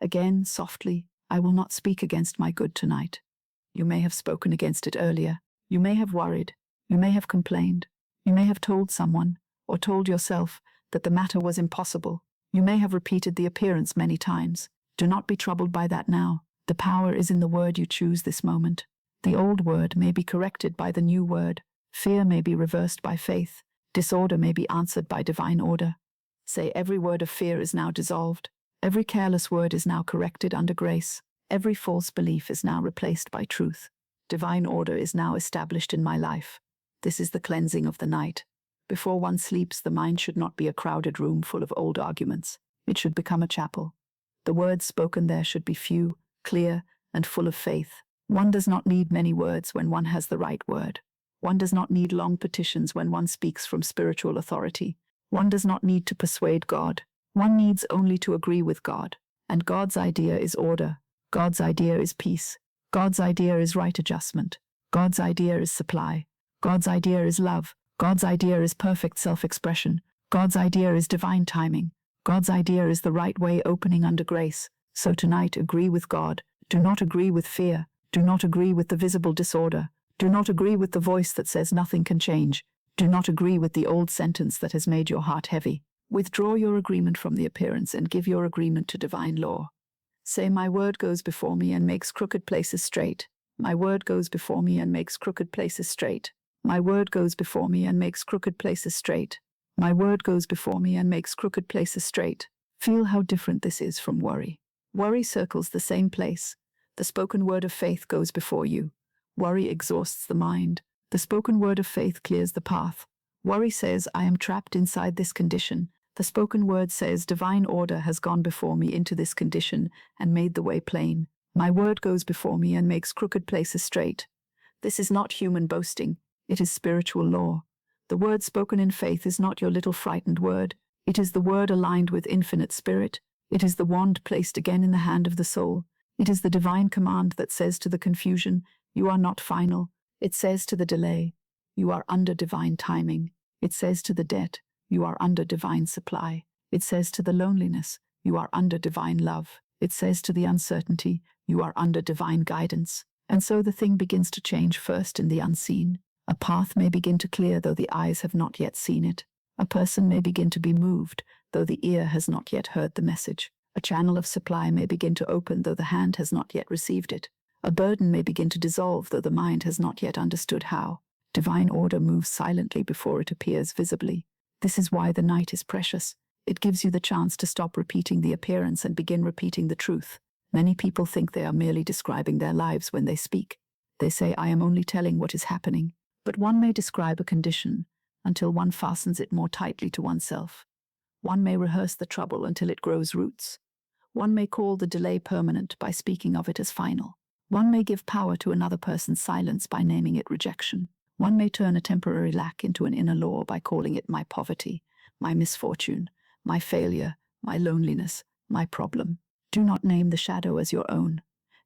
S1: Again, softly, I will not speak against my good tonight. You may have spoken against it earlier. You may have worried. You may have complained. You may have told someone, or told yourself, that the matter was impossible. You may have repeated the appearance many times. Do not be troubled by that now. The power is in the word you choose this moment. The old word may be corrected by the new word. Fear may be reversed by faith. Disorder may be answered by divine order. Say, every word of fear is now dissolved. Every careless word is now corrected under grace. Every false belief is now replaced by truth. Divine order is now established in my life. This is the cleansing of the night. Before one sleeps, the mind should not be a crowded room full of old arguments. It should become a chapel. The words spoken there should be few, clear, and full of faith. One does not need many words when one has the right word. One does not need long petitions when one speaks from spiritual authority. One does not need to persuade God. One needs only to agree with God. And God's idea is order. God's idea is peace. God's idea is right adjustment. God's idea is supply. God's idea is love. God's idea is perfect self-expression. God's idea is divine timing. God's idea is the right way opening under grace. So tonight, agree with God. Do not agree with fear. Do not agree with the visible disorder. Do not agree with the voice that says nothing can change. Do not agree with the old sentence that has made your heart heavy. Withdraw your agreement from the appearance and give your agreement to divine law. Say, my word goes before me and makes crooked places straight. My word goes before me and makes crooked places straight. My word goes before me and makes crooked places straight. My word goes before me and makes crooked places straight. Feel how different this is from worry. Worry circles the same place. The spoken word of faith goes before you. Worry exhausts the mind. The spoken word of faith clears the path. Worry says, I am trapped inside this condition. The spoken word says, divine order has gone before me into this condition and made the way plain. My word goes before me and makes crooked places straight. This is not human boasting. It is spiritual law. The word spoken in faith is not your little frightened word. It is the word aligned with infinite spirit. It is the wand placed again in the hand of the soul. It is the divine command that says to the confusion, you are not final. It says to the delay, you are under divine timing. It says to the debt, you are under divine supply. It says to the loneliness, you are under divine love. It says to the uncertainty, you are under divine guidance. And so the thing begins to change first in the unseen. A path may begin to clear though the eyes have not yet seen it. A person may begin to be moved though the ear has not yet heard the message. A channel of supply may begin to open though the hand has not yet received it. A burden may begin to dissolve though the mind has not yet understood how. Divine order moves silently before it appears visibly. This is why the night is precious. It gives you the chance to stop repeating the appearance and begin repeating the truth. Many people think they are merely describing their lives when they speak. They say, I am only telling what is happening. But one may describe a condition until one fastens it more tightly to oneself. One may rehearse the trouble until it grows roots. One may call the delay permanent by speaking of it as final. One may give power to another person's silence by naming it rejection. One may turn a temporary lack into an inner law by calling it my poverty, my misfortune, my failure, my loneliness, my problem. Do not name the shadow as your own.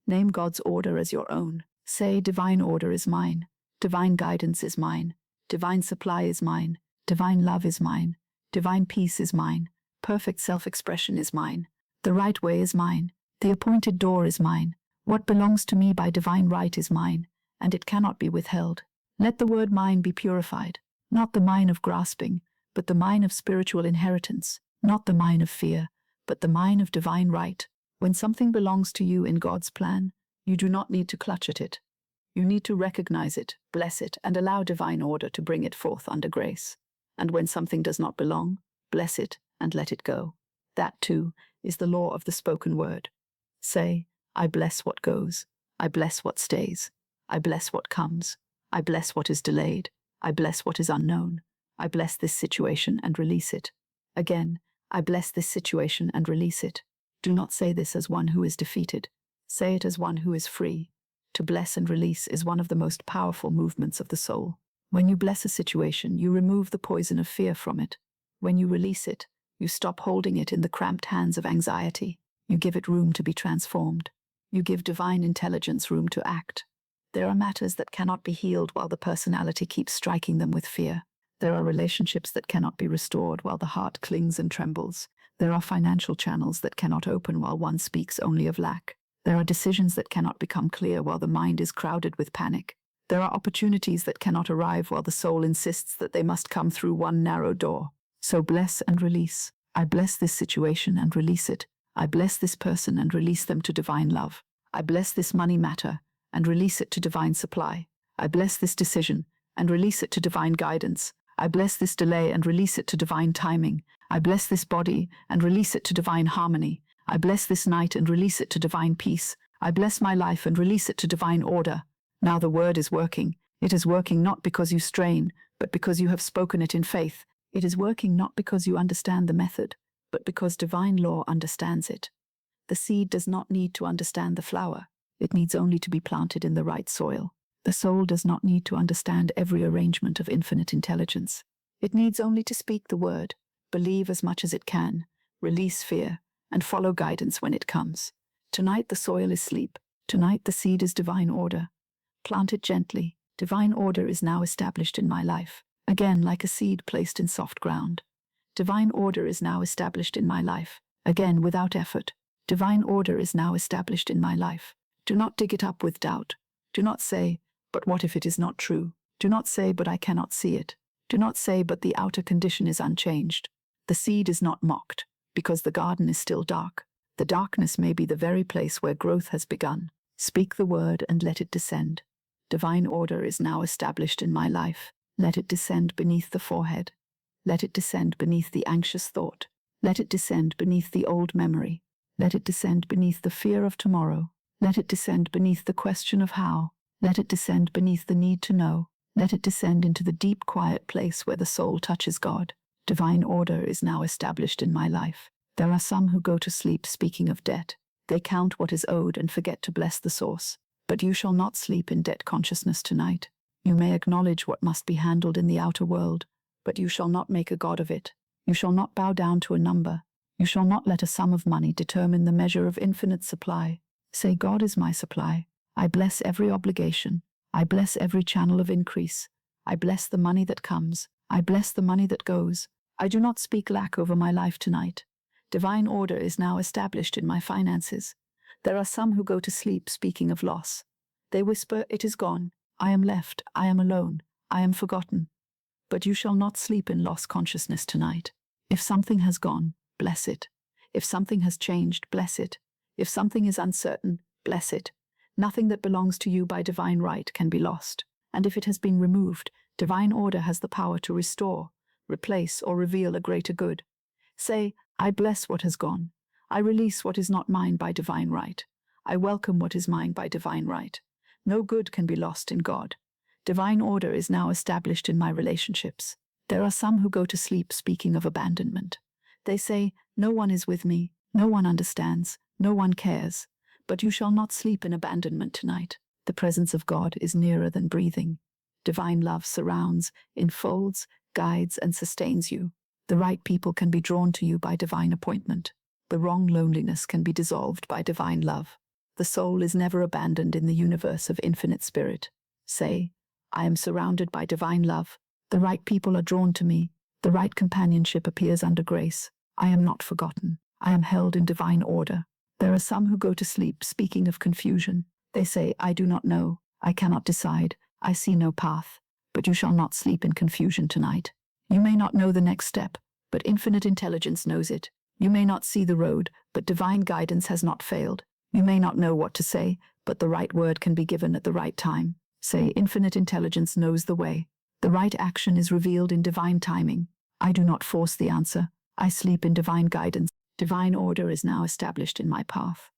S1: Name God's order as your own. Say, divine order is mine. Divine guidance is mine. Divine supply is mine. Divine love is mine. Divine peace is mine. Perfect self-expression is mine. The right way is mine. The appointed door is mine. What belongs to me by divine right is mine, and it cannot be withheld. Let the word mine be purified, not the mine of grasping, but the mine of spiritual inheritance, not the mine of fear, but the mine of divine right. When something belongs to you in God's plan, you do not need to clutch at it. You need to recognize it, bless it, and allow divine order to bring it forth under grace. And when something does not belong, bless it and let it go. That, too, is the law of the spoken word. Say, I bless what goes. I bless what stays. I bless what comes. I bless what is delayed. I bless what is unknown. I bless this situation and release it. Again, I bless this situation and release it. Do not say this as one who is defeated. Say it as one who is free. To bless and release is one of the most powerful movements of the soul. When you bless a situation, you remove the poison of fear from it. When you release it, you stop holding it in the cramped hands of anxiety. You give it room to be transformed. You give divine intelligence room to act. There are matters that cannot be healed while the personality keeps striking them with fear. There are relationships that cannot be restored while the heart clings and trembles. There are financial channels that cannot open while one speaks only of lack. There are decisions that cannot become clear while the mind is crowded with panic. There are opportunities that cannot arrive while the soul insists that they must come through one narrow door. So bless and release. I bless this situation and release it. I bless this person and release them to divine love. I bless this money matter and release it to divine supply. I bless this decision and release it to divine guidance. I bless this delay and release it to divine timing. I bless this body and release it to divine harmony. I bless this night and release it to divine peace. I bless my life and release it to divine order. Now the word is working. It is working not because you strain, but because you have spoken it in faith. It is working not because you understand the method, but because divine law understands it. The seed does not need to understand the flower. It needs only to be planted in the right soil. The soul does not need to understand every arrangement of infinite intelligence. It needs only to speak the word, believe as much as it can, release fear, and follow guidance when it comes. Tonight the soil is sleep. Tonight the seed is divine order. Plant it gently. Divine order is now established in my life. Again, like a seed placed in soft ground. Divine order is now established in my life. Again, without effort. Divine order is now established in my life. Do not dig it up with doubt. Do not say, but what if it is not true? Do not say, but I cannot see it. Do not say, but the outer condition is unchanged. The seed is not mocked, because the garden is still dark. The darkness may be the very place where growth has begun. Speak the word and let it descend. Divine order is now established in my life. Let it descend beneath the forehead. Let it descend beneath the anxious thought. Let it descend beneath the old memory. Let it descend beneath the fear of tomorrow. Let it descend beneath the question of how. Let it descend beneath the need to know. Let it descend into the deep, quiet place where the soul touches God. Divine order is now established in my life. There are some who go to sleep speaking of debt. They count what is owed and forget to bless the source. But you shall not sleep in debt consciousness tonight. You may acknowledge what must be handled in the outer world, but you shall not make a god of it. You shall not bow down to a number. You shall not let a sum of money determine the measure of infinite supply. Say, God is my supply. I bless every obligation. I bless every channel of increase. I bless the money that comes. I bless the money that goes. I do not speak lack over my life tonight. Divine order is now established in my finances. There are some who go to sleep speaking of loss. They whisper, it is gone. I am left. I am alone. I am forgotten. But you shall not sleep in loss consciousness tonight. If something has gone, bless it. If something has changed, bless it. If something is uncertain, bless it. Nothing that belongs to you by divine right can be lost. And if it has been removed, divine order has the power to restore, replace, or reveal a greater good. Say, I bless what has gone. I release what is not mine by divine right. I welcome what is mine by divine right. No good can be lost in God. Divine order is now established in my relationships. There are some who go to sleep speaking of abandonment. They say, no one is with me, no one understands, no one cares. But you shall not sleep in abandonment tonight. The presence of God is nearer than breathing. Divine love surrounds, enfolds, guides, and sustains you. The right people can be drawn to you by divine appointment. The wrong loneliness can be dissolved by divine love. The soul is never abandoned in the universe of infinite spirit. Say, I am surrounded by divine love. The right people are drawn to me. The right companionship appears under grace. I am not forgotten. I am held in divine order. There are some who go to sleep speaking of confusion. They say, I do not know. I cannot decide. I see no path. But you shall not sleep in confusion tonight. You may not know the next step, but infinite intelligence knows it. You may not see the road, but divine guidance has not failed. You may not know what to say, but the right word can be given at the right time. Say, infinite intelligence knows the way. The right action is revealed in divine timing. I do not force the answer. I sleep in divine guidance. Divine order is now established in my path.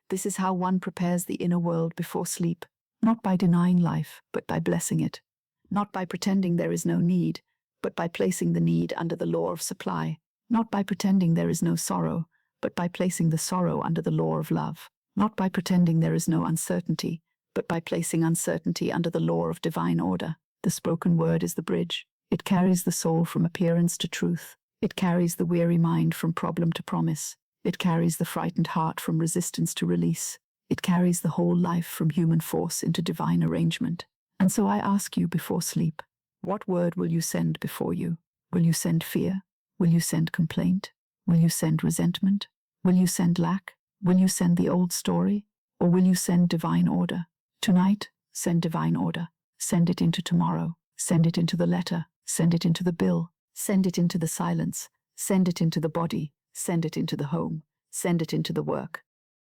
S1: This is how one prepares the inner world before sleep, not by denying life, but by blessing it. Not by pretending there is no need, but by placing the need under the law of supply. Not by pretending there is no sorrow, but by placing the sorrow under the law of love. Not by pretending there is no uncertainty, but by placing uncertainty under the law of divine order. The spoken word is the bridge. It carries the soul from appearance to truth. It carries the weary mind from problem to promise. It carries the frightened heart from resistance to release. It carries the whole life from human force into divine arrangement. And so I ask you before sleep, what word will you send before you? Will you send fear? Will you send complaint? Will you send resentment? Will you send lack? Will you send the old story? Or will you send divine order? Tonight, send divine order. Send it into tomorrow. Send it into the letter. Send it into the bill. Send it into the silence. Send it into the body. Send it into the home. Send it into the work.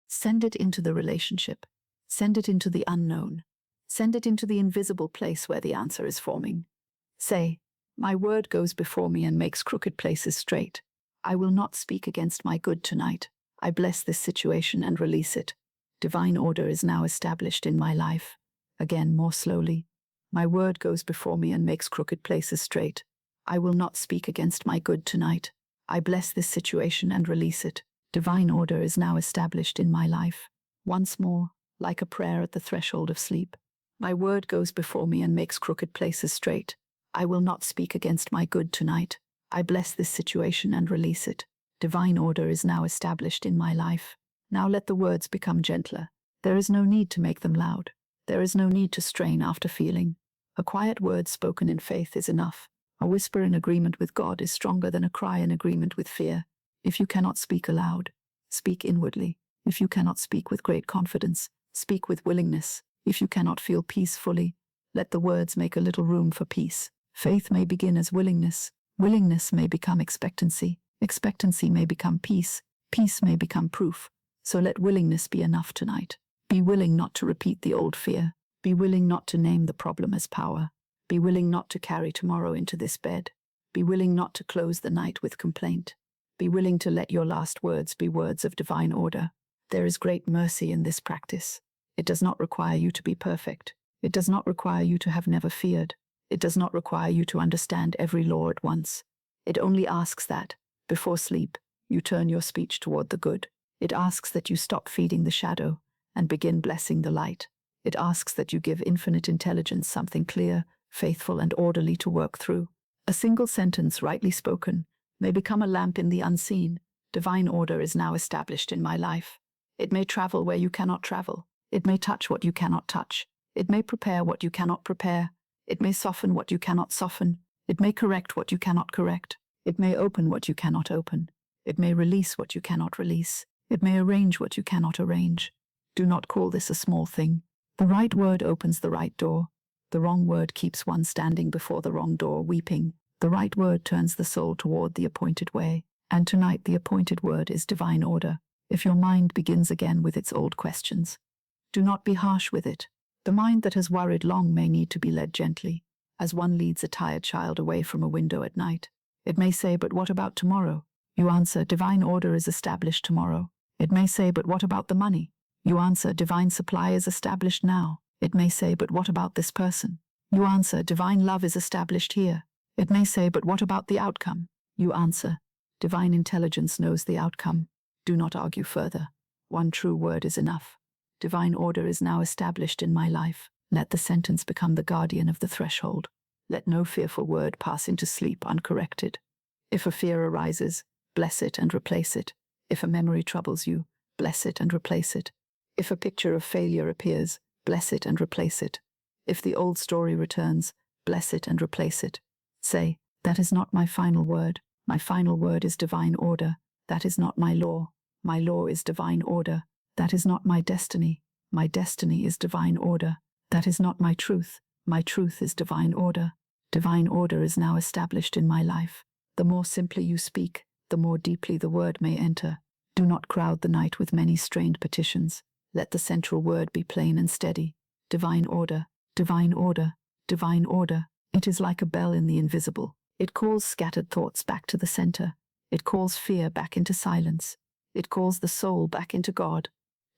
S1: Send it into the relationship. Send it into the unknown. Send it into the invisible place where the answer is forming. Say, my word goes before me and makes crooked places straight. I will not speak against my good tonight. I bless this situation and release it. Divine order is now established in my life. Again, more slowly. My word goes before me and makes crooked places straight. I will not speak against my good tonight. I bless this situation and release it. Divine order is now established in my life. Once more, like a prayer at the threshold of sleep. My word goes before me and makes crooked places straight. I will not speak against my good tonight. I bless this situation and release it. Divine order is now established in my life. Now let the words become gentler. There is no need to make them loud. There is no need to strain after feeling. A quiet word spoken in faith is enough. A whisper in agreement with God is stronger than a cry in agreement with fear. If you cannot speak aloud, speak inwardly. If you cannot speak with great confidence, speak with willingness. If you cannot feel peace fully, let the words make a little room for peace. Faith may begin as willingness. Willingness may become expectancy. Expectancy may become peace. Peace may become proof. So let willingness be enough tonight. Be willing not to repeat the old fear. Be willing not to name the problem as power. Be willing not to carry tomorrow into this bed. Be willing not to close the night with complaint. Be willing to let your last words be words of divine order. There is great mercy in this practice. It does not require you to be perfect. It does not require you to have never feared. It does not require you to understand every law at once. It only asks that, before sleep, you turn your speech toward the good. It asks that you stop feeding the shadow and begin blessing the light. It asks that you give infinite intelligence something clear, faithful, and orderly to work through. A single sentence rightly spoken may become a lamp in the unseen. Divine order is now established in my life. It may travel where you cannot travel. It may touch what you cannot touch. It may prepare what you cannot prepare. It may soften what you cannot soften. It may correct what you cannot correct. It may open what you cannot open. It may release what you cannot release. It may arrange what you cannot arrange. Do not call this a small thing. The right word opens the right door. The wrong word keeps one standing before the wrong door, weeping. The right word turns the soul toward the appointed way. And tonight the appointed word is divine order. If your mind begins again with its old questions, do not be harsh with it. The mind that has worried long may need to be led gently, as one leads a tired child away from a window at night. It may say, but what about tomorrow? You answer, divine order is established tomorrow. It may say, but what about the money? You answer, divine supply is established now. It may say, but what about this person? You answer, divine love is established here. It may say, but what about the outcome? You answer, divine intelligence knows the outcome. Do not argue further. One true word is enough. Divine order is now established in my life. Let the sentence become the guardian of the threshold. Let no fearful word pass into sleep uncorrected. If a fear arises, bless it and replace it. If a memory troubles you, bless it and replace it. If a picture of failure appears, bless it and replace it. If the old story returns, bless it and replace it. Say, that is not my final word. My final word is divine order. That is not my law. My law is divine order. That is not my destiny. My destiny is divine order. That is not my truth. My truth is divine order. Divine order is now established in my life. The more simply you speak, the more deeply the word may enter. Do not crowd the night with many strained petitions. Let the central word be plain and steady. Divine order, divine order, divine order. It is like a bell in the invisible. It calls scattered thoughts back to the center. It calls fear back into silence. It calls the soul back into God.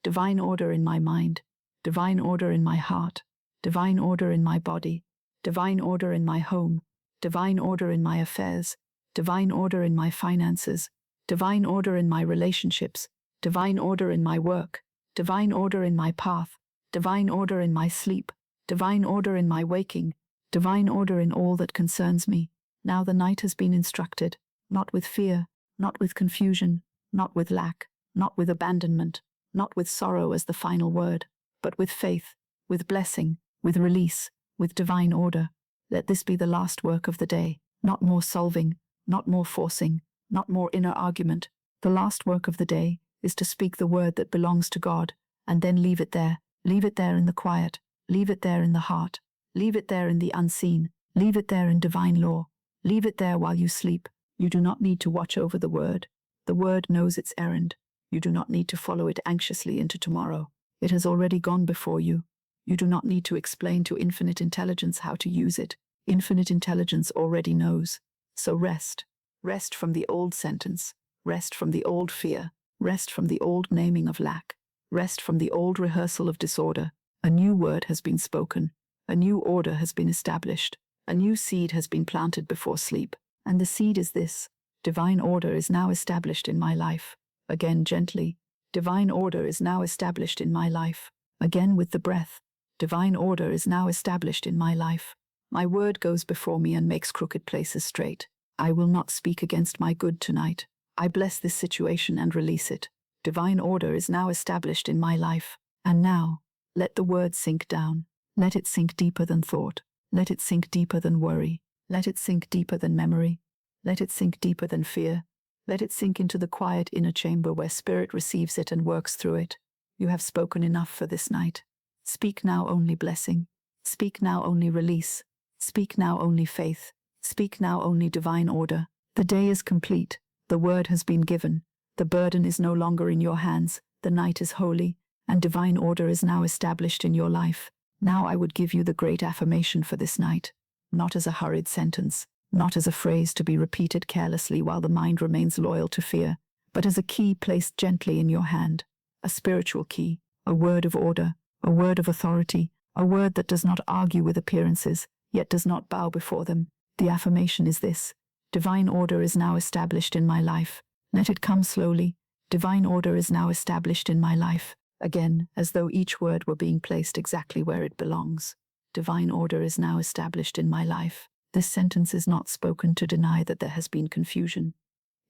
S1: Divine order in my mind. Divine order in my heart. Divine order in my body. Divine order in my home. Divine order in my affairs. Divine order in my finances. Divine order in my relationships. Divine order in my work. Divine order in my path. Divine order in my sleep. Divine order in my waking. Divine order in all that concerns me. Now the night has been instructed, not with fear, not with confusion, not with lack, not with abandonment, not with sorrow as the final word, but with faith, with blessing, with release, with divine order. Let this be the last work of the day, not more solving, not more forcing, not more inner argument. The last work of the day is to speak the word that belongs to God, and then leave it there in the quiet, leave it there in the heart, leave it there in the unseen, leave it there in divine law, leave it there while you sleep. You do not need to watch over the word. The word knows its errand. You do not need to follow it anxiously into tomorrow. It has already gone before you. You do not need to explain to infinite intelligence how to use it. Infinite intelligence already knows. So rest. Rest from the old sentence. Rest from the old fear. Rest from the old naming of lack. Rest from the old rehearsal of disorder. A new word has been spoken. A new order has been established. A new seed has been planted before sleep. And the seed is this: divine order is now established in my life. Again gently. Divine order is now established in my life. Again with the breath. Divine order is now established in my life. My word goes before me and makes crooked places straight. I will not speak against my good tonight. I bless this situation and release it. Divine order is now established in my life. And now, let the word sink down. Let it sink deeper than thought. Let it sink deeper than worry. Let it sink deeper than memory. Let it sink deeper than fear. Let it sink into the quiet inner chamber where spirit receives it and works through it. You have spoken enough for this night. Speak now only blessing. Speak now only release. Speak now only faith. Speak now only divine order. The day is complete. The word has been given. The burden is no longer in your hands. The night is holy, and divine order is now established in your life. Now I would give you the great affirmation for this night, not as a hurried sentence, not as a phrase to be repeated carelessly while the mind remains loyal to fear, but as a key placed gently in your hand, a spiritual key, a word of order, a word of authority, a word that does not argue with appearances, yet does not bow before them. The affirmation is this: divine order is now established in my life. Let it come slowly. Divine order is now established in my life. Again, as though each word were being placed exactly where it belongs. Divine order is now established in my life. This sentence is not spoken to deny that there has been confusion.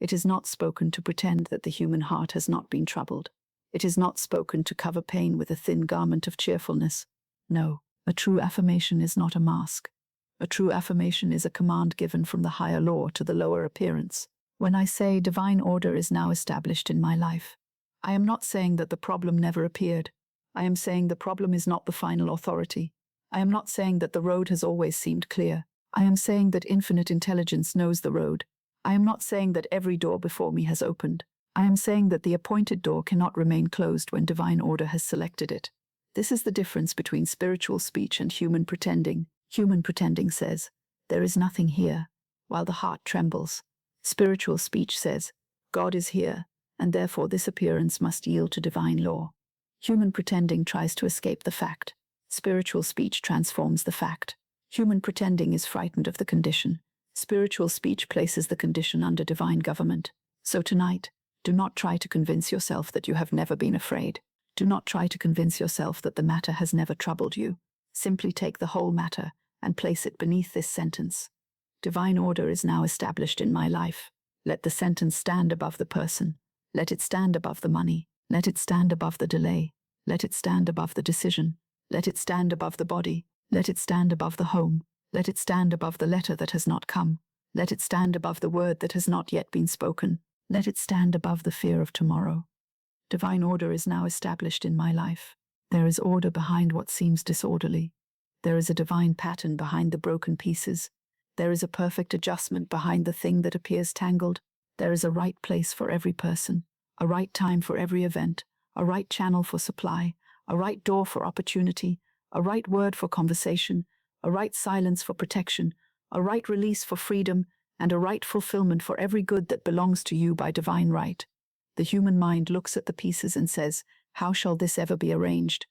S1: It is not spoken to pretend that the human heart has not been troubled. It is not spoken to cover pain with a thin garment of cheerfulness. No, a true affirmation is not a mask. A true affirmation is a command given from the higher law to the lower appearance. When I say divine order is now established in my life, I am not saying that the problem never appeared. I am saying the problem is not the final authority. I am not saying that the road has always seemed clear. I am saying that infinite intelligence knows the road. I am not saying that every door before me has opened. I am saying that the appointed door cannot remain closed when divine order has selected it. This is the difference between spiritual speech and human pretending. Human pretending says, "There is nothing here," while the heart trembles. Spiritual speech says, "God is here, and therefore this appearance must yield to divine law." Human pretending tries to escape the fact. Spiritual speech transforms the fact. Human pretending is frightened of the condition. Spiritual speech places the condition under divine government. So tonight, do not try to convince yourself that you have never been afraid. Do not try to convince yourself that the matter has never troubled you. Simply take the whole matter and place it beneath this sentence. Divine order is now established in my life. Let the sentence stand above the person. Let it stand above the money. Let it stand above the delay. Let it stand above the decision. Let it stand above the body. Let it stand above the home. Let it stand above the letter that has not come. Let it stand above the word that has not yet been spoken. Let it stand above the fear of tomorrow. Divine order is now established in my life. There is order behind what seems disorderly. There is a divine pattern behind the broken pieces. There is a perfect adjustment behind the thing that appears tangled. There is a right place for every person, a right time for every event, a right channel for supply, a right door for opportunity, a right word for conversation, a right silence for protection, a right release for freedom, and a right fulfillment for every good that belongs to you by divine right. The human mind looks at the pieces and says, "How shall this ever be arranged?"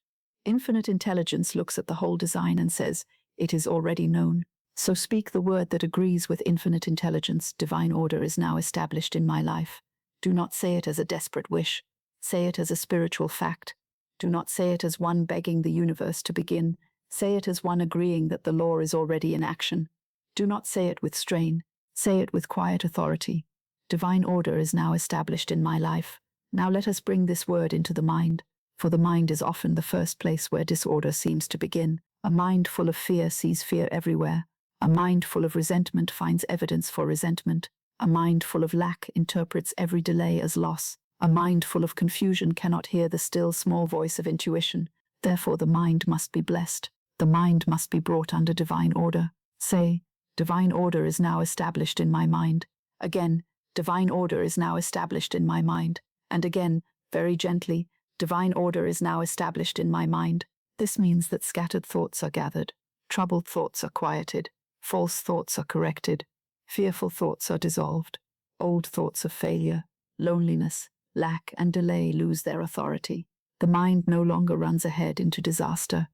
S1: Infinite intelligence looks at the whole design and says, "It is already known." So speak the word that agrees with infinite intelligence. Divine order is now established in my life. Do not say it as a desperate wish. Say it as a spiritual fact. Do not say it as one begging the universe to begin. Say it as one agreeing that the law is already in action. Do not say it with strain. Say it with quiet authority. Divine order is now established in my life. Now let us bring this word into the mind, for the mind is often the first place where disorder seems to begin. A mind full of fear sees fear everywhere. A mind full of resentment finds evidence for resentment. A mind full of lack interprets every delay as loss. A mind full of confusion cannot hear the still small voice of intuition. Therefore the mind must be blessed. The mind must be brought under divine order. Say, divine order is now established in my mind. Again, divine order is now established in my mind. And again, very gently, divine order is now established in my mind. This means that scattered thoughts are gathered, troubled thoughts are quieted, false thoughts are corrected, fearful thoughts are dissolved, old thoughts of failure, loneliness, lack, and delay lose their authority. The mind no longer runs ahead into disaster.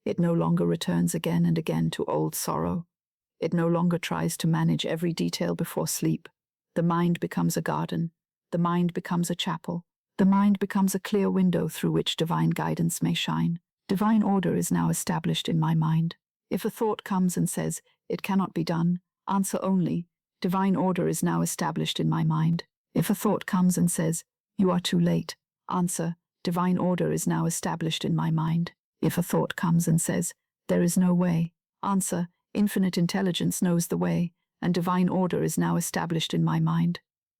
S1: It no longer returns again and again to old sorrow. It no longer tries to manage every detail before sleep. The mind becomes a garden. The mind becomes a chapel. The mind becomes a clear window through which divine guidance may shine. Divine order is now established in my mind. If a thought comes and says, "It cannot be done," answer only, "Divine order is now established in my mind." If a thought comes and says, "You are too late," answer, "Divine order is now established in my mind." If a thought comes and says, "There is no way," answer, "Infinite intelligence knows the way, and divine order is now established in my mind."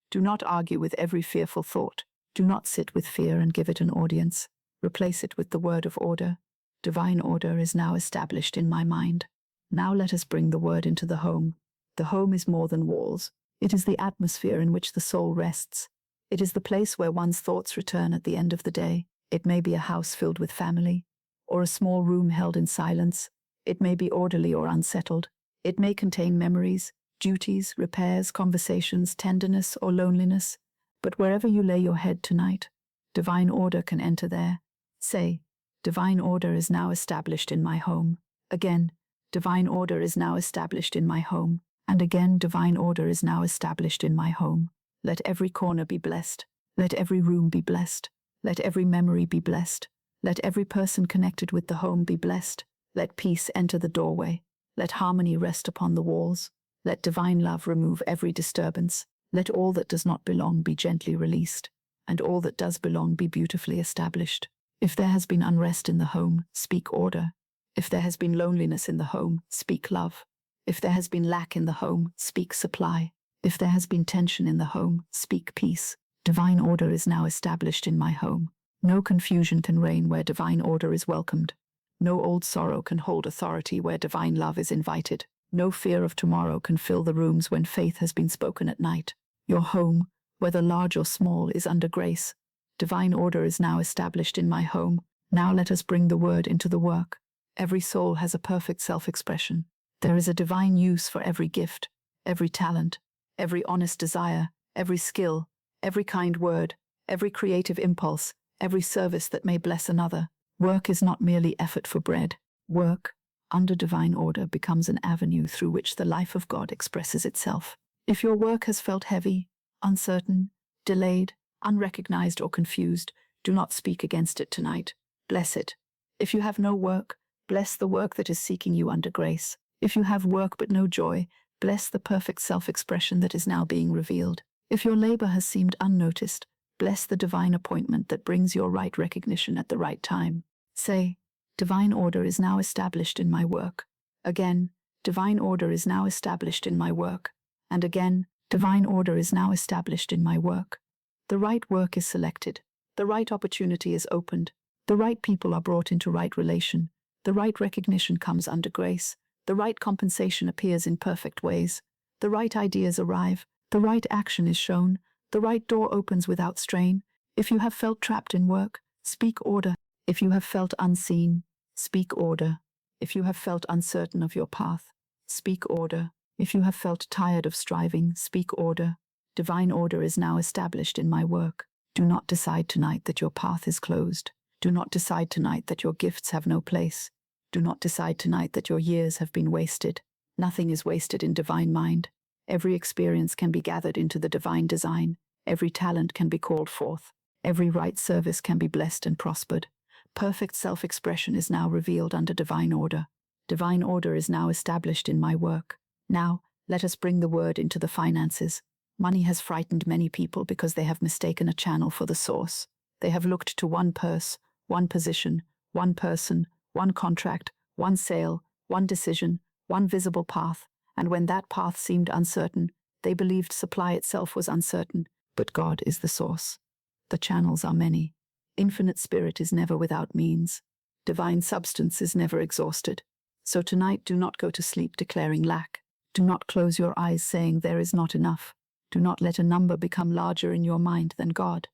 S1: Do not argue with every fearful thought. Do not sit with fear and give it an audience. Replace it with the word of order. Divine order is now established in my mind. Now let us bring the word into the home. The home is more than walls. It is the atmosphere in which the soul rests. It is the place where one's thoughts return at the end of the day. It may be a house filled with family, or a small room held in silence. It may be orderly or unsettled. It may contain memories, duties, repairs, conversations, tenderness, or loneliness. But wherever you lay your head tonight, divine order can enter there. Say, "Divine order is now established in my home." Again, "Divine order is now established in my home." And again, "Divine order is now established in my home." Let every corner be blessed. Let every room be blessed. Let every memory be blessed. Let every person connected with the home be blessed. Let peace enter the doorway. Let harmony rest upon the walls. Let divine love remove every disturbance. Let all that does not belong be gently released, and all that does belong be beautifully established. If there has been unrest in the home, speak order. If there has been loneliness in the home, speak love. If there has been lack in the home, speak supply. If there has been tension in the home, speak peace. Divine order is now established in my home. No confusion can reign where divine order is welcomed. No old sorrow can hold authority where divine love is invited. No fear of tomorrow can fill the rooms when faith has been spoken at night. Your home, whether large or small, is under grace. Divine order is now established in my home. Now let us bring the word into the work. Every soul has a perfect self-expression. There is a divine use for every gift, every talent, every honest desire, every skill, every kind word, every creative impulse, every service that may bless another. Work is not merely effort for bread. Work, under divine order, becomes an avenue through which the life of God expresses itself. If your work has felt heavy, uncertain, delayed, unrecognized, or confused, do not speak against it tonight. Bless it. If you have no work, bless the work that is seeking you under grace. If you have work but no joy, bless the perfect self-expression that is now being revealed. If your labor has seemed unnoticed, bless the divine appointment that brings your right recognition at the right time. Say, "Divine order is now established in my work." Again, "Divine order is now established in my work." And again, "Divine order is now established in my work." The right work is selected. The right opportunity is opened. The right people are brought into right relation. The right recognition comes under grace. The right compensation appears in perfect ways. The right ideas arrive. The right action is shown. The right door opens without strain. If you have felt trapped in work, speak order. If you have felt unseen, speak order. If you have felt uncertain of your path, speak order. If you have felt tired of striving, speak order. Divine order is now established in my work. Do not decide tonight that your path is closed. Do not decide tonight that your gifts have no place. Do not decide tonight that your years have been wasted. Nothing is wasted in divine mind. Every experience can be gathered into the divine design. Every talent can be called forth. Every right service can be blessed and prospered. Perfect self-expression is now revealed under divine order. Divine order is now established in my work. Now, let us bring the word into the finances. Money has frightened many people because they have mistaken a channel for the source. They have looked to one purse, one position, one person, one contract, one sale, one decision, one visible path, and when that path seemed uncertain, they believed supply itself was uncertain, but God is the source. The channels are many. Infinite spirit is never without means. Divine substance is never exhausted. So tonight do not go to sleep declaring lack. Do not close your eyes saying there is not enough. Do not let a number become larger in your mind than God.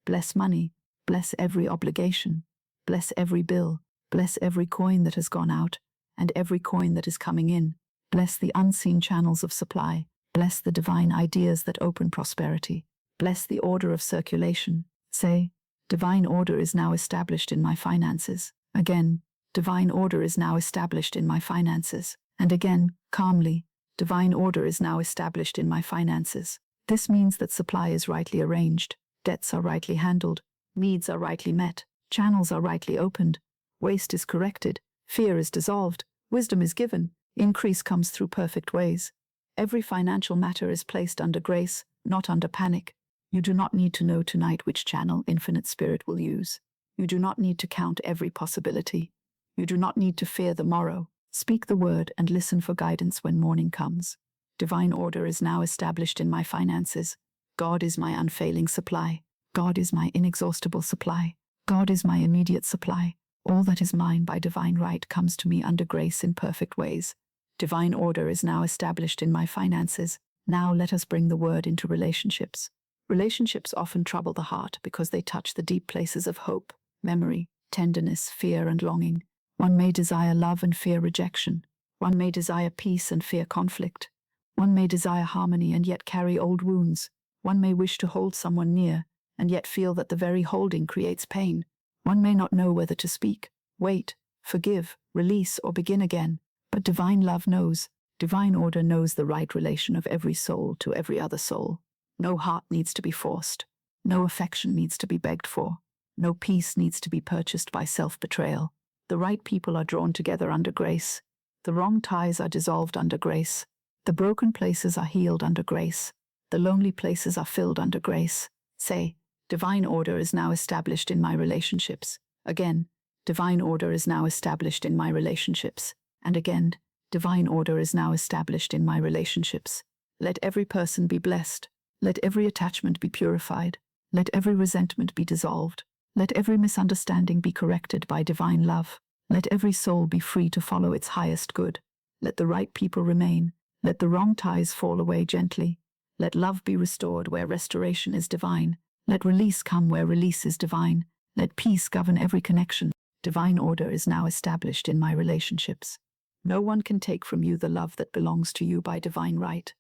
S1: Bless money. Bless every obligation. Bless every bill. Bless every coin that has gone out, and every coin that is coming in. Bless the unseen channels of supply. Bless the divine ideas that open prosperity. Bless the order of circulation. Say, divine order is now established in my finances. Again, divine order is now established in my finances. And again, calmly, divine order is now established in my finances. This means that supply is rightly arranged, debts are rightly handled, needs are rightly met, channels are rightly opened, waste is corrected, fear is dissolved, wisdom is given, increase comes through perfect ways. Every financial matter is placed under grace, not under panic. You do not need to know tonight which channel Infinite Spirit will use. You do not need to count every possibility. You do not need to fear the morrow. Speak the word and listen for guidance when morning comes. Divine order is now established in my finances. God is my unfailing supply. God is my inexhaustible supply. God is my immediate supply. All that is mine by divine right comes to me under grace in perfect ways. Divine order is now established in my finances. Now let us bring the word into relationships. Relationships often trouble the heart because they touch the deep places of hope, memory, tenderness, fear, and longing. One may desire love and fear rejection. One may desire peace and fear conflict. One may desire harmony and yet carry old wounds. One may wish to hold someone near and yet feel that the very holding creates pain. One may not know whether to speak, wait, forgive, release, or begin again. But divine love knows, divine order knows the right relation of every soul to every other soul. No heart needs to be forced. No affection needs to be begged for. No peace needs to be purchased by self-betrayal. The right people are drawn together under grace. The wrong ties are dissolved under grace. The broken places are healed under grace. The lonely places are filled under grace. Say, divine order is now established in my relationships. Again, divine order is now established in my relationships. And again, divine order is now established in my relationships. Let every person be blessed. Let every attachment be purified. Let every resentment be dissolved. Let every misunderstanding be corrected by divine love. Let every soul be free to follow its highest good. Let the right people remain. Let the wrong ties fall away gently. Let love be restored where restoration is divine. Let release come where release is divine. Let peace govern every connection. Divine order is now established in my relationships. No one can take from you the love that belongs to you by divine right.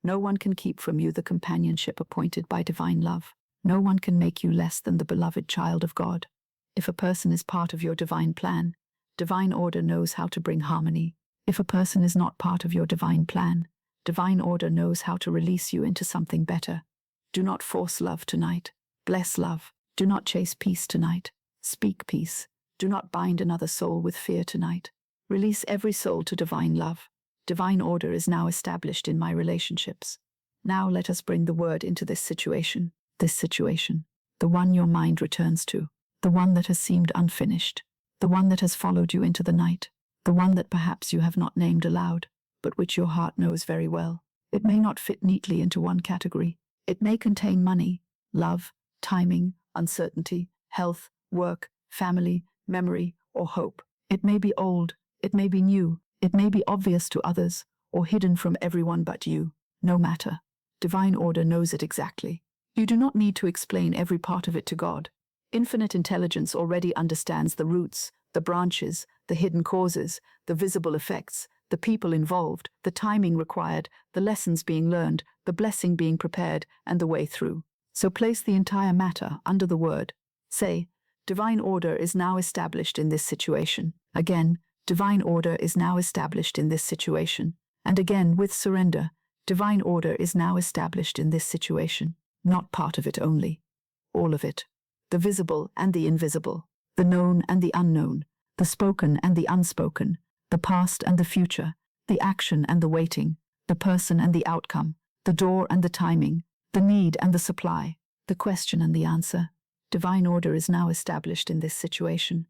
S1: No one can keep from you the companionship appointed by divine love. No one can make you less than the beloved child of God. If a person is part of your divine plan, divine order knows how to bring harmony. If a person is not part of your divine plan, divine order knows how to release you into something better. Do not force love tonight. Bless love. Do not chase peace tonight. Speak peace. Do not bind another soul with fear tonight. Release every soul to divine love. Divine order is now established in my relationships. Now let us bring the word into this situation, the one your mind returns to, the one that has seemed unfinished, the one that has followed you into the night, the one that perhaps you have not named aloud, but which your heart knows very well. It may not fit neatly into one category. It may contain money, love, timing, uncertainty, health, work, family, memory, or hope. It may be old, it may be new, it may be obvious to others, or hidden from everyone but you. No matter. Divine order knows it exactly. You do not need to explain every part of it to God. Infinite intelligence already understands the roots, the branches, the hidden causes, the visible effects, the people involved, the timing required, the lessons being learned, the blessing being prepared, and the way through. So place the entire matter under the word. Say, divine order is now established in this situation. Again, divine order is now established in this situation. And again, with surrender, divine order is now established in this situation. Not part of it only. All of it. The visible and the invisible. The known and the unknown. The spoken and the unspoken. The past and the future. The action and the waiting. The person and the outcome. The door and the timing. the need and the supply, the question and the answer. Divine order is now established in this situation.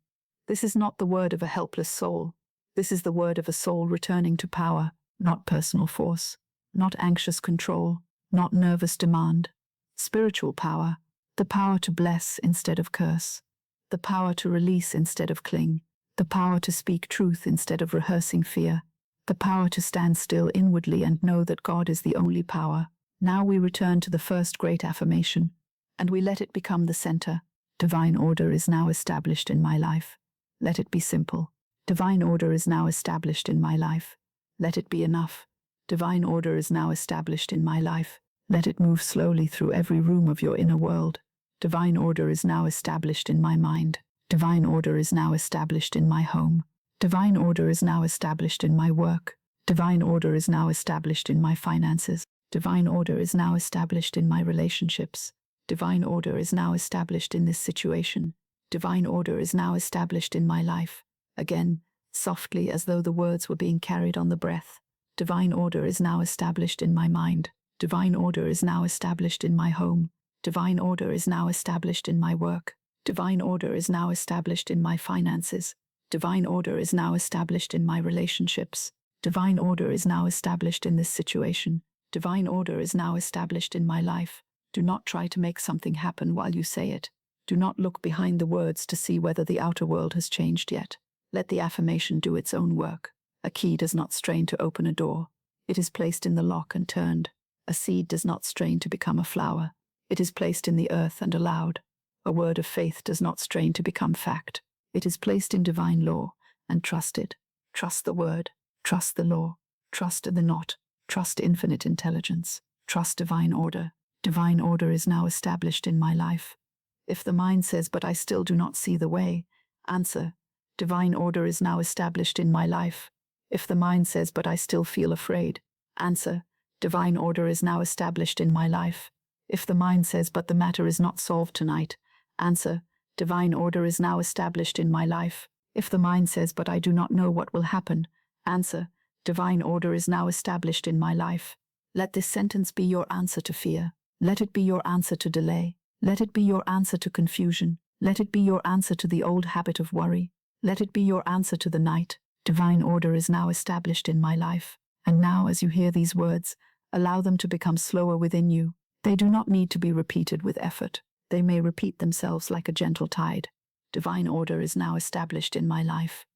S1: This is not the word of a helpless soul. This is the word of a soul returning to power, not personal force, not anxious control, not nervous demand. Spiritual power, the power to bless instead of curse, the power to release instead of cling, the power to speak truth instead of rehearsing fear, the power to stand still inwardly and know that God is the only power. Now we return to the first great affirmation, and we let it become the center. Divine order is now established in my life. Let it be simple. Divine order is now established in my life. Let it be enough. Divine order is now established in my life. Let it move slowly through every room of your inner world. Divine order is now established in my mind. Divine order is now established in my home. Divine order is now established in my work. Divine order is now established in my finances. Divine order is now established in my relationships. Divine order is now established in this situation. Divine order is now established in my life. Again, softly as though the words were being carried on the breath. Divine order is now established in my mind. Divine order is now established in my home. Divine order is now established in my work. Divine order is now established in my finances. Divine order is now established in my relationships. Divine order is now established in this situation. Divine order is now established in my life. Do not try to make something happen while you say it. Do not look behind the words to see whether the outer world has changed yet. Let the affirmation do its own work. A key does not strain to open a door. It is placed in the lock and turned. A seed does not strain to become a flower. It is placed in the earth and allowed. A word of faith does not strain to become fact. It is placed in divine law and trusted. Trust the word. Trust the law. Trust the knot. Trust infinite intelligence. Trust divine order. Divine order is now established in my life. If the mind says, but I still do not see the way, answer, divine order is now established in my life. If the mind says, but I still feel afraid, answer, divine order is now established in my life. If the mind says, but the matter is not solved tonight, answer, divine order is now established in my life. If the mind says, but I do not know what will happen, answer, divine order is now established in my life. Let this sentence be your answer to fear. Let it be your answer to delay. Let it be your answer to confusion. Let it be your answer to the old habit of worry. Let it be your answer to the night. Divine order is now established in my life. And now, as you hear these words, allow them to become slower within you. They do not need to be repeated with effort. They may repeat themselves like a gentle tide. Divine order is now established in my life.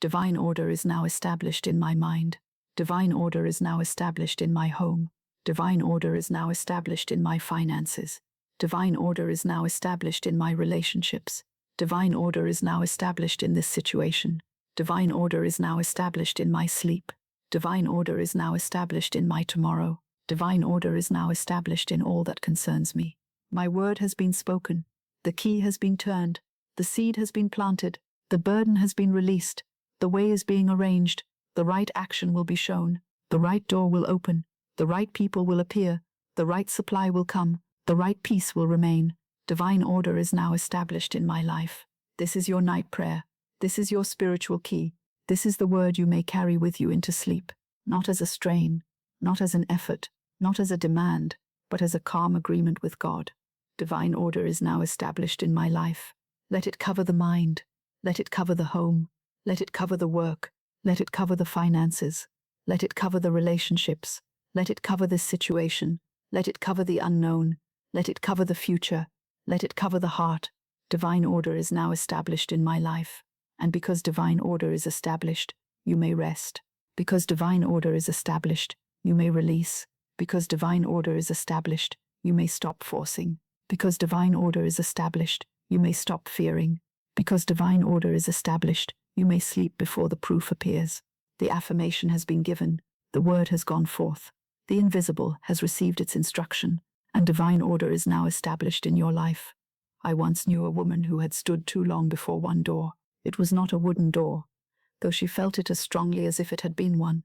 S1: Divine order is now established in my mind. Divine order is now established in my home. Divine order is now established in my finances. Divine order is now established in my relationships. Divine order is now established in this situation. Divine order is now established in my sleep. Divine order is now established in my tomorrow. Divine order is now established in all that concerns me. My word has been spoken. The key has been turned. The seed has been planted. The burden has been released. The way is being arranged. The right action will be shown. The right door will open. The right people will appear. The right supply will come. The right peace will remain. Divine order is now established in my life. This is your night prayer. This is your spiritual key. This is the word you may carry with you into sleep, not as a strain, not as an effort, not as a demand, but as a calm agreement with God. Divine order is now established in my life. Let it cover the mind. Let it cover the home. Let it cover the work. Let it cover the finances. Let it cover the relationships. Let it cover this situation. Let it cover the unknown. Let it cover the future. Let it cover the heart. Divine order is now established in my life. And because divine order is established, you may rest. Because divine order is established, you may release. Because divine order is established, you may stop forcing. Because divine order is established, you may stop fearing. Because divine order is established, you may sleep before the proof appears. The affirmation has been given. The word has gone forth. The invisible has received its instruction, and divine order is now established in your life. I once knew a woman who had stood too long before one door. It was not a wooden door, though she felt it as strongly as if it had been one.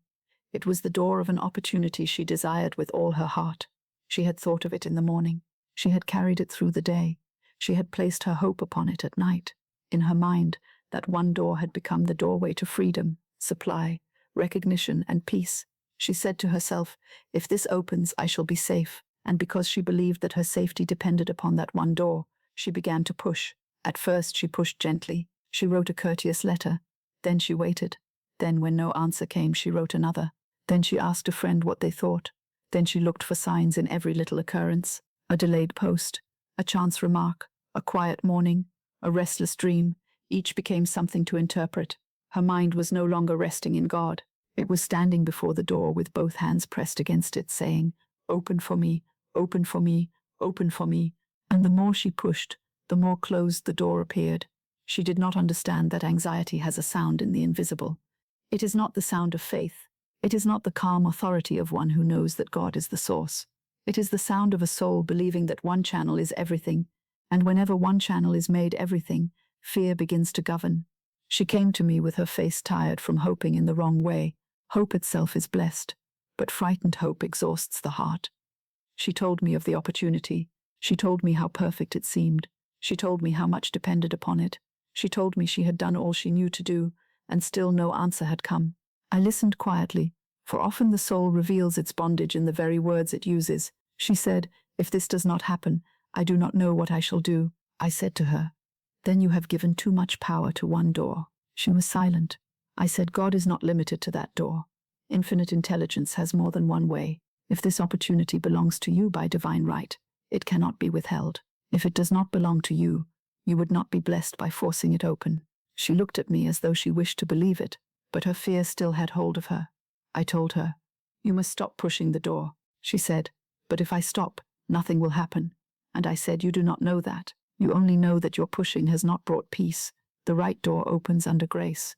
S1: It was the door of an opportunity she desired with all her heart. She had thought of it in the morning. She had carried it through the day. She had placed her hope upon it at night. In her mind, that one door had become the doorway to freedom, supply, recognition, and peace. She said to herself, if this opens, I shall be safe. And because she believed that her safety depended upon that one door, she began to push. At first she pushed gently. She wrote a courteous letter. Then she waited. Then when no answer came, she wrote another. Then she asked a friend what they thought. Then she looked for signs in every little occurrence. A delayed post, a chance remark, a quiet morning, a restless dream. Each became something to interpret. Her mind was no longer resting in God. It was standing before the door with both hands pressed against it, saying, "Open for me, open for me, open for me." And the more she pushed, the more closed the door appeared. She did not understand that anxiety has a sound in the invisible. It is not the sound of faith. It is not the calm authority of one who knows that God is the source. It is the sound of a soul believing that one channel is everything, and whenever one channel is made everything, fear begins to govern. She came to me with her face tired from hoping in the wrong way. Hope itself is blessed, but frightened hope exhausts the heart. She told me of the opportunity. She told me how perfect it seemed. She told me how much depended upon it. She told me she had done all she knew to do, and still no answer had come. I listened quietly, for often the soul reveals its bondage in the very words it uses. She said, "If this does not happen, I do not know what I shall do." I said to her, "Then you have given too much power to one door." She was silent. I said, "God is not limited to that door. Infinite intelligence has more than one way. If this opportunity belongs to you by divine right, it cannot be withheld. If it does not belong to you, you would not be blessed by forcing it open." She looked at me as though she wished to believe it, but her fear still had hold of her. I told her, "You must stop pushing the door." She said, "But if I stop, nothing will happen." And I said, "You do not know that. You only know that your pushing has not brought peace. The right door opens under grace.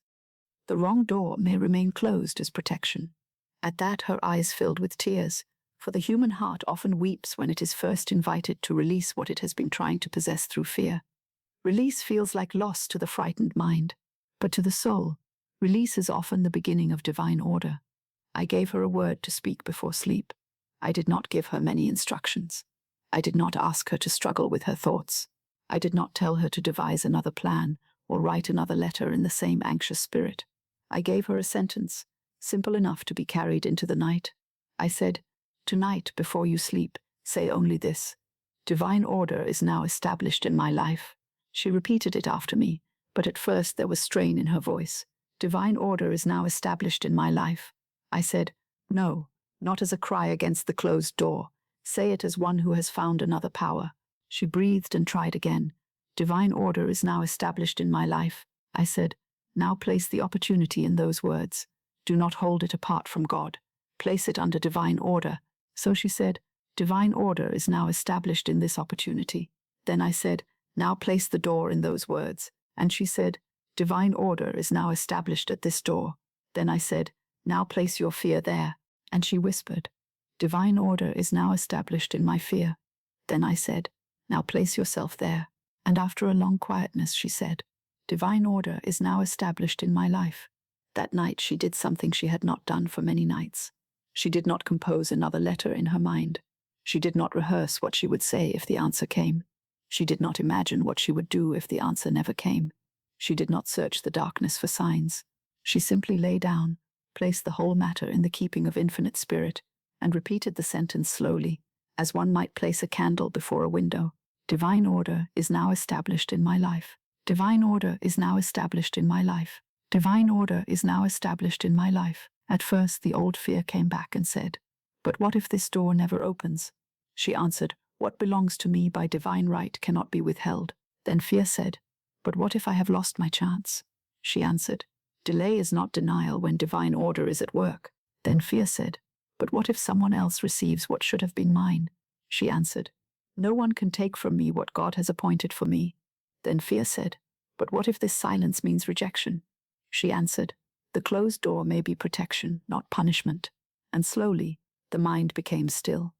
S1: The wrong door may remain closed as protection." At that her eyes filled with tears, for the human heart often weeps when it is first invited to release what it has been trying to possess through fear. Release feels like loss to the frightened mind, but to the soul, release is often the beginning of divine order. I gave her a word to speak before sleep. I did not give her many instructions. I did not ask her to struggle with her thoughts. I did not tell her to devise another plan or write another letter in the same anxious spirit. I gave her a sentence, simple enough to be carried into the night. I said, "Tonight, before you sleep, say only this: Divine order is now established in my life." She repeated it after me, but at first there was strain in her voice. "Divine order is now established in my life." I said, "No, not as a cry against the closed door. Say it as one who has found another power." She breathed and tried again. "Divine order is now established in my life." I said, "Now place the opportunity in those words. Do not hold it apart from God. Place it under divine order." So she said, "Divine order is now established in this opportunity." Then I said, "Now place the door in those words." And she said, "Divine order is now established at this door." Then I said, "Now place your fear there." And she whispered, "Divine order is now established in my fear." Then I said, "Now place yourself there." And after a long quietness, she said, "Divine order is now established in my life." That night she did something she had not done for many nights. She did not compose another letter in her mind. She did not rehearse what she would say if the answer came. She did not imagine what she would do if the answer never came. She did not search the darkness for signs. She simply lay down, placed the whole matter in the keeping of infinite spirit, and repeated the sentence slowly, as one might place a candle before a window. "Divine order is now established in my life. Divine order is now established in my life. Divine order is now established in my life." At first the old fear came back and said, "But what if this door never opens?" She answered, "What belongs to me by divine right cannot be withheld." Then fear said, "But what if I have lost my chance?" She answered, "Delay is not denial when divine order is at work." Then fear said, "But what if someone else receives what should have been mine?" She answered, "No one can take from me what God has appointed for me." Then fear said, "But what if this silence means rejection?" She answered, "The closed door may be protection, not punishment." And slowly, the mind became still.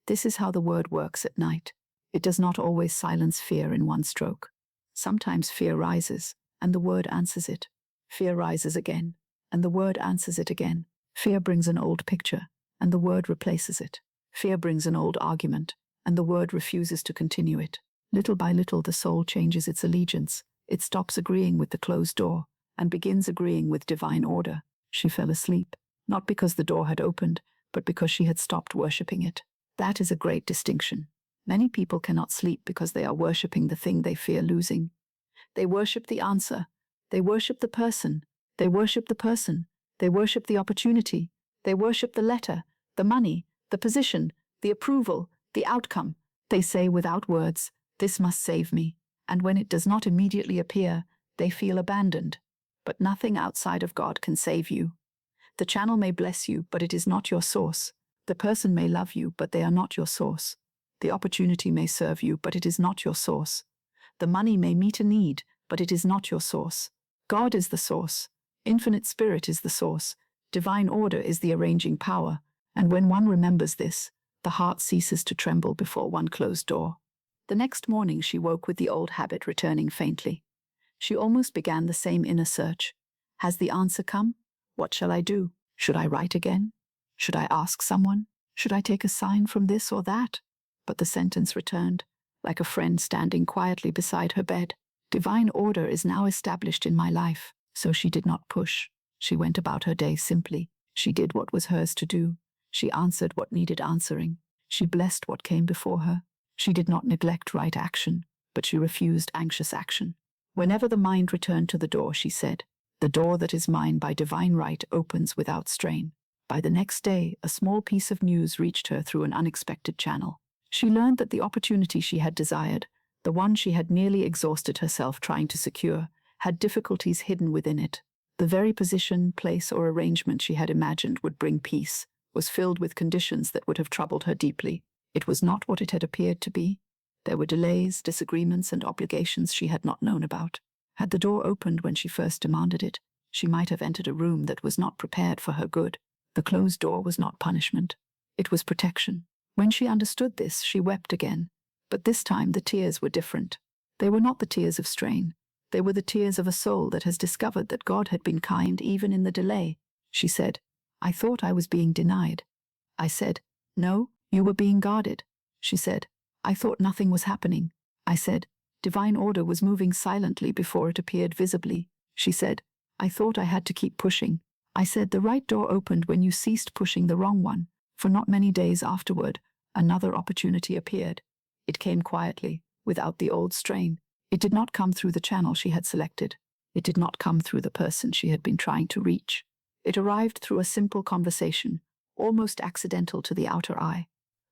S1: This is how the word works at night. It does not always silence fear in one stroke. Sometimes fear rises, and the word answers it. Fear rises again, and the word answers it again. Fear brings an old picture, and the word replaces it. Fear brings an old argument, and the word refuses to continue it. Little by little the soul changes its allegiance. It stops agreeing with the closed door, and begins agreeing with divine order. She fell asleep, not because the door had opened, but because she had stopped worshipping it. That is a great distinction. Many people cannot sleep because they are worshipping the thing they fear losing. They worship the answer. They worship the person. They worship the person. They worship the opportunity. They worship the letter, the money, the position, the approval, the outcome. They say without words, "This must save me." And when it does not immediately appear, they feel abandoned. But nothing outside of God can save you. The channel may bless you, but it is not your source. The person may love you, but they are not your source. The opportunity may serve you, but it is not your source. The money may meet a need, but it is not your source. God is the source. Infinite Spirit is the source. Divine order is the arranging power. And when one remembers this, the heart ceases to tremble before one closed door. The next morning she woke with the old habit returning faintly. She almost began the same inner search. Has the answer come? What shall I do? Should I write again? Should I ask someone? Should I take a sign from this or that? But the sentence returned, like a friend standing quietly beside her bed. Divine order is now established in my life. So she did not push. She went about her day simply. She did what was hers to do. She answered what needed answering. She blessed what came before her. She did not neglect right action, but she refused anxious action. Whenever the mind returned to the door, she said, "The door that is mine by divine right opens without strain." By the next day, a small piece of news reached her through an unexpected channel. She learned that the opportunity she had desired, the one she had nearly exhausted herself trying to secure, had difficulties hidden within it. The very position, place, or arrangement she had imagined would bring peace was filled with conditions that would have troubled her deeply. It was not what it had appeared to be. There were delays, disagreements, and obligations she had not known about. Had the door opened when she first demanded it, she might have entered a room that was not prepared for her good. The closed door was not punishment. It was protection. When she understood this, she wept again. But this time the tears were different. They were not the tears of strain. They were the tears of a soul that has discovered that God had been kind even in the delay. She said, "I thought I was being denied." I said, "No, you were being guarded." She said, "I thought nothing was happening." I said, "Divine order was moving silently before it appeared visibly." She said, "I thought I had to keep pushing." I said, "The right door opened when you ceased pushing the wrong one." For not many days afterward, another opportunity appeared. It came quietly, without the old strain. It did not come through the channel she had selected. It did not come through the person she had been trying to reach. It arrived through a simple conversation, almost accidental to the outer eye.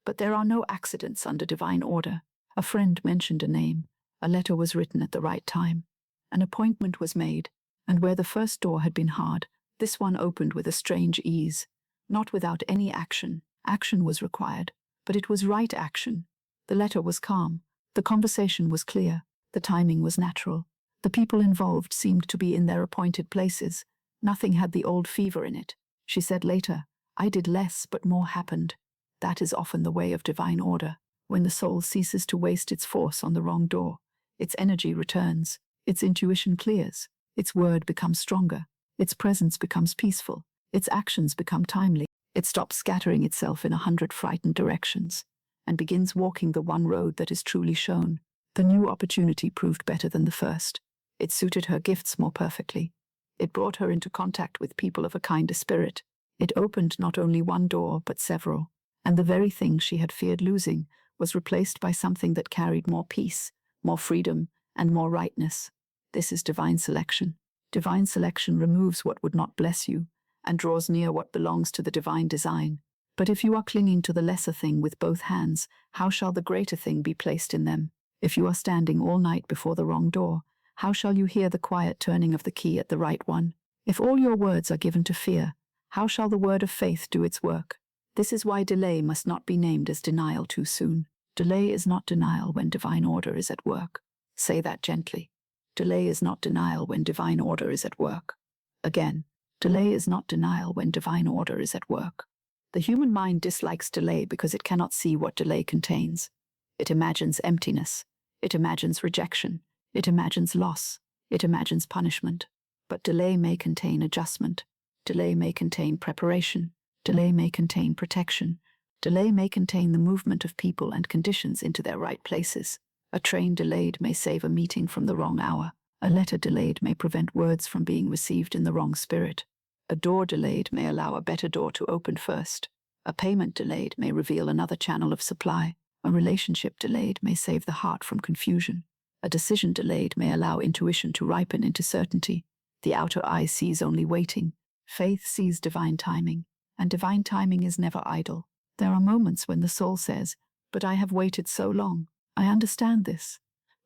S1: But there are no accidents under divine order. A friend mentioned a name. A letter was written at the right time. An appointment was made, and where the first door had been hard, this one opened with a strange ease. Not without any action. Action was required, but it was right action. The letter was calm. The conversation was clear. The timing was natural. The people involved seemed to be in their appointed places. Nothing had the old fever in it. She said later, "I did less, but more happened." That is often the way of divine order. When the soul ceases to waste its force on the wrong door, its energy returns, its intuition clears, its word becomes stronger, its presence becomes peaceful, its actions become timely. It stops scattering itself in 100 frightened directions and begins walking the one road that is truly shown. The new opportunity proved better than the first. It suited her gifts more perfectly. It brought her into contact with people of a kinder spirit. It opened not only one door, but several, and the very thing she had feared losing was replaced by something that carried more peace, more freedom, and more rightness. This is divine selection. Divine selection removes what would not bless you and draws near what belongs to the divine design. But if you are clinging to the lesser thing with both hands, how shall the greater thing be placed in them? If you are standing all night before the wrong door, how shall you hear the quiet turning of the key at the right one? If all your words are given to fear, how shall the word of faith do its work? This is why delay must not be named as denial too soon. Delay is not denial when divine order is at work. Say that gently. Delay is not denial when divine order is at work. Again, delay is not denial when divine order is at work. The human mind dislikes delay because it cannot see what delay contains. It imagines emptiness. It imagines rejection. It imagines loss. It imagines punishment. But delay may contain adjustment. Delay may contain preparation. Delay may contain protection. Delay may contain the movement of people and conditions into their right places. A train delayed may save a meeting from the wrong hour. A letter delayed may prevent words from being received in the wrong spirit. A door delayed may allow a better door to open first. A payment delayed may reveal another channel of supply. A relationship delayed may save the heart from confusion. A decision delayed may allow intuition to ripen into certainty. The outer eye sees only waiting. Faith sees divine timing, and divine timing is never idle. There are moments when the soul says, "But I have waited so long. I understand this."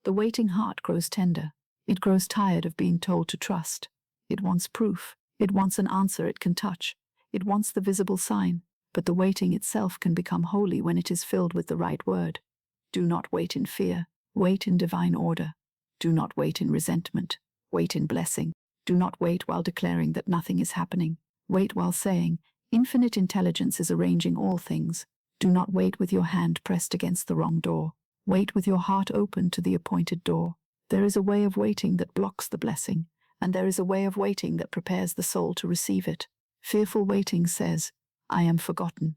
S1: The waiting heart grows tender. It grows tired of being told to trust. It wants proof. It wants an answer it can touch. It wants the visible sign. But the waiting itself can become holy when it is filled with the right word. Do not wait in fear. Wait in divine order. Do not wait in resentment. Wait in blessing. Do not wait while declaring that nothing is happening. Wait while saying, "Infinite intelligence is arranging all things." Do not wait with your hand pressed against the wrong door. Wait with your heart open to the appointed door. There is a way of waiting that blocks the blessing, and there is a way of waiting that prepares the soul to receive it. Fearful waiting says, "I am forgotten."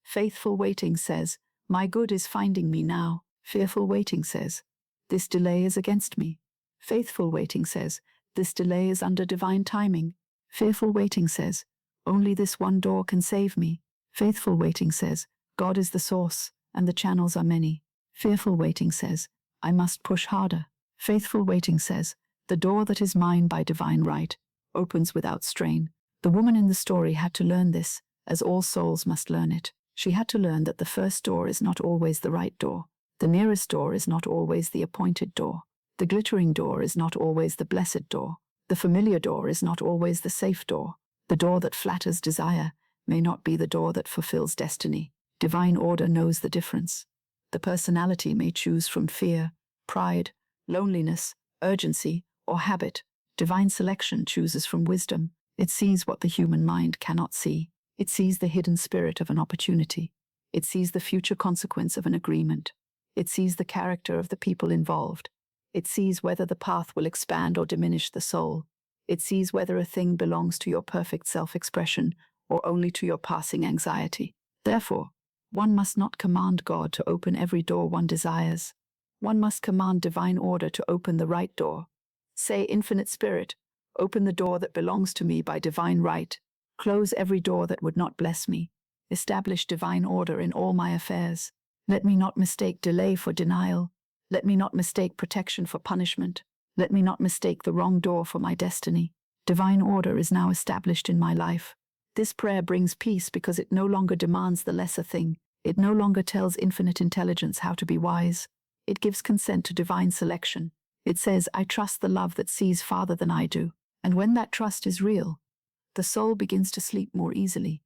S1: Faithful waiting says, "My good is finding me now." Fearful waiting says, "This delay is against me." Faithful waiting says, "This delay is under divine timing." Fearful waiting says, "Only this one door can save me." Faithful waiting says, "God is the source, and the channels are many." Fearful waiting says, "I must push harder." Faithful waiting says, "The door that is mine by divine right opens without strain." The woman in the story had to learn this, as all souls must learn it. She had to learn that the first door is not always the right door. The nearest door is not always the appointed door. The glittering door is not always the blessed door. The familiar door is not always the safe door. The door that flatters desire may not be the door that fulfills destiny. Divine order knows the difference. The personality may choose from fear, pride, loneliness, urgency, or habit. Divine selection chooses from wisdom. It sees what the human mind cannot see. It sees the hidden spirit of an opportunity. It sees the future consequence of an agreement. It sees the character of the people involved. It sees whether the path will expand or diminish the soul. It sees whether a thing belongs to your perfect self-expression or only to your passing anxiety. Therefore, one must not command God to open every door one desires. One must command divine order to open the right door. Say, "Infinite Spirit, open the door that belongs to me by divine right. Close every door that would not bless me. Establish divine order in all my affairs. Let me not mistake delay for denial. Let me not mistake protection for punishment. Let me not mistake the wrong door for my destiny. Divine order is now established in my life." This prayer brings peace because it no longer demands the lesser thing. It no longer tells infinite intelligence how to be wise. It gives consent to divine selection. It says, "I trust the love that sees farther than I do." And when that trust is real, the soul begins to sleep more easily.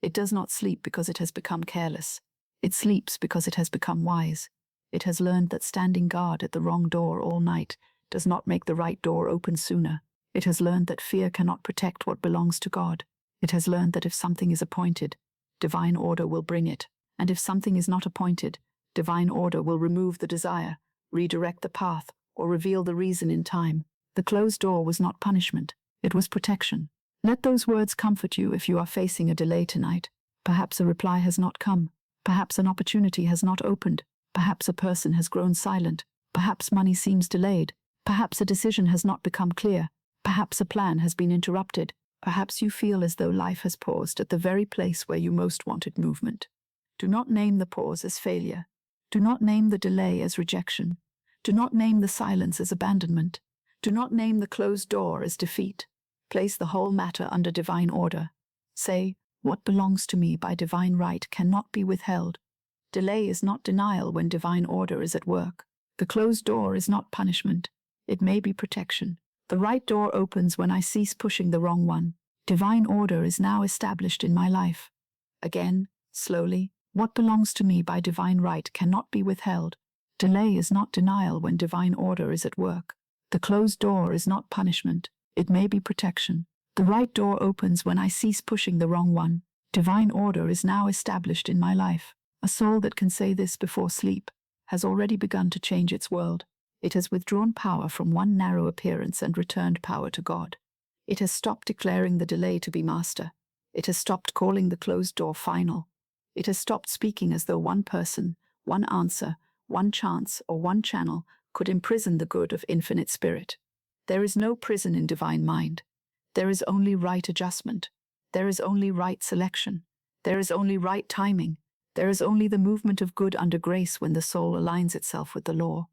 S1: It does not sleep because it has become careless. It sleeps because it has become wise. It has learned that standing guard at the wrong door all night does not make the right door open sooner. It has learned that fear cannot protect what belongs to God. It has learned that if something is appointed, divine order will bring it. And if something is not appointed, divine order will remove the desire, redirect the path, or reveal the reason in time. The closed door was not punishment. It was protection. Let those words comfort you if you are facing a delay tonight. Perhaps a reply has not come. Perhaps an opportunity has not opened. Perhaps a person has grown silent. Perhaps money seems delayed. Perhaps a decision has not become clear. Perhaps a plan has been interrupted. Perhaps you feel as though life has paused at the very place where you most wanted movement. Do not name the pause as failure. Do not name the delay as rejection. Do not name the silence as abandonment. Do not name the closed door as defeat. Place the whole matter under divine order. Say, "What belongs to me by divine right cannot be withheld." Delay is not denial when divine order is at work. The closed door is not punishment. It may be protection. The right door opens when I cease pushing the wrong one. Divine order is now established in my life. Again, slowly, what belongs to me by divine right cannot be withheld. Delay is not denial when divine order is at work. The closed door is not punishment. It may be protection. The right door opens when I cease pushing the wrong one. Divine order is now established in my life. A soul that can say this before sleep has already begun to change its world. It has withdrawn power from one narrow appearance and returned power to God. It has stopped declaring the delay to be master. It has stopped calling the closed door final. It has stopped speaking as though one person, one answer, one chance, or one channel could imprison the good of infinite spirit. There is no prison in divine mind. There is only right adjustment. There is only right selection. There is only right timing. There is only the movement of good under grace when the soul aligns itself with the law.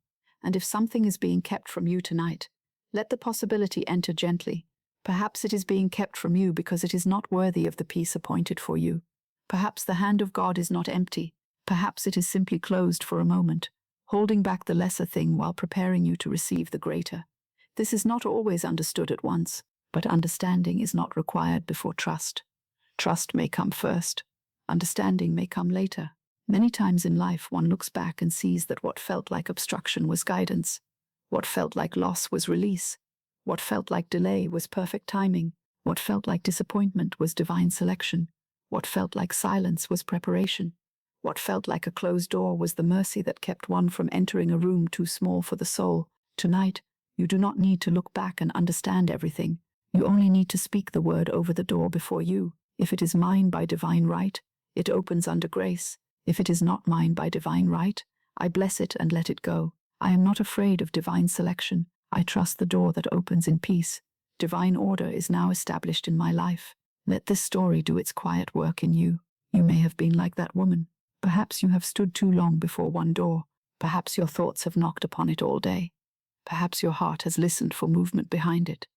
S1: And if something is being kept from you tonight, let the possibility enter gently. Perhaps it is being kept from you because it is not worthy of the peace appointed for you. Perhaps the hand of God is not empty. Perhaps it is simply closed for a moment, holding back the lesser thing while preparing you to receive the greater. This is not always understood at once, but understanding is not required before trust. Trust may come first. Understanding may come later. Many times in life one looks back and sees that what felt like obstruction was guidance. What felt like loss was release. What felt like delay was perfect timing. What felt like disappointment was divine selection. What felt like silence was preparation. What felt like a closed door was the mercy that kept one from entering a room too small for the soul. Tonight, you do not need to look back and understand everything. You only need to speak the word over the door before you. If it is mine by divine right, it opens under grace. If it is not mine by divine right, I bless it and let it go. I am not afraid of divine selection. I trust the door that opens in peace. Divine order is now established in my life. Let this story do its quiet work in you. You may have been like that woman. Perhaps you have stood too long before one door. Perhaps your thoughts have knocked upon it all day. Perhaps your heart has listened for movement behind it.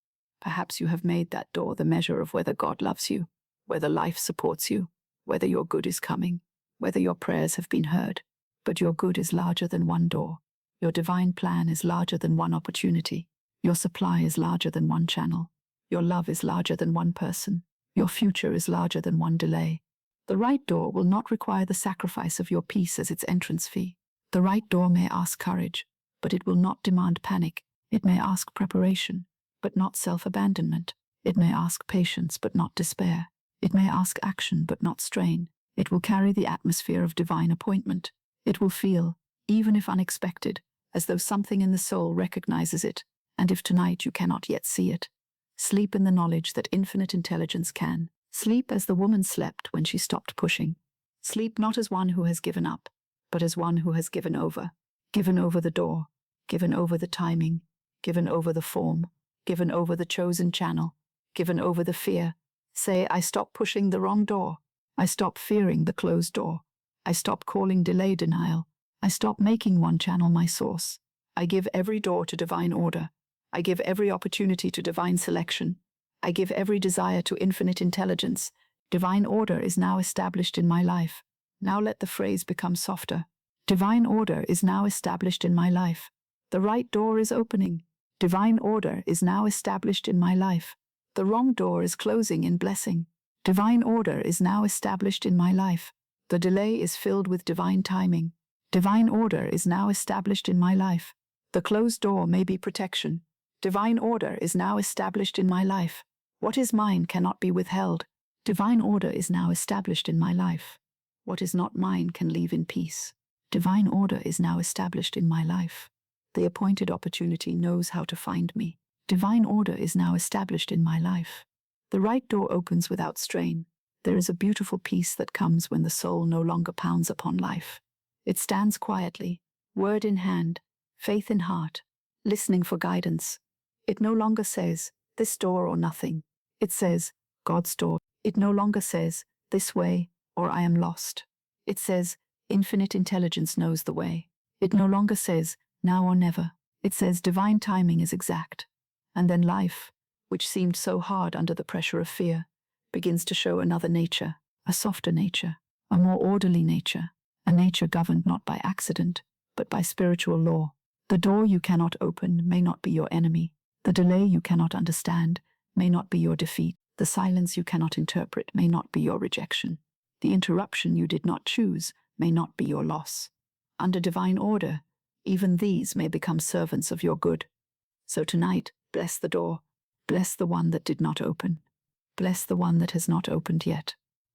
S1: Perhaps you have made that door the measure of whether God loves you, whether life supports you, whether your good is coming, whether your prayers have been heard. But your good is larger than one door. Your divine plan is larger than one opportunity. Your supply is larger than one channel. Your love is larger than one person. Your future is larger than one delay. The right door will not require the sacrifice of your peace as its entrance fee. The right door may ask courage, but it will not demand panic. It may ask preparation, but not self-abandonment. It may ask patience, but not despair. It may ask action, but not strain. It will carry the atmosphere of divine appointment. It will feel, even if unexpected, as though something in the soul recognizes it, and if tonight you cannot yet see it, sleep in the knowledge that infinite intelligence can. Sleep as the woman slept when she stopped pushing. Sleep not as one who has given up, but as one who has given over. Given over the door, given over the timing, given over the form, given over the chosen channel, given over the fear. Say, I stop pushing the wrong door. I stop fearing the closed door. I stop calling delay denial. I stop making one channel my source. I give every door to divine order. I give every opportunity to divine selection. I give every desire to infinite intelligence. Divine order is now established in my life. Now let the phrase become softer. Divine order is now established in my life. The right door is opening. Divine order is now established in my life. The wrong door is closing in blessing. Divine order is now established in my life. The delay is filled with divine timing. Divine order is now established in my life. The closed door may be protection. Divine order is now established in my life. What is mine cannot be withheld. Divine order is now established in my life. What is not mine can leave in peace. Divine order is now established in my life. The appointed opportunity knows how to find me. Divine order is now established in my life. The right door opens without strain. There is a beautiful peace that comes when the soul no longer pounds upon life. It stands quietly, word in hand, faith in heart, listening for guidance. It no longer says, this door or nothing. It says, God's door. It no longer says, this way, or I am lost. It says, infinite intelligence knows the way. It no longer says, now or never. It says divine timing is exact. And then life, which seemed so hard under the pressure of fear, begins to show another nature, a softer nature, a more orderly nature, a nature governed not by accident, but by spiritual law. The door you cannot open may not be your enemy. The delay you cannot understand may not be your defeat. The silence you cannot interpret may not be your rejection. The interruption you did not choose may not be your loss. Under divine order, even these may become servants of your good. So tonight, bless the door. Bless the one that did not open. Bless the one that has not opened yet.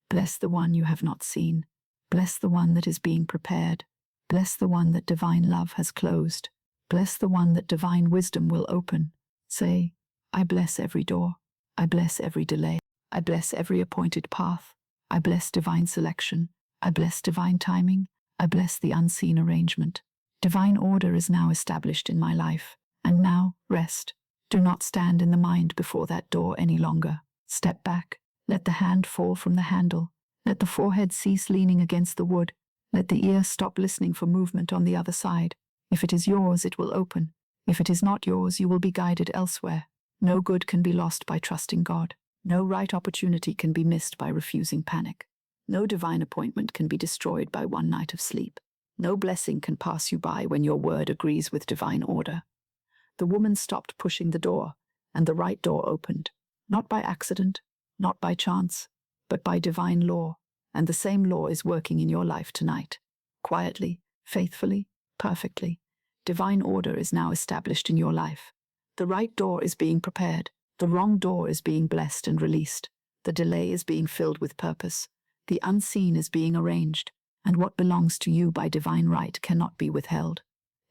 S1: Bless the one you have not seen. Bless the one that is being prepared. Bless the one that divine love has closed. Bless the one that divine wisdom will open. Say, I bless every door. I bless every delay. I bless every appointed path. I bless divine selection. I bless divine timing. I bless the unseen arrangement. Divine order is now established in my life. And now, rest. Do not stand in the mind before that door any longer. Step back. Let the hand fall from the handle. Let the forehead cease leaning against the wood. Let the ear stop listening for movement on the other side. If it is yours, it will open. If it is not yours, you will be guided elsewhere. No good can be lost by trusting God. No right opportunity can be missed by refusing panic. No divine appointment can be destroyed by one night of sleep. No blessing can pass you by when your word agrees with divine order. The woman stopped pushing the door, and the right door opened. Not by accident, not by chance, but by divine law, and the same law is working in your life tonight. Quietly, faithfully, perfectly. Divine order is now established in your life. The right door is being prepared. The wrong door is being blessed and released. The delay is being filled with purpose. The unseen is being arranged, and what belongs to you by divine right cannot be withheld.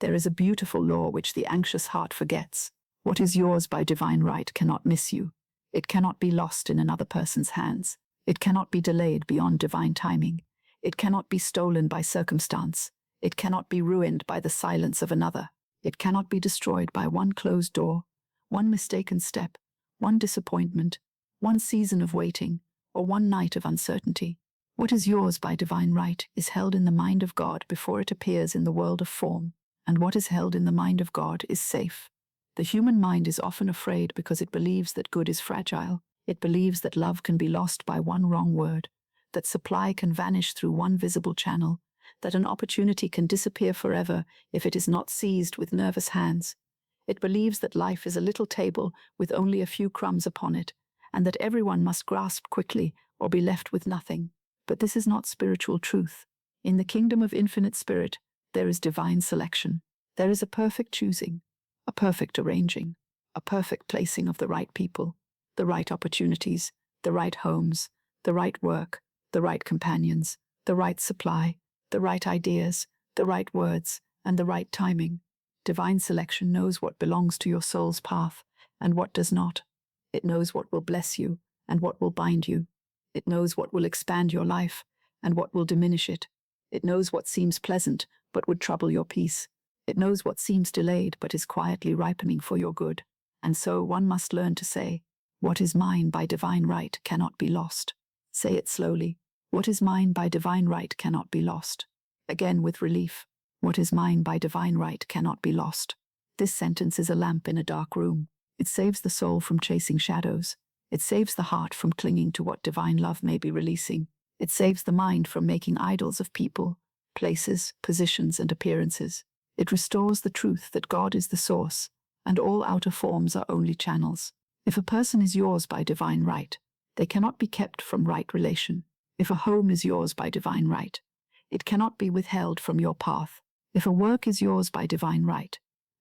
S1: There is a beautiful law which the anxious heart forgets. What is yours by divine right cannot miss you. It cannot be lost in another person's hands. It cannot be delayed beyond divine timing. It cannot be stolen by circumstance. It cannot be ruined by the silence of another. It cannot be destroyed by one closed door, one mistaken step, one disappointment, one season of waiting, or one night of uncertainty. What is yours by divine right is held in the mind of God before it appears in the world of form, and what is held in the mind of God is safe. The human mind is often afraid because it believes that good is fragile. It believes that love can be lost by one wrong word, that supply can vanish through one visible channel, that an opportunity can disappear forever if it is not seized with nervous hands. It believes that life is a little table with only a few crumbs upon it, and that everyone must grasp quickly or be left with nothing. But this is not spiritual truth. In the kingdom of infinite spirit, there is divine selection. There is a perfect choosing, a perfect arranging, a perfect placing of the right people, the right opportunities, the right homes, the right work, the right companions, the right supply, the right ideas, the right words, and the right timing. Divine selection knows what belongs to your soul's path and what does not. It knows what will bless you and what will bind you. It knows what will expand your life and what will diminish it. It knows what seems pleasant but would trouble your peace. It knows what seems delayed but is quietly ripening for your good. And so one must learn to say, "What is mine by divine right cannot be lost." Say it slowly. What is mine by divine right cannot be lost. Again with relief. What is mine by divine right cannot be lost. This sentence is a lamp in a dark room. It saves the soul from chasing shadows. It saves the heart from clinging to what divine love may be releasing. It saves the mind from making idols of people, places, positions, and appearances. It restores the truth that God is the source, and all outer forms are only channels. If a person is yours by divine right, they cannot be kept from right relation. If a home is yours by divine right, it cannot be withheld from your path. If a work is yours by divine right,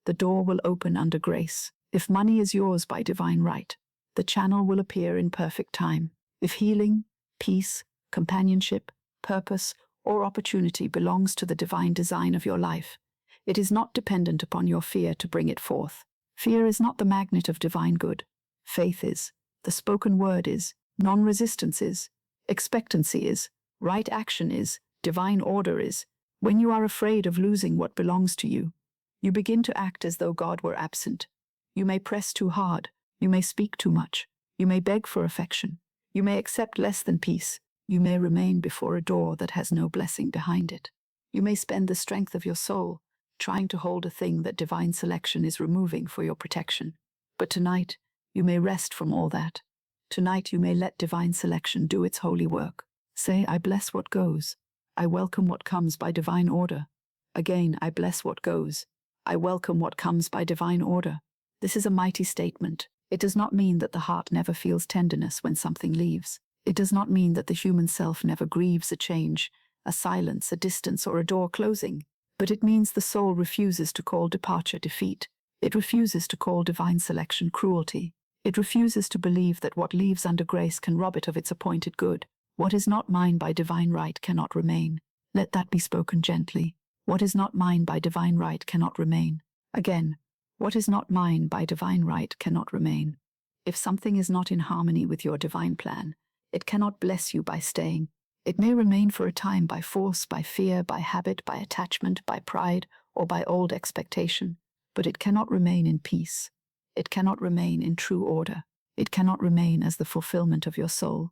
S1: the door will open under grace. If money is yours by divine right, the channel will appear in perfect time. If healing, peace, companionship, purpose, or opportunity belongs to the divine design of your life, it is not dependent upon your fear to bring it forth. Fear is not the magnet of divine good. Faith is, the spoken word is, non-resistance is, expectancy is, right action is, divine order is. When you are afraid of losing what belongs to you, you begin to act as though God were absent. You may press too hard. You may speak too much. You may beg for affection. You may accept less than peace. You may remain before a door that has no blessing behind it. You may spend the strength of your soul trying to hold a thing that divine selection is removing for your protection. But tonight, you may rest from all that. Tonight you may let divine selection do its holy work. Say, "I bless what goes. I welcome what comes by divine order." Again, "I bless what goes. I welcome what comes by divine order." This is a mighty statement. It does not mean that the heart never feels tenderness when something leaves. It does not mean that the human self never grieves a change, a silence, a distance, or a door closing. But it means the soul refuses to call departure defeat. It refuses to call divine selection cruelty. It refuses to believe that what leaves under grace can rob it of its appointed good. What is not mine by divine right cannot remain. Let that be spoken gently. What is not mine by divine right cannot remain. Again, what is not mine by divine right cannot remain. If something is not in harmony with your divine plan, it cannot bless you by staying. It may remain for a time by force, by fear, by habit, by attachment, by pride, or by old expectation, but it cannot remain in peace. It cannot remain in true order. It cannot remain as the fulfillment of your soul.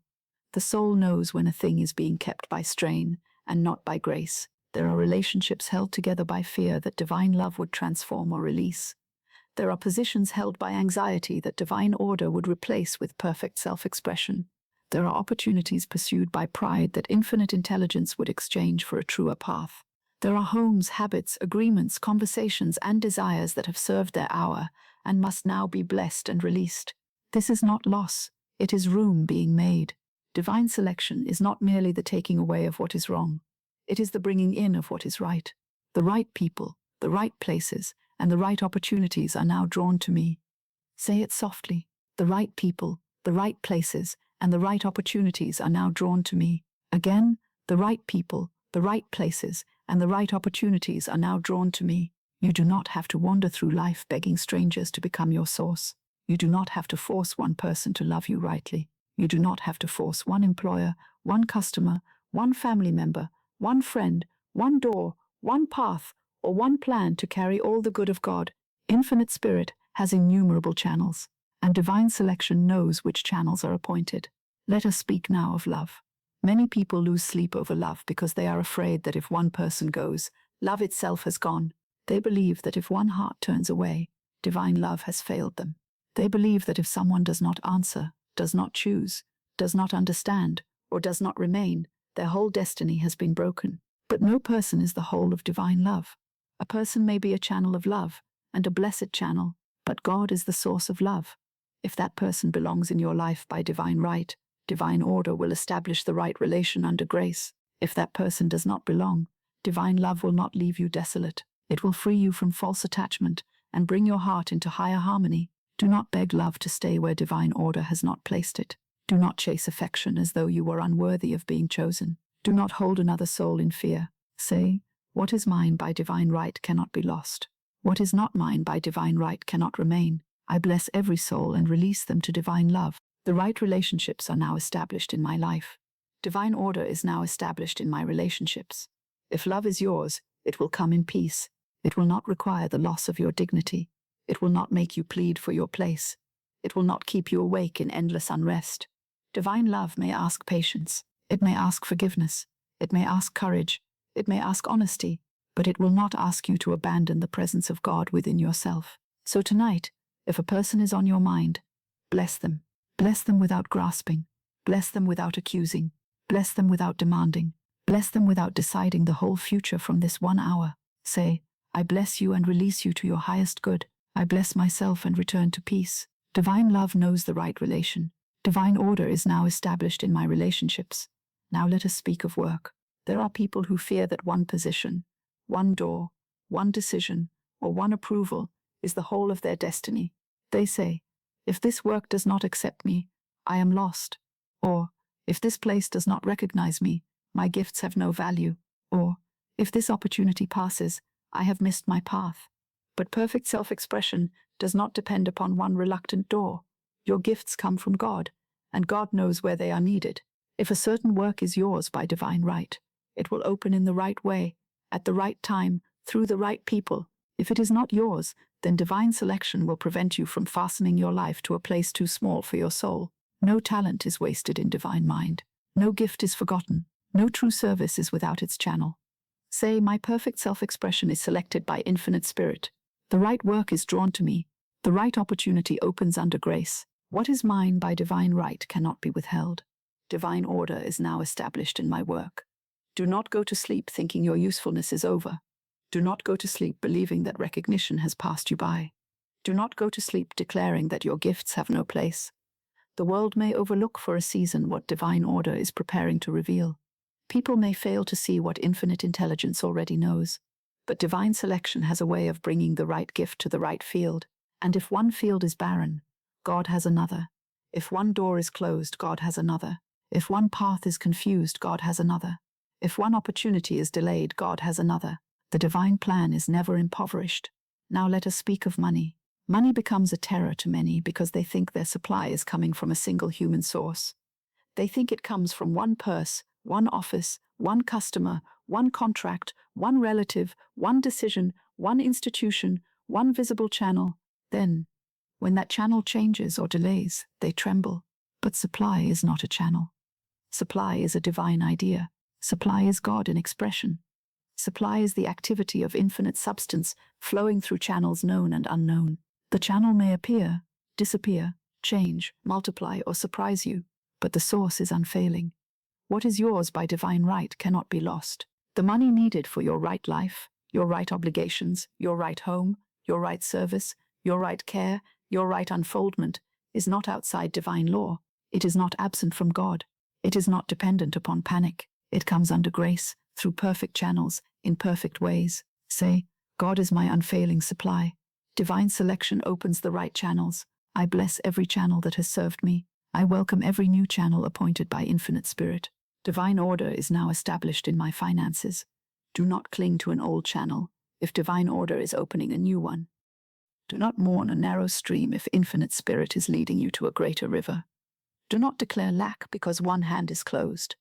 S1: The soul knows when a thing is being kept by strain and not by grace. There are relationships held together by fear that divine love would transform or release. There are positions held by anxiety that divine order would replace with perfect self-expression. There are opportunities pursued by pride that infinite intelligence would exchange for a truer path. There are homes, habits, agreements, conversations, and desires that have served their hour and must now be blessed and released. This is not loss, it is room being made. Divine selection is not merely the taking away of what is wrong. It is the bringing in of what is right. The right people, the right places, and the right opportunities are now drawn to me. Say it softly. The right people, the right places, and the right opportunities are now drawn to me. Again, the right people, the right places, and the right opportunities are now drawn to me. You do not have to wander through life begging strangers to become your source. You do not have to force one person to love you rightly. You do not have to force one employer, one customer, one family member, one friend, one door, one path, or one plan to carry all the good of God. Infinite Spirit has innumerable channels, and divine selection knows which channels are appointed. Let us speak now of love. Many people lose sleep over love because they are afraid that if one person goes, love itself has gone. They believe that if one heart turns away, divine love has failed them. They believe that if someone does not answer, does not choose, does not understand, or does not remain, their whole destiny has been broken. But no person is the whole of divine love. A person may be a channel of love, and a blessed channel, but God is the source of love. If that person belongs in your life by divine right, divine order will establish the right relation under grace. If that person does not belong, divine love will not leave you desolate. It will free you from false attachment and bring your heart into higher harmony. Do not beg love to stay where divine order has not placed it. Do not chase affection as though you were unworthy of being chosen. Do not hold another soul in fear. Say, what is mine by divine right cannot be lost. What is not mine by divine right cannot remain. I bless every soul and release them to divine love. The right relationships are now established in my life. Divine order is now established in my relationships. If love is yours, it will come in peace. It will not require the loss of your dignity. It will not make you plead for your place. It will not keep you awake in endless unrest. Divine love may ask patience. It may ask forgiveness. It may ask courage. It may ask honesty. But it will not ask you to abandon the presence of God within yourself. So tonight, if a person is on your mind, bless them. Bless them without grasping. Bless them without accusing. Bless them without demanding. Bless them without deciding the whole future from this 1 hour. Say, I bless you and release you to your highest good. I bless myself and return to peace. Divine love knows the right relation. Divine order is now established in my relationships. Now let us speak of work. There are people who fear that one position, one door, one decision, or one approval is the whole of their destiny. They say, if this work does not accept me, I am lost. Or, if this place does not recognize me, my gifts have no value. Or, if this opportunity passes, I have missed my path. But perfect self-expression does not depend upon one reluctant door. Your gifts come from God, and God knows where they are needed. If a certain work is yours by divine right, it will open in the right way, at the right time, through the right people. If it is not yours, then divine selection will prevent you from fastening your life to a place too small for your soul. No talent is wasted in divine mind. No gift is forgotten. No true service is without its channel. Say, my perfect self-expression is selected by infinite spirit. The right work is drawn to me. The right opportunity opens under grace. What is mine by divine right cannot be withheld. Divine order is now established in my work. Do not go to sleep thinking your usefulness is over. Do not go to sleep believing that recognition has passed you by. Do not go to sleep declaring that your gifts have no place. The world may overlook for a season what divine order is preparing to reveal. People may fail to see what infinite intelligence already knows. But divine selection has a way of bringing the right gift to the right field. And if one field is barren, God has another. If one door is closed, God has another. If one path is confused, God has another. If one opportunity is delayed, God has another. The divine plan is never impoverished. Now let us speak of money. Money becomes a terror to many because they think their supply is coming from a single human source. They think it comes from one purse, one office, one customer, one contract, one relative, one decision, one institution, one visible channel. Then, when that channel changes or delays, they tremble. But supply is not a channel. Supply is a divine idea. Supply is God in expression. Supply is the activity of infinite substance flowing through channels known and unknown. The channel may appear, disappear, change, multiply, or surprise you, but the source is unfailing. What is yours by divine right cannot be lost. The money needed for your right life, your right obligations, your right home, your right service, your right care, your right unfoldment, is not outside divine law. It is not absent from God. It is not dependent upon panic. It comes under grace, through perfect channels, in perfect ways. Say, God is my unfailing supply. Divine selection opens the right channels. I bless every channel that has served me. I welcome every new channel appointed by Infinite Spirit. Divine order is now established in my finances. Do not cling to an old channel if divine order is opening a new one. Do not mourn a narrow stream if Infinite Spirit is leading you to a greater river. Do not declare lack because one hand is closed.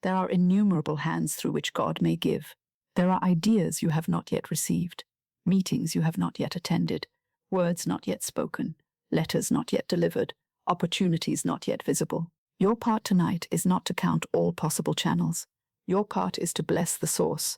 S1: There are innumerable hands through which God may give. There are ideas you have not yet received, meetings you have not yet attended, words not yet spoken, letters not yet delivered, opportunities not yet visible. Your part tonight is not to count all possible channels. Your part is to bless the source.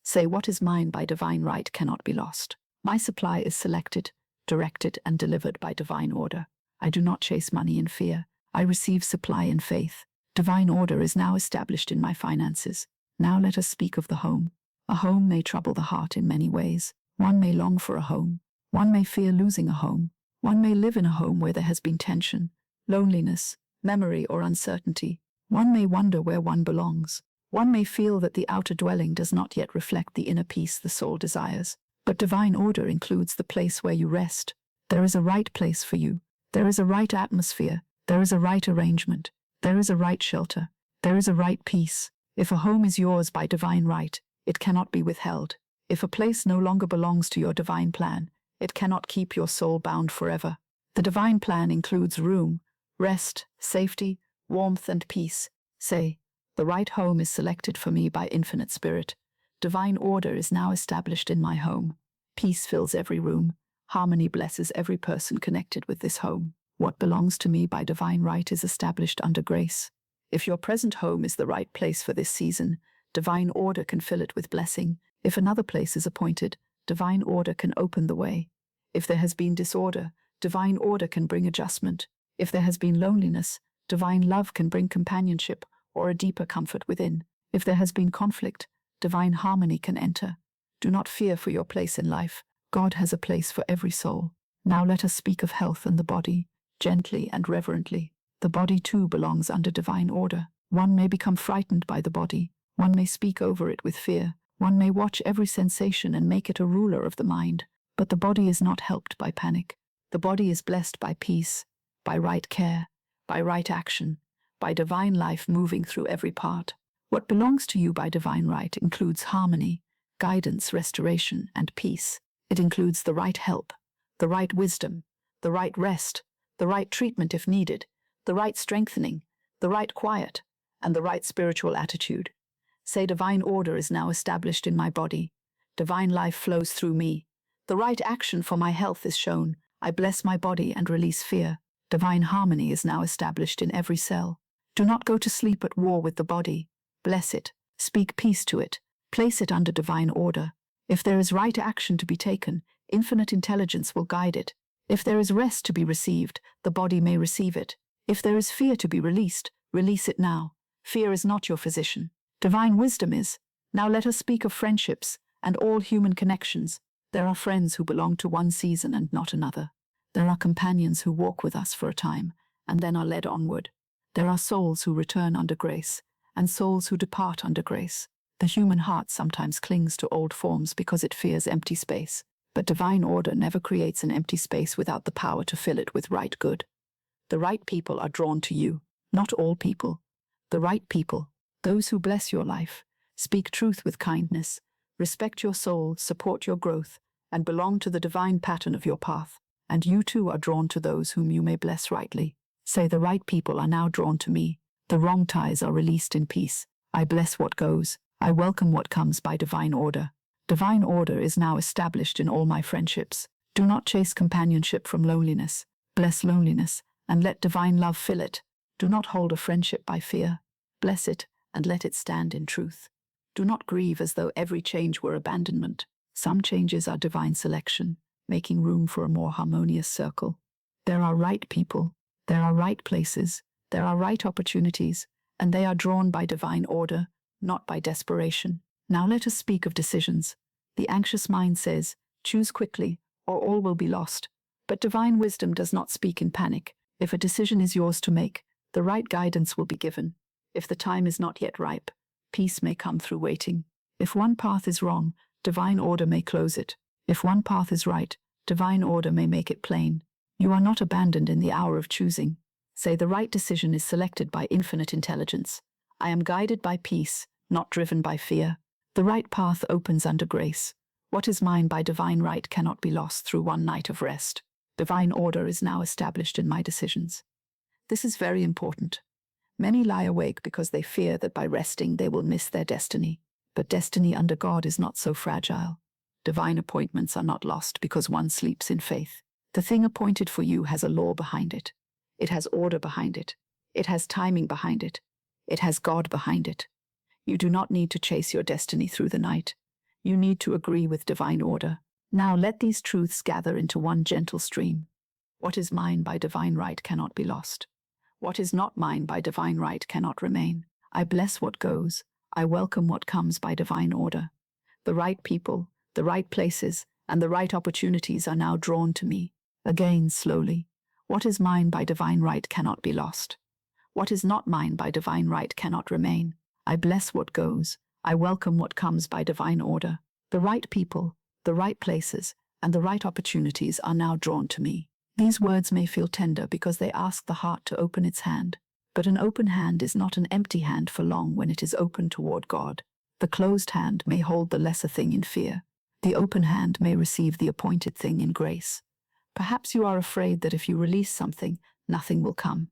S1: Say, what is mine by divine right cannot be lost. My supply is selected, directed, and delivered by divine order. I do not chase money in fear. I receive supply in faith. Divine order is now established in my finances. Now let us speak of the home. A home may trouble the heart in many ways. One may long for a home. One may fear losing a home. One may live in a home where there has been tension, loneliness, memory, or uncertainty. One may wonder where one belongs. One may feel that the outer dwelling does not yet reflect the inner peace the soul desires. But divine order includes the place where you rest. There is a right place for you. There is a right atmosphere. There is a right arrangement. There is a right shelter. There is a right peace. If a home is yours by divine right, it cannot be withheld. If a place no longer belongs to your divine plan, it cannot keep your soul bound forever. The divine plan includes room, rest, safety, warmth, and peace. Say, the right home is selected for me by Infinite Spirit. Divine order is now established in my home. Peace fills every room. Harmony blesses every person connected with this home. What belongs to me by divine right is established under grace. If your present home is the right place for this season, divine order can fill it with blessing. If another place is appointed, divine order can open the way. If there has been disorder, divine order can bring adjustment. If there has been loneliness, divine love can bring companionship or a deeper comfort within. If there has been conflict, divine harmony can enter. Do not fear for your place in life. God has a place for every soul. Now let us speak of health and the body, gently and reverently. The body too belongs under divine order. One may become frightened by the body. One may speak over it with fear. One may watch every sensation and make it a ruler of the mind. But the body is not helped by panic. The body is blessed by peace, by right care, by right action, by divine life moving through every part. What belongs to you by divine right includes harmony, guidance, restoration, and peace. It includes the right help, the right wisdom, the right rest, the right treatment if needed, the right strengthening, the right quiet, and the right spiritual attitude. Say, divine order is now established in my body. Divine life flows through me. The right action for my health is shown. I bless my body and release fear. Divine harmony is now established in every cell. Do not go to sleep at war with the body. Bless it. Speak peace to it. Place it under divine order. If there is right action to be taken, infinite intelligence will guide it. If there is rest to be received, the body may receive it. If there is fear to be released, release it now. Fear is not your physician. Divine wisdom is. Now let us speak of friendships and all human connections. There are friends who belong to one season and not another. There are companions who walk with us for a time and then are led onward. There are souls who return under grace and souls who depart under grace. The human heart sometimes clings to old forms because it fears empty space. But divine order never creates an empty space without the power to fill it with right good. The right people are drawn to you, not all people. The right people, those who bless your life, speak truth with kindness, respect your soul, support your growth, and belong to the divine pattern of your path. And you too are drawn to those whom you may bless rightly. Say, the right people are now drawn to me. The wrong ties are released in peace. I bless what goes. I welcome what comes by divine order. Divine order is now established in all my friendships. Do not chase companionship from loneliness. Bless loneliness, and let divine love fill it. Do not hold a friendship by fear. Bless it and let it stand in truth. Do not grieve as though every change were abandonment. Some changes are divine selection, making room for a more harmonious circle. There are right people, there are right places, there are right opportunities, and they are drawn by divine order, not by desperation. Now let us speak of decisions. The anxious mind says, choose quickly, or all will be lost. But divine wisdom does not speak in panic. If a decision is yours to make, the right guidance will be given. If the time is not yet ripe, peace may come through waiting. If one path is wrong, divine order may close it. If one path is right, divine order may make it plain. You are not abandoned in the hour of choosing. Say the right decision is selected by infinite intelligence. I am guided by peace, not driven by fear. The right path opens under grace. What is mine by divine right cannot be lost through one night of rest. Divine order is now established in my decisions. This is very important. Many lie awake because they fear that by resting they will miss their destiny. But destiny under God is not so fragile. Divine appointments are not lost because one sleeps in faith. The thing appointed for you has a law behind it. It has order behind it. It has timing behind it. It has God behind it. You do not need to chase your destiny through the night. You need to agree with divine order. Now let these truths gather into one gentle stream. What is mine by divine right cannot be lost. What is not mine by divine right cannot remain. I bless what goes. I welcome what comes by divine order. The right people, the right places, and the right opportunities are now drawn to me. Again, slowly. What is mine by divine right cannot be lost. What is not mine by divine right cannot remain. I bless what goes. I welcome what comes by divine order. The right people, the right places, and the right opportunities are now drawn to me. These words may feel tender because they ask the heart to open its hand. But an open hand is not an empty hand for long when it is open toward God. The closed hand may hold the lesser thing in fear. The open hand may receive the appointed thing in grace. Perhaps you are afraid that if you release something, nothing will come.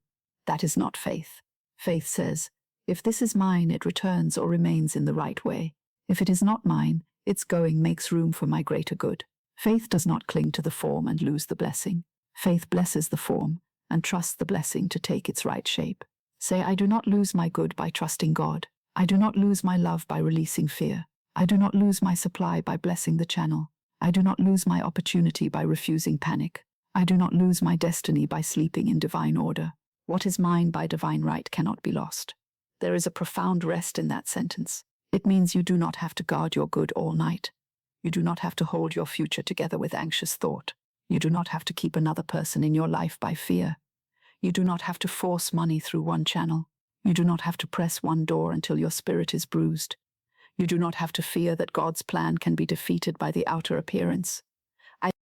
S1: That is not faith. Faith says, if this is mine, it returns or remains in the right way. If it is not mine, its going makes room for my greater good. Faith does not cling to the form and lose the blessing. Faith blesses the form and trusts the blessing to take its right shape. Say, I do not lose my good by trusting God. I do not lose my love by releasing fear. I do not lose my supply by blessing the channel. I do not lose my opportunity by refusing panic. I do not lose my destiny by sleeping in divine order. What is mine by divine right cannot be lost. There is a profound rest in that sentence. It means you do not have to guard your good all night. You do not have to hold your future together with anxious thought. You do not have to keep another person in your life by fear. You do not have to force money through one channel. You do not have to press one door until your spirit is bruised. You do not have to fear that God's plan can be defeated by the outer appearance.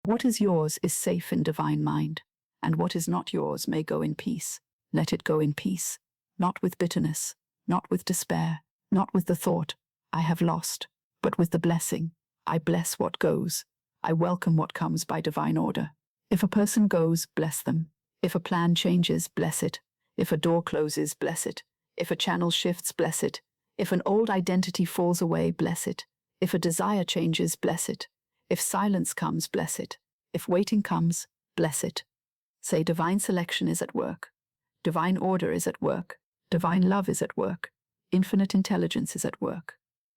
S1: What is yours is safe in divine mind, and what is not yours may go in peace. Let it go in peace, not with bitterness, not with despair, not with the thought, I have lost, but with the blessing, I bless what goes. I welcome what comes by divine order. If a person goes, bless them. If a plan changes, bless it. If a door closes, bless it. If a channel shifts, bless it. If an old identity falls away, bless it. If a desire changes, bless it. If silence comes, bless it. If waiting comes, bless it. Say divine selection is at work. Divine order is at work. Divine love is at work. Infinite intelligence is at work.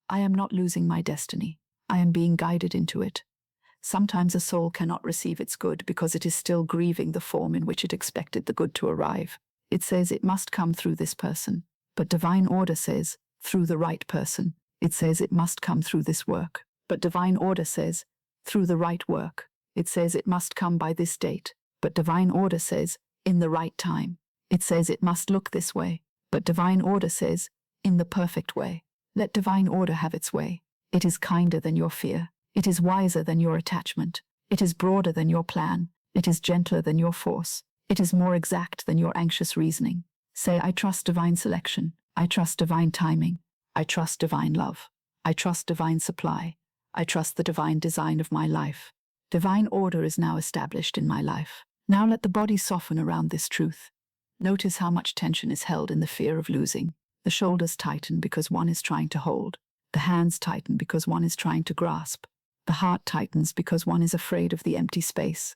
S1: I am not losing my destiny. I am being guided into it. Sometimes a soul cannot receive its good because it is still grieving the form in which it expected the good to arrive. It says it must come through this person. But divine order says, through the right person. It says it must come through this work. But divine order says, through the right work. It says it must come by this date. But divine order says, in the right time. It says it must look this way. But divine order says, in the perfect way. Let divine order have its way. It is kinder than your fear. It is wiser than your attachment. It is broader than your plan. It is gentler than your force. It is more exact than your anxious reasoning. Say, I trust divine selection. I trust divine timing. I trust divine love. I trust divine supply. I trust the divine design of my life. Divine order is now established in my life. Now let the body soften around this truth. Notice how much tension is held in the fear of losing. The shoulders tighten because one is trying to hold. The hands tighten because one is trying to grasp. The heart tightens because one is afraid of the empty space.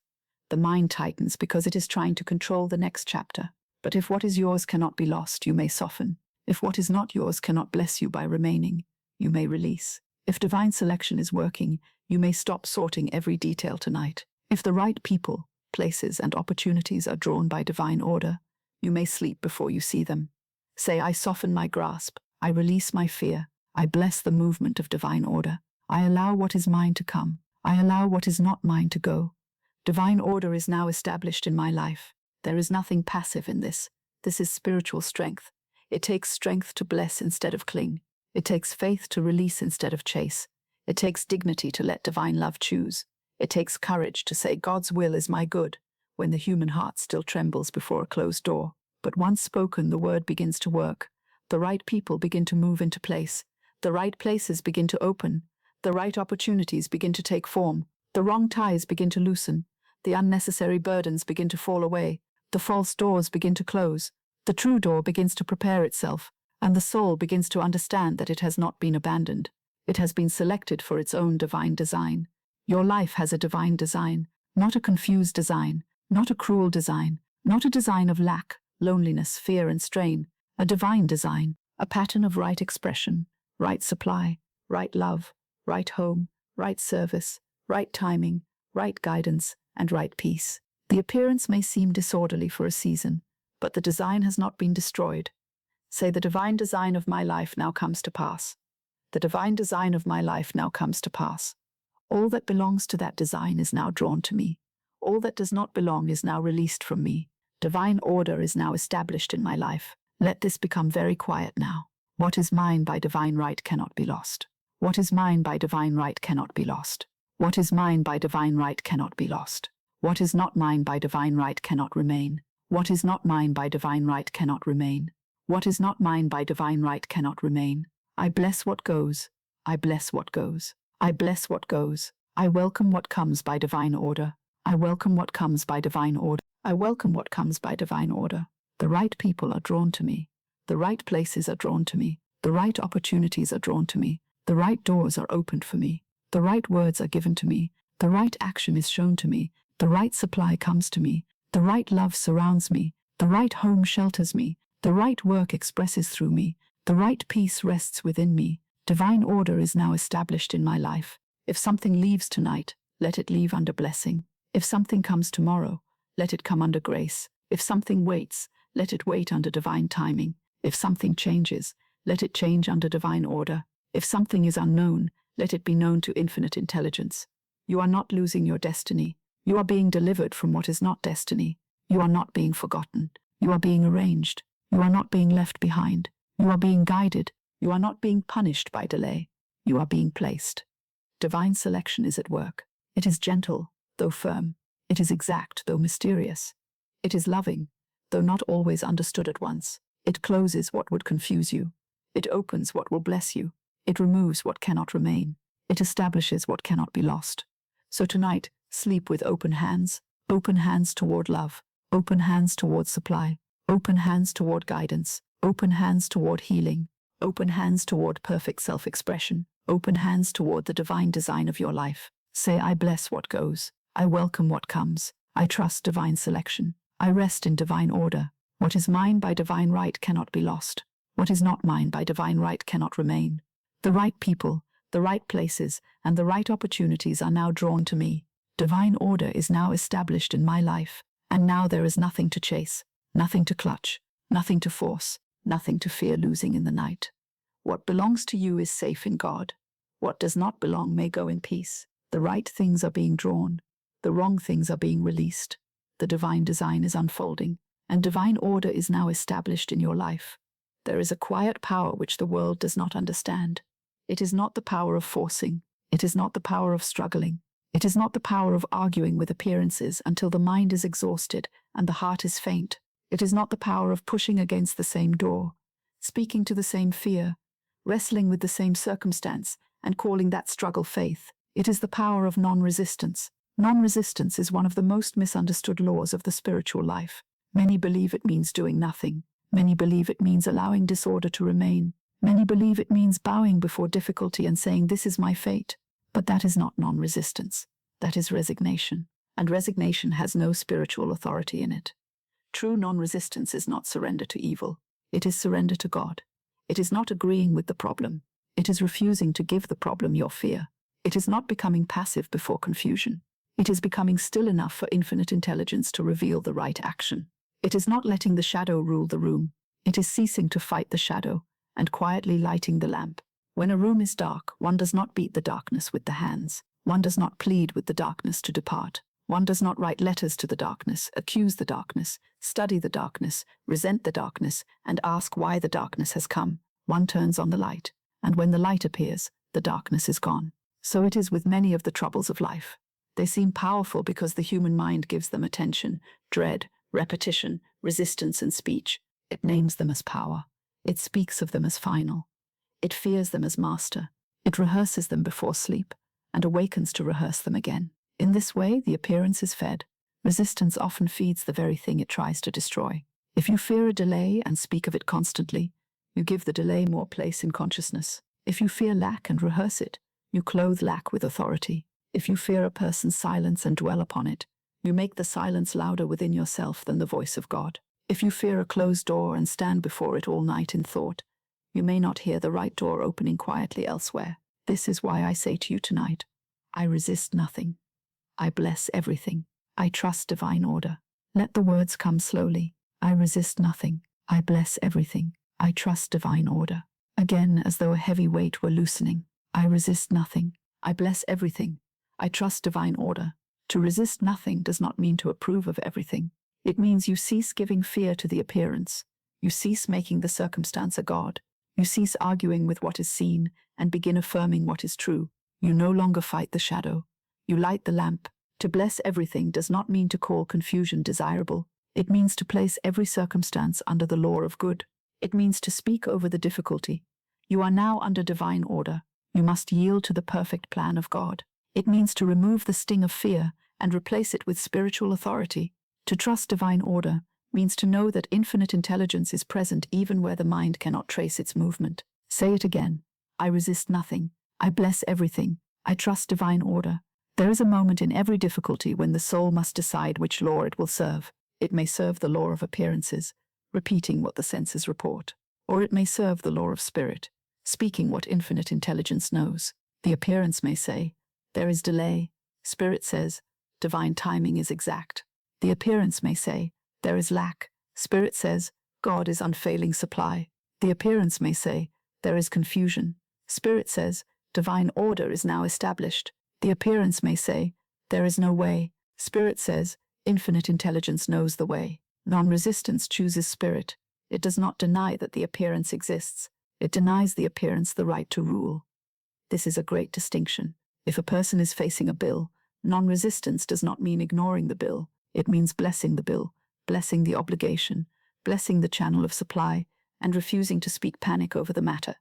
S1: The mind tightens because it is trying to control the next chapter. But if what is yours cannot be lost, you may soften. If what is not yours cannot bless you by remaining, you may release. If divine selection is working, you may stop sorting every detail tonight. If the right people, places, and opportunities are drawn by divine order, you may sleep before you see them. Say, I soften my grasp, I release my fear, I bless the movement of divine order. I allow what is mine to come, I allow what is not mine to go. Divine order is now established in my life. There is nothing passive in this. This is spiritual strength. It takes strength to bless instead of cling. It takes faith to release instead of chase. It takes dignity to let divine love choose. It takes courage to say God's will is my good, when the human heart still trembles before a closed door. But once spoken, the word begins to work. The right people begin to move into place. The right places begin to open. The right opportunities begin to take form. The wrong ties begin to loosen. The unnecessary burdens begin to fall away. The false doors begin to close. The true door begins to prepare itself, and the soul begins to understand that it has not been abandoned. It has been selected for its own divine design. Your life has a divine design, not a confused design, not a cruel design, not a design of lack, loneliness, fear, and strain. A divine design, a pattern of right expression, right supply, right love, right home, right service, right timing, right guidance, and right peace. The appearance may seem disorderly for a season, but the design has not been destroyed. Say, the divine design of my life now comes to pass. The divine design of my life now comes to pass. All that belongs to that design is now drawn to me. All that does not belong is now released from me. Divine order is now established in my life. Let this become very quiet now. What is mine by divine right cannot be lost. What is mine by divine right cannot be lost. What is mine by divine right cannot be lost. What is not mine by divine right cannot remain. What is not mine by divine right cannot remain. What is not mine by divine right cannot remain. I bless what goes. I bless what goes. I bless what goes. I welcome what comes by divine order. I welcome what comes by divine order. I welcome what comes by divine order. The right people are drawn to me. The right places are drawn to me. The right opportunities are drawn to me. The right doors are opened for me. The right words are given to me. The right action is shown to me. The right supply comes to me. The right love surrounds me. The right home shelters me. The right work expresses through me. The right peace rests within me. Divine order is now established in my life. If something leaves tonight, let it leave under blessing. If something comes tomorrow, let it come under grace. If something waits, let it wait under divine timing. If something changes, let it change under divine order. If something is unknown, let it be known to infinite intelligence. You are not losing your destiny. You are being delivered from what is not destiny. You are not being forgotten. You are being arranged. You are not being left behind. You are being guided. You are not being punished by delay. You are being placed. Divine selection is at work. It is gentle, though firm. It is exact, though mysterious. It is loving, though not always understood at once. It closes what would confuse you. It opens what will bless you. It removes what cannot remain. It establishes what cannot be lost. So tonight, sleep with open hands toward love, open hands toward supply, open hands toward guidance, open hands toward healing, open hands toward perfect self-expression, open hands toward the divine design of your life. Say, I bless what goes. I welcome what comes. I trust divine selection. I rest in divine order. What is mine by divine right cannot be lost. What is not mine by divine right cannot remain. The right people, the right places, and the right opportunities are now drawn to me. Divine order is now established in my life, and now there is nothing to chase, nothing to clutch, nothing to force, nothing to fear losing in the night. What belongs to you is safe in God. What does not belong may go in peace. The right things are being drawn. The wrong things are being released. The divine design is unfolding, and divine order is now established in your life. There is a quiet power which the world does not understand. It is not the power of forcing. It is not the power of struggling. It is not the power of arguing with appearances until the mind is exhausted and the heart is faint. It is not the power of pushing against the same door, speaking to the same fear, wrestling with the same circumstance, and calling that struggle faith. It is the power of non-resistance. Non-resistance is one of the most misunderstood laws of the spiritual life. Many believe it means doing nothing. Many believe it means allowing disorder to remain. Many believe it means bowing before difficulty and saying, this is my fate. But that is not non-resistance. That is resignation. And resignation has no spiritual authority in it. True non-resistance is not surrender to evil. It is surrender to God. It is not agreeing with the problem. It is refusing to give the problem your fear. It is not becoming passive before confusion. It is becoming still enough for infinite intelligence to reveal the right action. It is not letting the shadow rule the room. It is ceasing to fight the shadow and quietly lighting the lamp. When a room is dark, one does not beat the darkness with the hands. One does not plead with the darkness to depart. One does not write letters to the darkness, accuse the darkness, study the darkness, resent the darkness, and ask why the darkness has come. One turns on the light, and when the light appears, the darkness is gone. So it is with many of the troubles of life. They seem powerful because the human mind gives them attention, dread, repetition, resistance, and speech. It names them as power. It speaks of them as final. It fears them as master. It rehearses them before sleep, and awakens to rehearse them again. In this way, the appearance is fed. Resistance often feeds the very thing it tries to destroy. If you fear a delay and speak of it constantly, you give the delay more place in consciousness. If you fear lack and rehearse it, you clothe lack with authority. If you fear a person's silence and dwell upon it, you make the silence louder within yourself than the voice of God. If you fear a closed door and stand before it all night in thought, you may not hear the right door opening quietly elsewhere. This is why I say to you tonight, I resist nothing. I bless everything. I trust divine order. Let the words come slowly. I resist nothing. I bless everything. I trust divine order. Again, as though a heavy weight were loosening. I resist nothing. I bless everything. I trust divine order. To resist nothing does not mean to approve of everything. It means you cease giving fear to the appearance. You cease making the circumstance a god. You cease arguing with what is seen and begin affirming what is true. You no longer fight the shadow. You light the lamp. To bless everything does not mean to call confusion desirable. It means to place every circumstance under the law of good. It means to speak over the difficulty. You are now under divine order. You must yield to the perfect plan of God. It means to remove the sting of fear and replace it with spiritual authority. To trust divine order means to know that infinite intelligence is present even where the mind cannot trace its movement. Say it again. I resist nothing. I bless everything. I trust divine order. There is a moment in every difficulty when the soul must decide which law it will serve. It may serve the law of appearances, repeating what the senses report, or it may serve the law of spirit, speaking what infinite intelligence knows. The appearance may say, there is delay. Spirit says, divine timing is exact. The appearance may say, there is lack. Spirit says, God is unfailing supply. The appearance may say, there is confusion. Spirit says, divine order is now established. The appearance may say, there is no way. Spirit says, infinite intelligence knows the way. Non-resistance chooses spirit. It does not deny that the appearance exists. It denies the appearance the right to rule. This is a great distinction. If a person is facing a bill, non-resistance does not mean ignoring the bill. It means blessing the bill, blessing the obligation, blessing the channel of supply, and refusing to speak panic over the matter.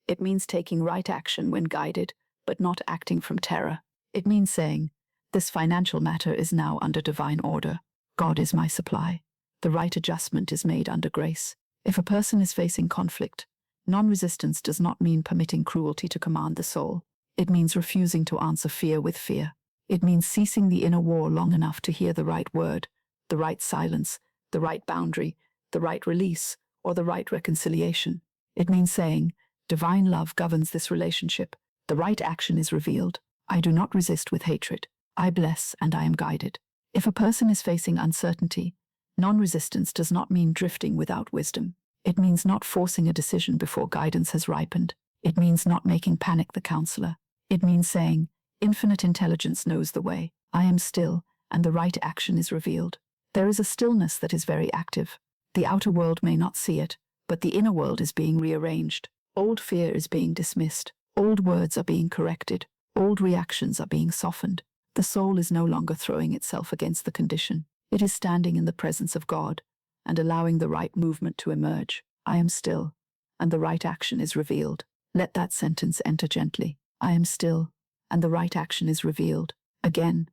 S1: It means taking right action when guided, but not acting from terror. It means saying, this financial matter is now under divine order. God is my supply. The right adjustment is made under grace. If a person is facing conflict, non-resistance does not mean permitting cruelty to command the soul. It means refusing to answer fear with fear. It means ceasing the inner war long enough to hear the right word, the right silence, the right boundary, the right release, or the right reconciliation. It means saying, divine love governs this relationship. The right action is revealed. I do not resist with hatred. I bless and I am guided. If a person is facing uncertainty, non-resistance does not mean drifting without wisdom. It means not forcing a decision before guidance has ripened. It means not making panic the counselor. It means saying, infinite intelligence knows the way. I am still, and the right action is revealed. There is a stillness that is very active. The outer world may not see it, but the inner world is being rearranged. Old fear is being dismissed. Old words are being corrected. Old reactions are being softened. The soul is no longer throwing itself against the condition. It is standing in the presence of God and allowing the right movement to emerge. I am still, and the right action is revealed. Let that sentence enter gently. I am still, and the right action is revealed. Again,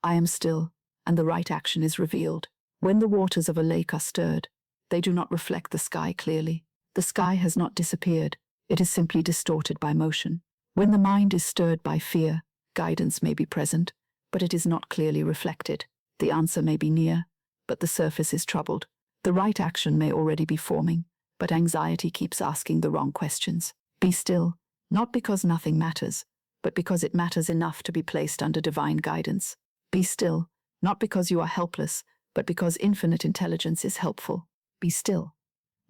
S1: I am still, and the right action is revealed. When the waters of a lake are stirred, they do not reflect the sky clearly. The sky has not disappeared. It is simply distorted by motion. When the mind is stirred by fear, guidance may be present, but it is not clearly reflected. The answer may be near, but the surface is troubled. The right action may already be forming, but anxiety keeps asking the wrong questions. Be still, not because nothing matters, but because it matters enough to be placed under divine guidance. Be still, not because you are helpless, but because infinite intelligence is helpful. Be still,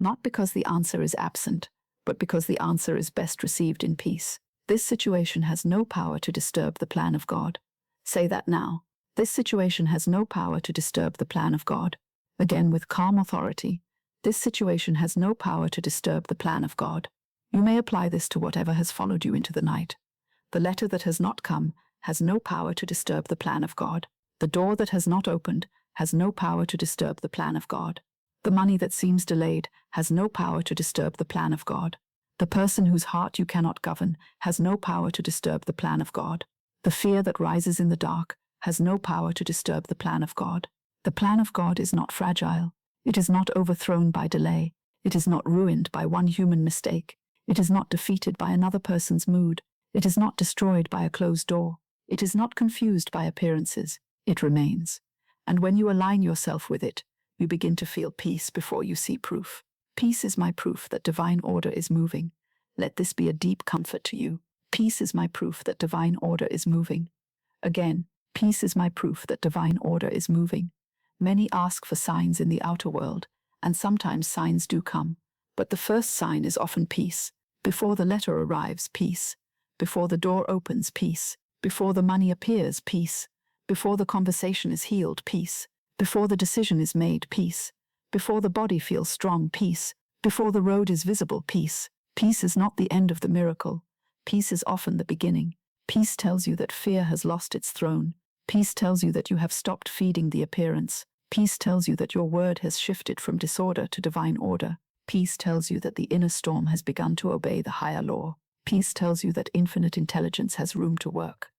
S1: not because the answer is absent, but because the answer is best received in peace. This situation has no power to disturb the plan of God. Say that now. This situation has no power to disturb the plan of God. Again, with calm authority. This situation has no power to disturb the plan of God. You may apply this to whatever has followed you into the night. The letter that has not come has no power to disturb the plan of God. The door that has not opened has no power to disturb the plan of God. The money that seems delayed has no power to disturb the plan of God. The person whose heart you cannot govern has no power to disturb the plan of God. The fear that rises in the dark has no power to disturb the plan of God. The plan of God is not fragile. It is not overthrown by delay. It is not ruined by one human mistake. It is not defeated by another person's mood. It is not destroyed by a closed door. It is not confused by appearances. It remains. And when you align yourself with it, you begin to feel peace before you see proof. Peace is my proof that divine order is moving. Let this be a deep comfort to you. Peace is my proof that divine order is moving. Again, peace is my proof that divine order is moving. Many ask for signs in the outer world, and sometimes signs do come. But the first sign is often peace. Before the letter arrives, peace. Before the door opens, peace. Before the money appears, peace. Before the conversation is healed, peace. Before the decision is made, peace. Before the body feels strong, peace. Before the road is visible, peace. Peace is not the end of the miracle. Peace is often the beginning. Peace tells you that fear has lost its throne. Peace tells you that you have stopped feeding the appearance. Peace tells you that your word has shifted from disorder to divine order. Peace tells you that the inner storm has begun to obey the higher law. Peace tells you that infinite intelligence has room to work.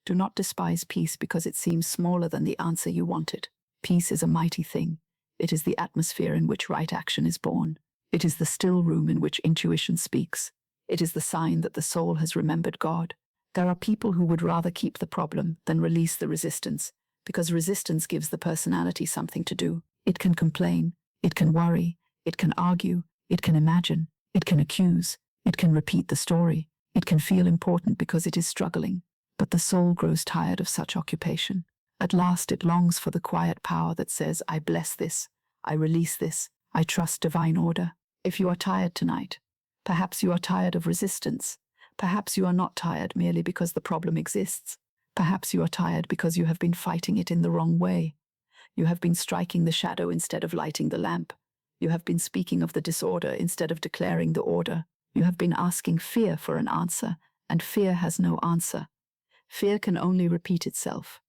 S1: Do not despise peace because it seems smaller than the answer you wanted. Peace is a mighty thing. It is the atmosphere in which right action is born. It is the still room in which intuition speaks. It is the sign that the soul has remembered God. There are people who would rather keep the problem than release the resistance, because resistance gives the personality something to do. It can complain, it can worry, it can argue, it can imagine, it can accuse, it can repeat the story, it can feel important because it is struggling. But the soul grows tired of such occupation. At last it longs for the quiet power that says, I bless this, I release this, I trust divine order. If you are tired tonight, perhaps you are tired of resistance. Perhaps you are not tired merely because the problem exists. Perhaps you are tired because you have been fighting it in the wrong way. You have been striking the shadow instead of lighting the lamp. You have been speaking of the disorder instead of declaring the order. You have been asking fear for an answer, and fear has no answer. Fear can only repeat itself.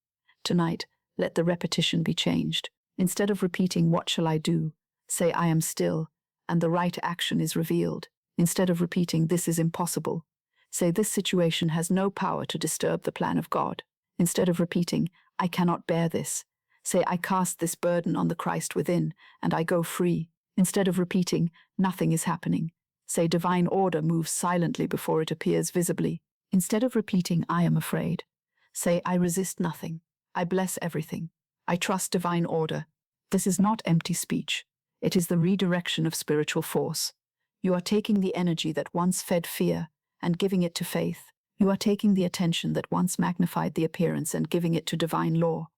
S1: Tonight, let the repetition be changed. Instead of repeating, what shall I do? Say, I am still, and the right action is revealed. Instead of repeating, this is impossible, say, this situation has no power to disturb the plan of God. Instead of repeating, I cannot bear this, say, I cast this burden on the Christ within, and I go free. Instead of repeating, nothing is happening, say, divine order moves silently before it appears visibly. Instead of repeating, I am afraid, say, I resist nothing, I bless everything, I trust divine order. This is not empty speech. It is the redirection of spiritual force. You are taking the energy that once fed fear and giving it to faith. You are taking the attention that once magnified the appearance and giving it to divine law.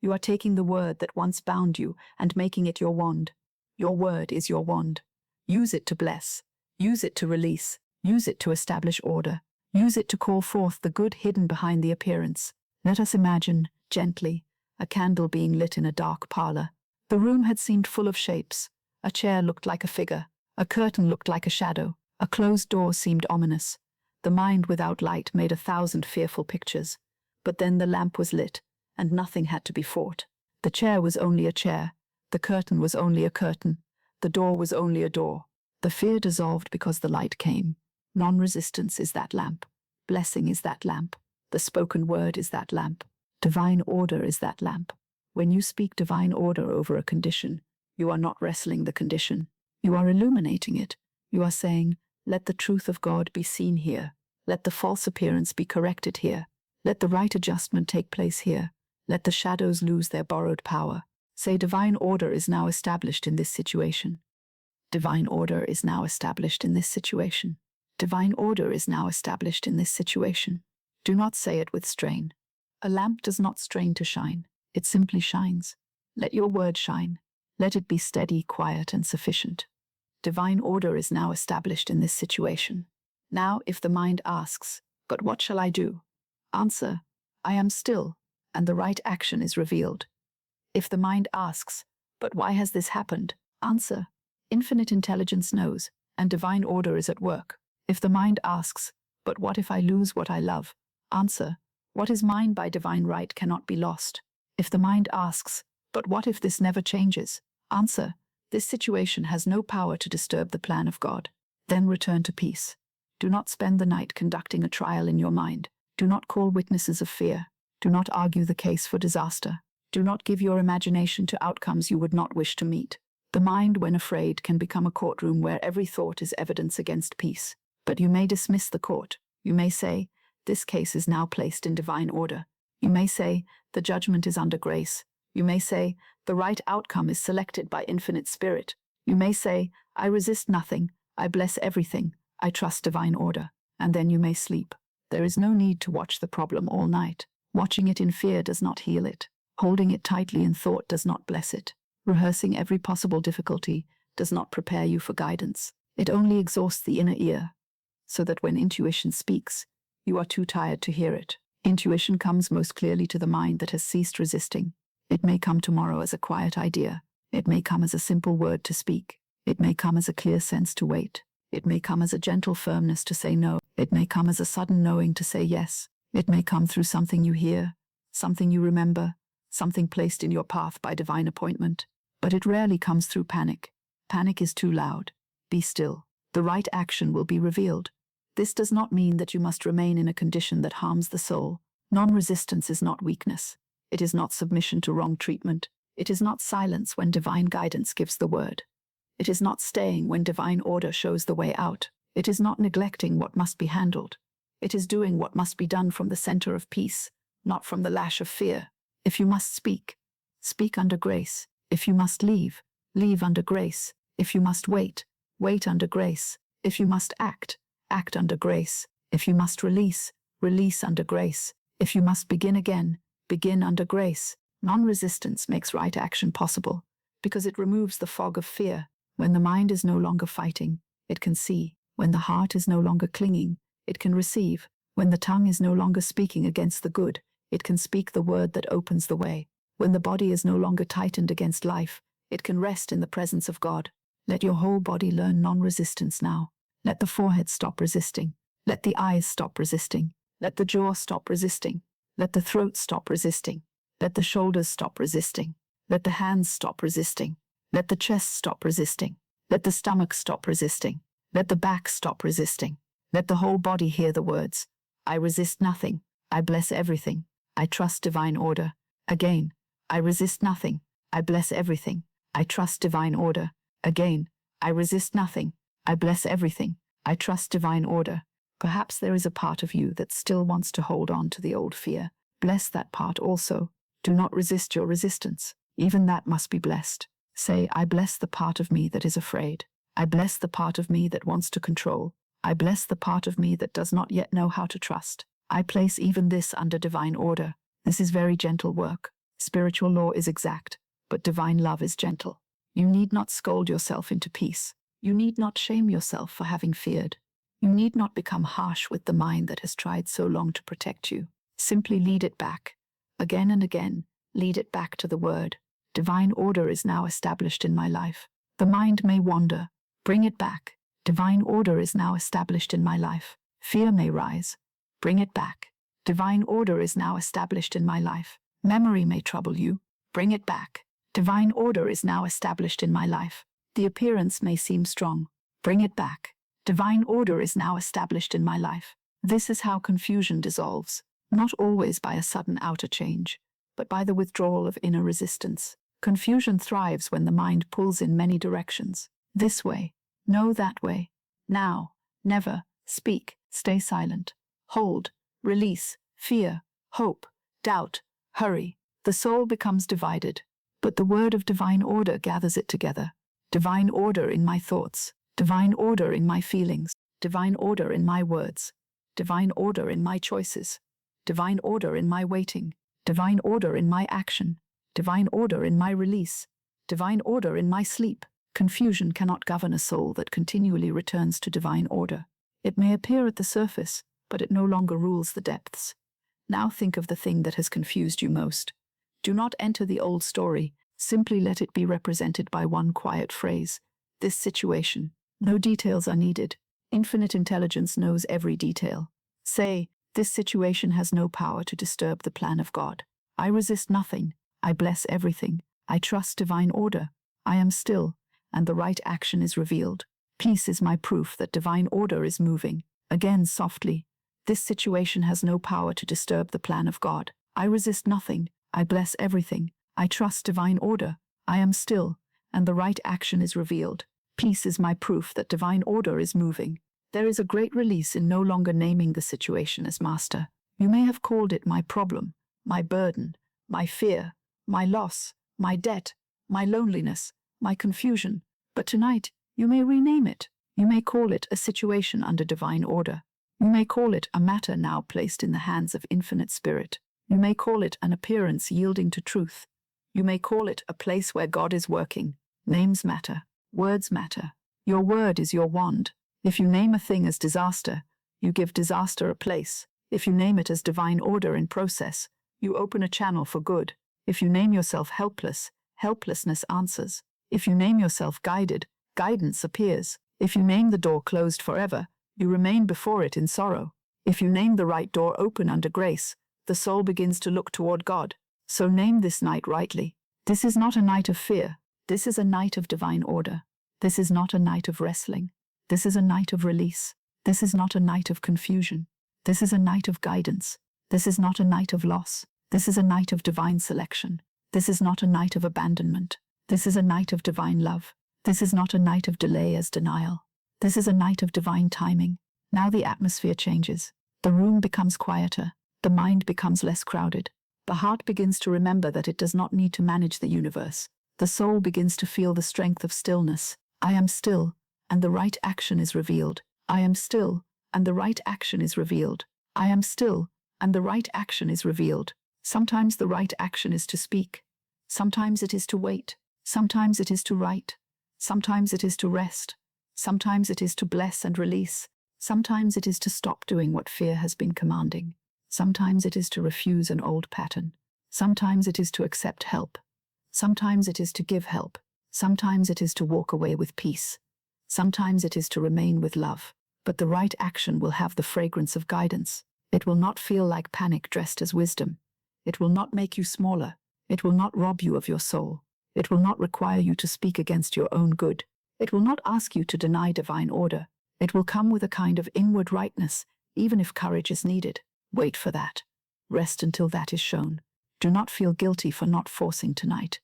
S1: You are taking the word that once bound you and making it your wand. Your word is your wand. Use it to bless. Use it to release. Use it to establish order. Use it to call forth the good hidden behind the appearance. Let us imagine, gently, a candle being lit in a dark parlor. The room had seemed full of shapes. A chair looked like a figure. A curtain looked like a shadow. A closed door seemed ominous. The mind without light made 1,000 fearful pictures. But then the lamp was lit, and nothing had to be fought. The chair was only a chair. The curtain was only a curtain. The door was only a door. The fear dissolved because the light came. Non-resistance is that lamp. Blessing is that lamp. The spoken word is that lamp. Divine order is that lamp. When you speak divine order over a condition, you are not wrestling the condition. You are illuminating it. You are saying, let the truth of God be seen here. Let the false appearance be corrected here. Let the right adjustment take place here. Let the shadows lose their borrowed power. Say, divine order is now established in this situation. Divine order is now established in this situation. Divine order is now established in this situation. Do not say it with strain. A lamp does not strain to shine. It simply shines. Let your word shine. Let it be steady, quiet, and sufficient. Divine order is now established in this situation. Now, if the mind asks, "But what shall I do?" answer, "I am still," and the right action is revealed. If the mind asks, "But why has this happened?" answer, "Infinite intelligence knows, and divine order is at work." If the mind asks, "But what if I lose what I love?" answer, "What is mine by divine right cannot be lost." If the mind asks, "But what if this never changes?" answer, "This situation has no power to disturb the plan of God." Then return to peace. Do not spend the night conducting a trial in your mind. Do not call witnesses of fear. Do not argue the case for disaster. Do not give your imagination to outcomes you would not wish to meet. The mind, when afraid, can become a courtroom where every thought is evidence against peace. But you may dismiss the court. You may say, "This case is now placed in divine order." You may say, "The judgment is under grace." You may say, "The right outcome is selected by infinite spirit." You may say, "I resist nothing. I bless everything. I trust divine order." And then you may sleep. There is no need to watch the problem all night. Watching it in fear does not heal it. Holding it tightly in thought does not bless it. Rehearsing every possible difficulty does not prepare you for guidance. It only exhausts the inner ear, so that when intuition speaks, you are too tired to hear it. Intuition comes most clearly to the mind that has ceased resisting. It may come tomorrow as a quiet idea. It may come as a simple word to speak. It may come as a clear sense to wait. It may come as a gentle firmness to say no. It may come as a sudden knowing to say yes. It may come through something you hear, something you remember, something placed in your path by divine appointment. But it rarely comes through panic. Panic is too loud. Be still. The right action will be revealed. This does not mean that you must remain in a condition that harms the soul. Non-resistance is not weakness. It is not submission to wrong treatment. It is not silence when divine guidance gives the word. It is not staying when divine order shows the way out. It is not neglecting what must be handled. It is doing what must be done from the center of peace, not from the lash of fear. If you must speak, speak under grace. If you must leave, leave under grace. If you must wait, wait under grace. If you must act, act under grace. If you must release, release under grace. If you must begin again, begin under grace. Non-resistance makes right action possible because it removes the fog of fear. When the mind is no longer fighting, it can see. When the heart is no longer clinging, it can receive. When the tongue is no longer speaking against the good, it can speak the word that opens the way. When the body is no longer tightened against life, it can rest in the presence of God. Let your whole body learn non-resistance now. Let the forehead stop resisting. Let the eyes stop resisting. Let the jaw stop resisting. Let the throat stop resisting. Let the shoulders stop resisting. Let the hands stop resisting. Let the chest stop resisting. Let the stomach stop resisting. Let the back stop resisting. Let the whole body hear the words, "I resist nothing. I bless everything. I trust divine order." Again, "I resist nothing. I bless everything. I trust divine order." Again, "I resist nothing. I bless everything. I trust divine order." Perhaps there is a part of you that still wants to hold on to the old fear. Bless that part also. Do not resist your resistance. Even that must be blessed. Say, "I bless the part of me that is afraid. I bless the part of me that wants to control. I bless the part of me that does not yet know how to trust. I place even this under divine order." This is very gentle work. Spiritual law is exact, but divine love is gentle. You need not scold yourself into peace. You need not shame yourself for having feared. You need not become harsh with the mind that has tried so long to protect you. Simply lead it back. Again and again, lead it back to the word. Divine order is now established in my life. The mind may wander. Bring it back. Divine order is now established in my life. Fear may rise. Bring it back. Divine order is now established in my life. Memory may trouble you. Bring it back. Divine order is now established in my life. The appearance may seem strong. Bring it back. Divine order is now established in my life. This is how confusion dissolves, not always by a sudden outer change, but by the withdrawal of inner resistance. Confusion thrives when the mind pulls in many directions. This way, no that way, now, never, speak, stay silent, hold, release, fear, hope, doubt, hurry. The soul becomes divided, but the word of divine order gathers it together. divine order in my thoughts, divine order in my feelings, divine order in my words, divine order in my choices, divine order in my waiting, divine order in my action, divine order in my release, divine order in my sleep. Confusion cannot govern a soul that continually returns to divine order. It may appear at the surface, but it no longer rules the depths. Now think of the thing that has confused you most. Do not enter the old story, simply let it be represented by one quiet phrase. This situation. No details are needed. Infinite intelligence knows every detail. Say, this situation has no power to disturb the plan of God. I resist nothing. I bless everything. I trust divine order. I am still, and the right action is revealed. Peace is my proof that divine order is moving. Again softly. This situation has no power to disturb the plan of God. I resist nothing. I bless everything. I trust divine order. I am still, and the right action is revealed. Peace is my proof that divine order is moving. There is a great release in no longer naming the situation as master. You may have called it my problem, my burden, my fear, my loss, my debt, my loneliness, my confusion, but tonight you may rename it. You may call it a situation under divine order. You may call it a matter now placed in the hands of infinite spirit. You may call it an appearance yielding to truth. You may call it a place where God is working. Names matter. Words matter. Your word is your wand. If you name a thing as disaster, you give disaster a place. If you name it as divine order in process, you open a channel for good. If you name yourself helpless, helplessness answers. If you name yourself guided, guidance appears. If you name the door closed forever, you remain before it in sorrow. If you name the right door open under grace, the soul begins to look toward God. So name this night rightly. This is not a night of fear. This is a night of divine order. This is not a night of wrestling. This is a night of release. This is not a night of confusion. This is a night of guidance. This is not a night of loss. This is a night of divine selection. This is not a night of abandonment. This is a night of divine love. This is not a night of delay as denial. This is a night of divine timing. Now the atmosphere changes. The room becomes quieter. The mind becomes less crowded. The heart begins to remember that it does not need to manage the universe. The soul begins to feel the strength of stillness. I am still, and the right action is revealed. I am still, and the right action is revealed. I am still, and the right action is revealed. Sometimes the right action is to speak. Sometimes it is to wait. Sometimes it is to write. Sometimes it is to rest. Sometimes it is to bless and release. Sometimes it is to stop doing what fear has been commanding. Sometimes it is to refuse an old pattern. Sometimes it is to accept help. Sometimes it is to give help. Sometimes it is to walk away with peace. Sometimes it is to remain with love. But the right action will have the fragrance of guidance. It will not feel like panic dressed as wisdom. It will not make you smaller. It will not rob you of your soul. It will not require you to speak against your own good. It will not ask you to deny divine order. It will come with a kind of inward rightness, even if courage is needed. Wait for that. Rest until that is shown. Do not feel guilty for not forcing tonight.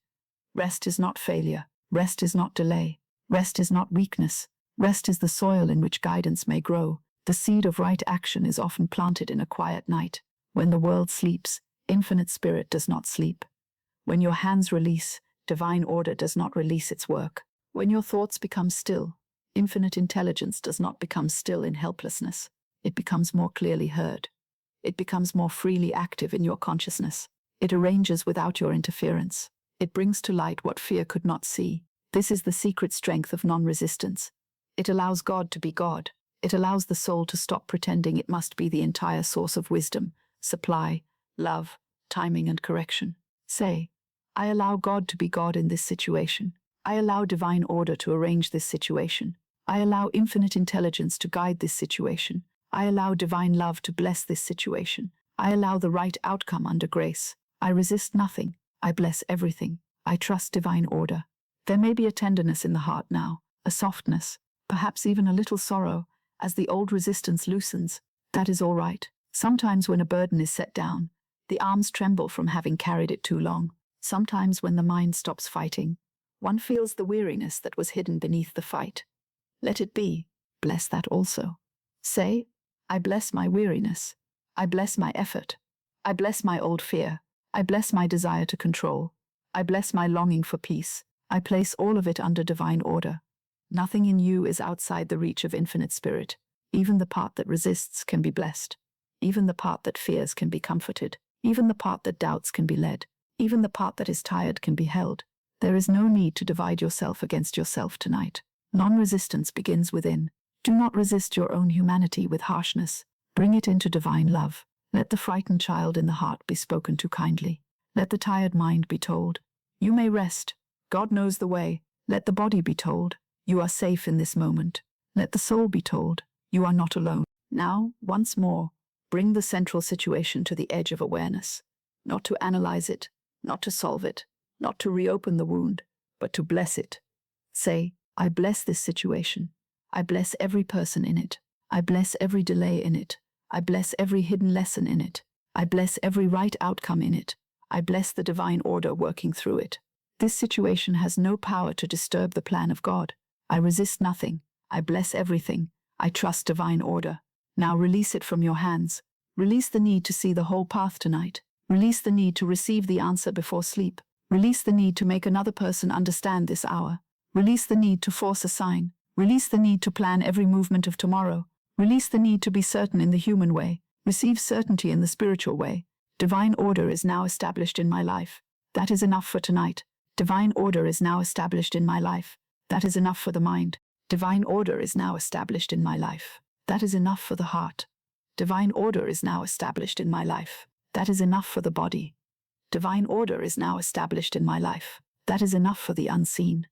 S1: Rest is not failure. Rest is not delay. Rest is not weakness. Rest is the soil in which guidance may grow. The seed of right action is often planted in a quiet night. When the world sleeps, infinite spirit does not sleep. When your hands release, divine order does not release its work. When your thoughts become still, infinite intelligence does not become still in helplessness. It becomes more clearly heard. It becomes more freely active in your consciousness. It arranges without your interference. It brings to light what fear could not see. This is the secret strength of non-resistance. It allows God to be God. It allows the soul to stop pretending it must be the entire source of wisdom, supply, love, timing, and correction. Say, I allow God to be God in this situation. I allow divine order to arrange this situation. I allow infinite intelligence to guide this situation. I allow divine love to bless this situation. I allow the right outcome under grace. I resist nothing. I bless everything. I trust divine order. There may be a tenderness in the heart now, a softness, perhaps even a little sorrow, as the old resistance loosens. That is all right. Sometimes when a burden is set down, the arms tremble from having carried it too long. Sometimes when the mind stops fighting, one feels the weariness that was hidden beneath the fight. Let it be. Bless that also. Say, I bless my weariness. I bless my effort. I bless my old fear. I bless my desire to control. I bless my longing for peace. I place all of it under divine order. Nothing in you is outside the reach of infinite spirit. Even the part that resists can be blessed. Even the part that fears can be comforted. Even the part that doubts can be led. Even the part that is tired can be held. There is no need to divide yourself against yourself tonight. Non-resistance begins within. Do not resist your own humanity with harshness. Bring it into divine love. Let the frightened child in the heart be spoken to kindly. Let the tired mind be told, you may rest. God knows the way. Let the body be told, you are safe in this moment. Let the soul be told, you are not alone. Now, once more, bring the central situation to the edge of awareness. Not to analyze it, not to solve it, not to reopen the wound, but to bless it. Say, I bless this situation. I bless every person in it. I bless every delay in it. I bless every hidden lesson in it. I bless every right outcome in it. I bless the divine order working through it. This situation has no power to disturb the plan of God. I resist nothing. I bless everything. I trust divine order. Now release it from your hands. Release the need to see the whole path tonight. Release the need to receive the answer before sleep. Release the need to make another person understand this hour. Release the need to force a sign. Release the need to plan every movement of tomorrow. Release the need to be certain in the human way. Receive certainty in the spiritual way. Divine order is now established in my life. That is enough for tonight. Divine order is now established in my life. That is enough for the mind. Divine order is now established in my life. That is enough for the heart. Divine order is now established in my life. That is enough for the body. Divine order is now established in my life. That is enough for the unseen.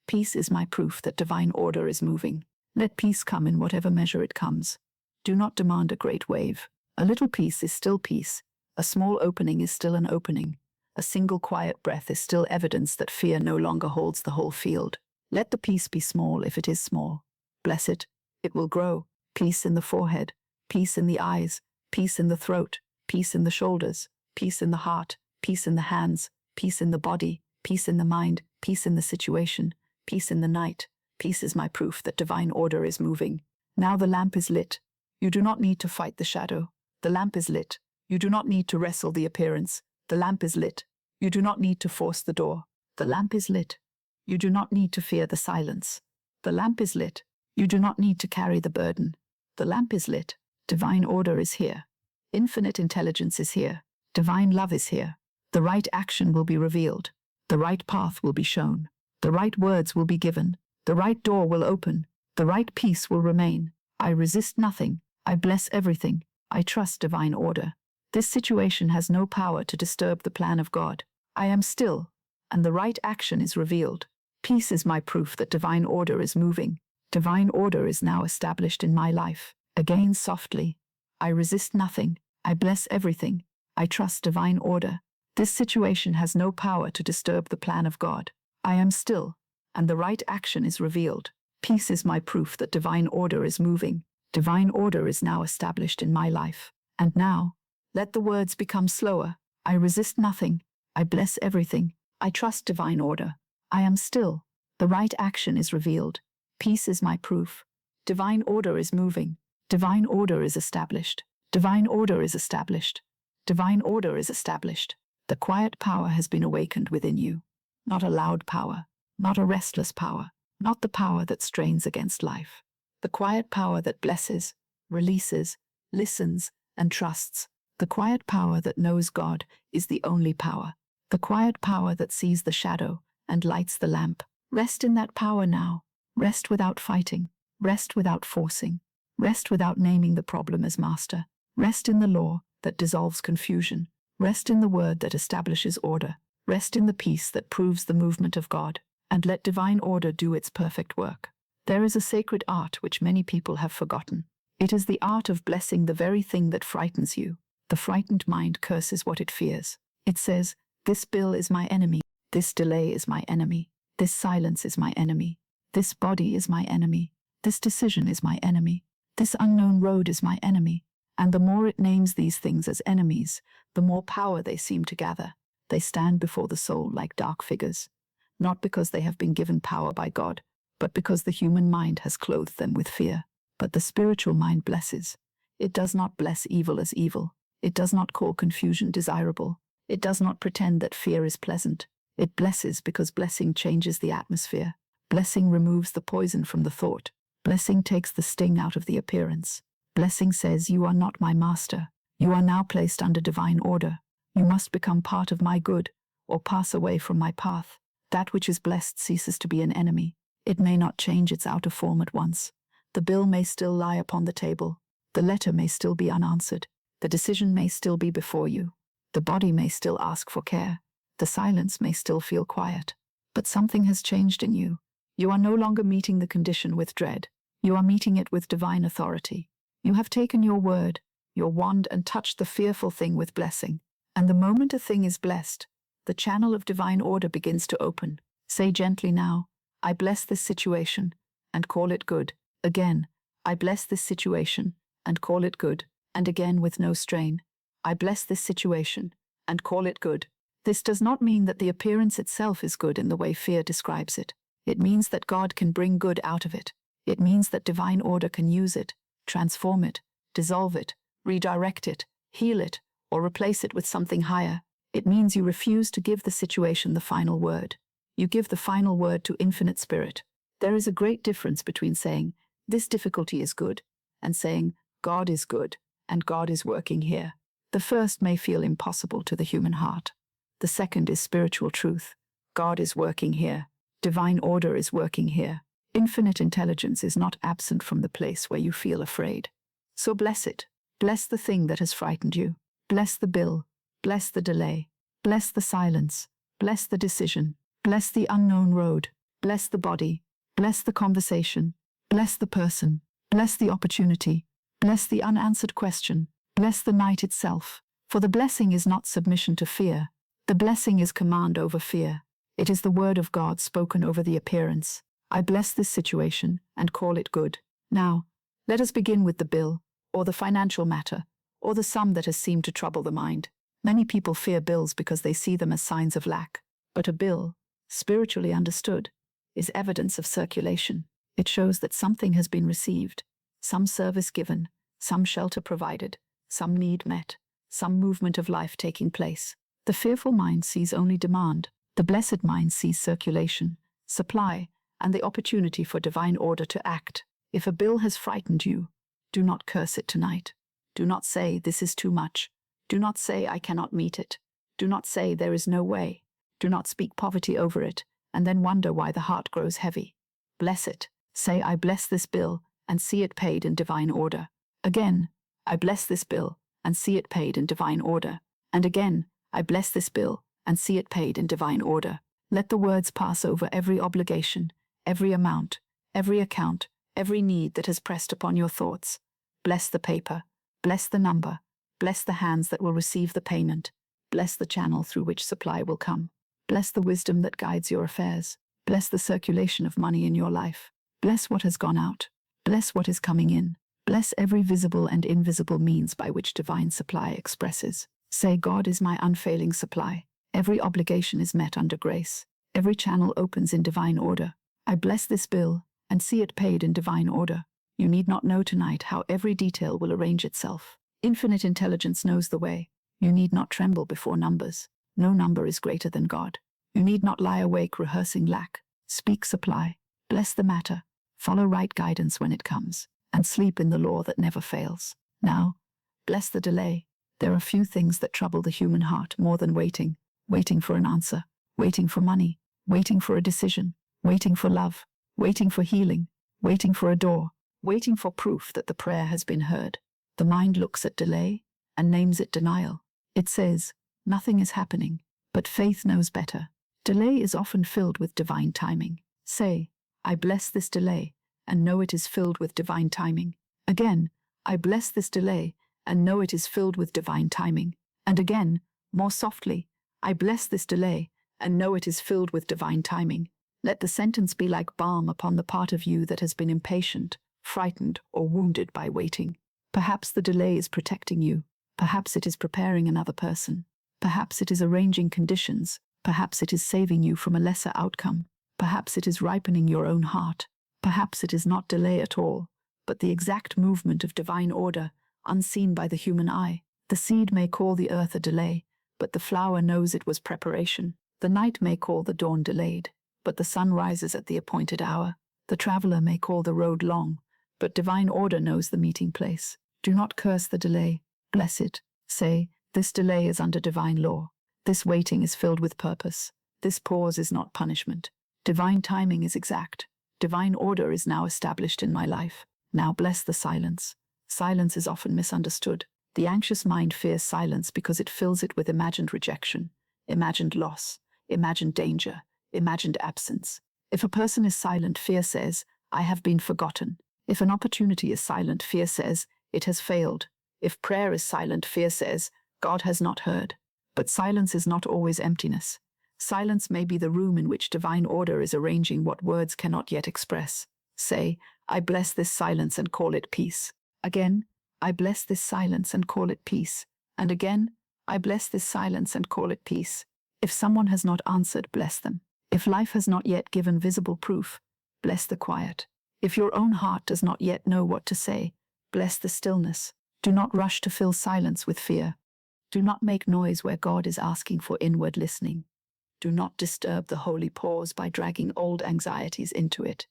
S1: Peace is my proof that divine order is moving. Let peace come in whatever measure it comes. Do not demand a great wave. A little peace is still peace. A small opening is still an opening. A single quiet breath is still evidence that fear no longer holds the whole field. Let the peace be small if it is small. Bless it. It will grow. Peace in the forehead. Peace in the eyes. Peace in the throat. Peace in the shoulders. Peace in the heart. Peace in the hands. Peace in the body. Peace in the mind. Peace in the situation. Peace in the night. Peace is my proof that divine order is moving. Now the lamp is lit. You do not need to fight the shadow. The lamp is lit. You do not need to wrestle the appearance. The lamp is lit. You do not need to force the door. The lamp is lit. You do not need to fear the silence. The lamp is lit. You do not need to carry the burden. The lamp is lit. Divine order is here. Infinite intelligence is here. Divine love is here. The right action will be revealed. The right path will be shown. The right words will be given. The right door will open. The right peace will remain. I resist nothing. I bless everything. I trust divine order. This situation has no power to disturb the plan of God. I am still, and the right action is revealed. Peace is my proof that divine order is moving. Divine order is now established in my life. Again softly. I resist nothing. I bless everything. I trust divine order. This situation has no power to disturb the plan of God. I am still, and the right action is revealed. Peace is my proof that divine order is moving. Divine order is now established in my life. And now, let the words become slower. I resist nothing. I bless everything. I trust divine order. I am still. The right action is revealed. Peace is my proof. Divine order is moving. Divine order is established. Divine order is established. Divine order is established. The quiet power has been awakened within you. Not a loud power, not a restless power, not the power that strains against life. The quiet power that blesses, releases, listens, and trusts. The quiet power that knows God is the only power. The quiet power that sees the shadow and lights the lamp. Rest in that power now. Rest without fighting. Rest without forcing. Rest without naming the problem as master. Rest in the law that dissolves confusion. Rest in the word that establishes order. Rest in the peace that proves the movement of God. And let divine order do its perfect work. There is a sacred art which many people have forgotten. It is the art of blessing the very thing that frightens you. The frightened mind curses what it fears. It says, "This bill is my enemy. This delay is my enemy. This silence is my enemy. This body is my enemy. This decision is my enemy. This unknown road is my enemy." And the more it names these things as enemies, the more power they seem to gather. They stand before the soul like dark figures, not because they have been given power by God, but because the human mind has clothed them with fear. But the spiritual mind blesses. It does not bless evil as evil. It does not call confusion desirable. It does not pretend that fear is pleasant. It blesses because blessing changes the atmosphere. Blessing removes the poison from the thought. Blessing takes the sting out of the appearance. Blessing says, "You are not my master. You are now placed under divine order. You must become part of my good, or pass away from my path." That which is blessed ceases to be an enemy. It may not change its outer form at once. The bill may still lie upon the table. The letter may still be unanswered. The decision may still be before you. The body may still ask for care. The silence may still feel quiet. But something has changed in you. You are no longer meeting the condition with dread. You are meeting it with divine authority. You have taken your word, your wand, and touched the fearful thing with blessing. And the moment a thing is blessed, the channel of divine order begins to open. Say gently now, "I bless this situation," and call it good. Again, "I bless this situation," and call it good. And again with no strain, "I bless this situation," and call it good. This does not mean that the appearance itself is good in the way fear describes it. It means that God can bring good out of it. It means that divine order can use it, transform it, dissolve it, redirect it, heal it, or replace it with something higher. It means you refuse to give the situation the final word. You give the final word to Infinite Spirit. There is a great difference between saying, "This difficulty is good," and saying, "God is good, and God is working here." The first may feel impossible to the human heart. The second is spiritual truth. God is working here. Divine order is working here. Infinite intelligence is not absent from the place where you feel afraid. So bless it. Bless the thing that has frightened you. Bless the bill. Bless the delay. Bless the silence. Bless the decision. Bless the unknown road. Bless the body. Bless the conversation. Bless the person. Bless the opportunity. Bless the unanswered question. Bless the night itself. For the blessing is not submission to fear. The blessing is command over fear. It is the word of God spoken over the appearance. I bless this situation and call it good. Now, let us begin with the bill, or the financial matter, or the sum that has seemed to trouble the mind. Many people fear bills because they see them as signs of lack. But a bill, spiritually understood, is evidence of circulation. It shows that something has been received, some service given, some shelter provided, some need met, some movement of life taking place. The fearful mind sees only demand. The blessed mind sees circulation, supply, and the opportunity for divine order to act. If a bill has frightened you, do not curse it tonight. Do not say, "This is too much." Do not say, "I cannot meet it." Do not say, "There is no way." Do not speak poverty over it, and then wonder why the heart grows heavy. Bless it. Say, "I bless this bill, and see it paid in divine order." Again, "I bless this bill, and see it paid in divine order." And again, "I bless this bill, and see it paid in divine order." Let the words pass over every obligation, every amount, every account, every need that has pressed upon your thoughts. Bless the paper, bless the number, bless the hands that will receive the payment, bless the channel through which supply will come. Bless the wisdom that guides your affairs. Bless the circulation of money in your life. Bless what has gone out. Bless what is coming in. Bless every visible and invisible means by which divine supply expresses. Say, "God is my unfailing supply." Every obligation is met under grace. Every channel opens in divine order. I bless this bill, and see it paid in divine order. You need not know tonight how every detail will arrange itself. Infinite intelligence knows the way. You need not tremble before numbers. No number is greater than God. You need not lie awake rehearsing lack. Speak supply. Bless the matter. Follow right guidance when it comes, and sleep in the law that never fails. Now, bless the delay. There are few things that trouble the human heart more than waiting. Waiting for an answer. Waiting for money. Waiting for a decision. Waiting for love. Waiting for healing. Waiting for a door. Waiting for proof that the prayer has been heard. The mind looks at delay and names it denial. It says, "Nothing is happening," but faith knows better. Delay is often filled with divine timing. Say, "I bless this delay, and know it is filled with divine timing." Again, "I bless this delay, and know it is filled with divine timing." And again, more softly, "I bless this delay, and know it is filled with divine timing." Let the sentence be like balm upon the part of you that has been impatient, frightened, or wounded by waiting. Perhaps the delay is protecting you. Perhaps it is preparing another person. Perhaps it is arranging conditions. Perhaps it is saving you from a lesser outcome. Perhaps it is ripening your own heart. Perhaps it is not delay at all, but the exact movement of divine order, unseen by the human eye. The seed may call the earth a delay, but the flower knows it was preparation. The night may call the dawn delayed, but the sun rises at the appointed hour. The traveler may call the road long, but divine order knows the meeting place. Do not curse the delay, bless it. Say, this delay is under divine law. This waiting is filled with purpose. This pause is not punishment. Divine timing is exact. Divine order is now established in my life. Now bless the silence. Silence is often misunderstood. The anxious mind fears silence because it fills it with imagined rejection, imagined loss, imagined danger, imagined absence. If a person is silent, fear says, I have been forgotten. If an opportunity is silent, fear says, it has failed. If prayer is silent, fear says, God has not heard. But silence is not always emptiness. Silence may be the room in which divine order is arranging what words cannot yet express. Say, I bless this silence and call it peace. Again, I bless this silence and call it peace. And again, I bless this silence and call it peace. If someone has not answered, bless them. If life has not yet given visible proof, bless the quiet. If your own heart does not yet know what to say, bless the stillness. Do not rush to fill silence with fear. Do not make noise where God is asking for inward listening. Do not disturb the holy pause by dragging old anxieties into it.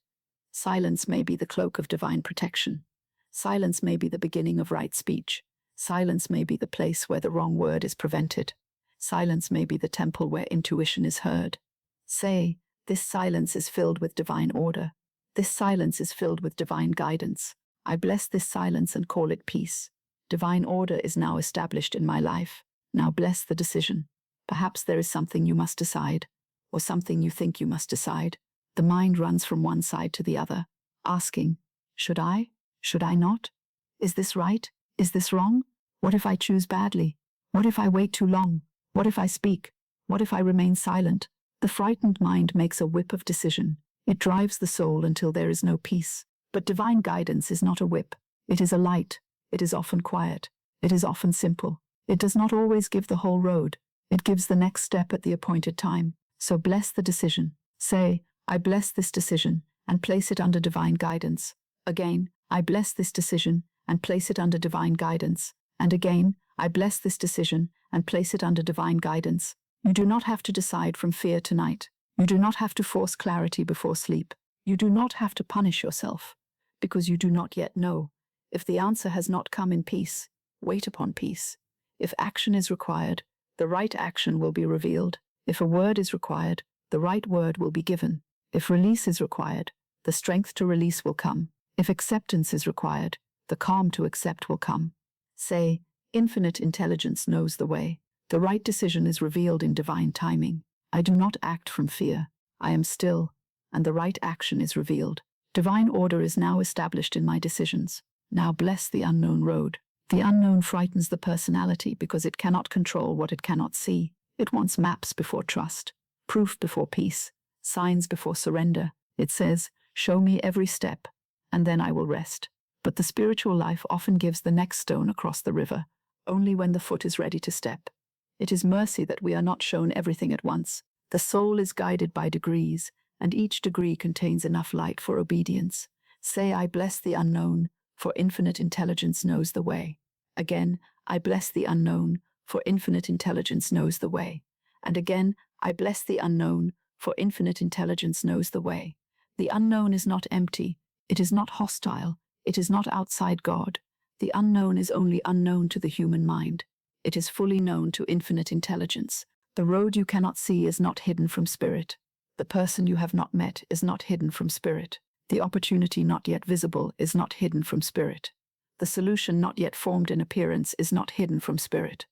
S1: Silence may be the cloak of divine protection. Silence may be the beginning of right speech. Silence may be the place where the wrong word is prevented. Silence may be the temple where intuition is heard. Say, this silence is filled with divine order. This silence is filled with divine guidance. I bless this silence and call it peace. Divine order is now established in my life. Now bless the decision. Perhaps there is something you must decide, or something you think you must decide. The mind runs from one side to the other, asking, should I? Should I not? Is this right? Is this wrong? What if I choose badly? What if I wait too long? What if I speak? What if I remain silent? The frightened mind makes a whip of decision. It drives the soul until there is no peace. But divine guidance is not a whip. It is a light. It is often quiet. It is often simple. It does not always give the whole road. It gives the next step at the appointed time. So bless the decision. Say, I bless this decision, and place it under divine guidance. Again, I bless this decision, and place it under divine guidance. And again, I bless this decision, and place it under divine guidance. You do not have to decide from fear tonight. You do not have to force clarity before sleep. You do not have to punish yourself, because you do not yet know. If the answer has not come in peace, wait upon peace. If action is required, the right action will be revealed. If a word is required, the right word will be given. If release is required, the strength to release will come. If acceptance is required, the calm to accept will come. Say, infinite intelligence knows the way. The right decision is revealed in divine timing. I do not act from fear. I am still, and the right action is revealed. Divine order is now established in my decisions. Now bless the unknown road. The unknown frightens the personality because it cannot control what it cannot see. It wants maps before trust, proof before peace, signs before surrender. It says, show me every step, and then I will rest. But the spiritual life often gives the next stone across the river, only when the foot is ready to step. It is mercy that we are not shown everything at once. The soul is guided by degrees, and each degree contains enough light for obedience. Say, I bless the unknown, for infinite intelligence knows the way. Again, I bless the unknown, for infinite intelligence knows the way. And again, I bless the unknown, for infinite intelligence knows the way. The unknown is not empty. It is not hostile. It is not outside God. The unknown is only unknown to the human mind. It is fully known to infinite intelligence. The road you cannot see is not hidden from spirit. The person you have not met is not hidden from spirit. The opportunity not yet visible is not hidden from spirit. The solution not yet formed in appearance is not hidden from spirit.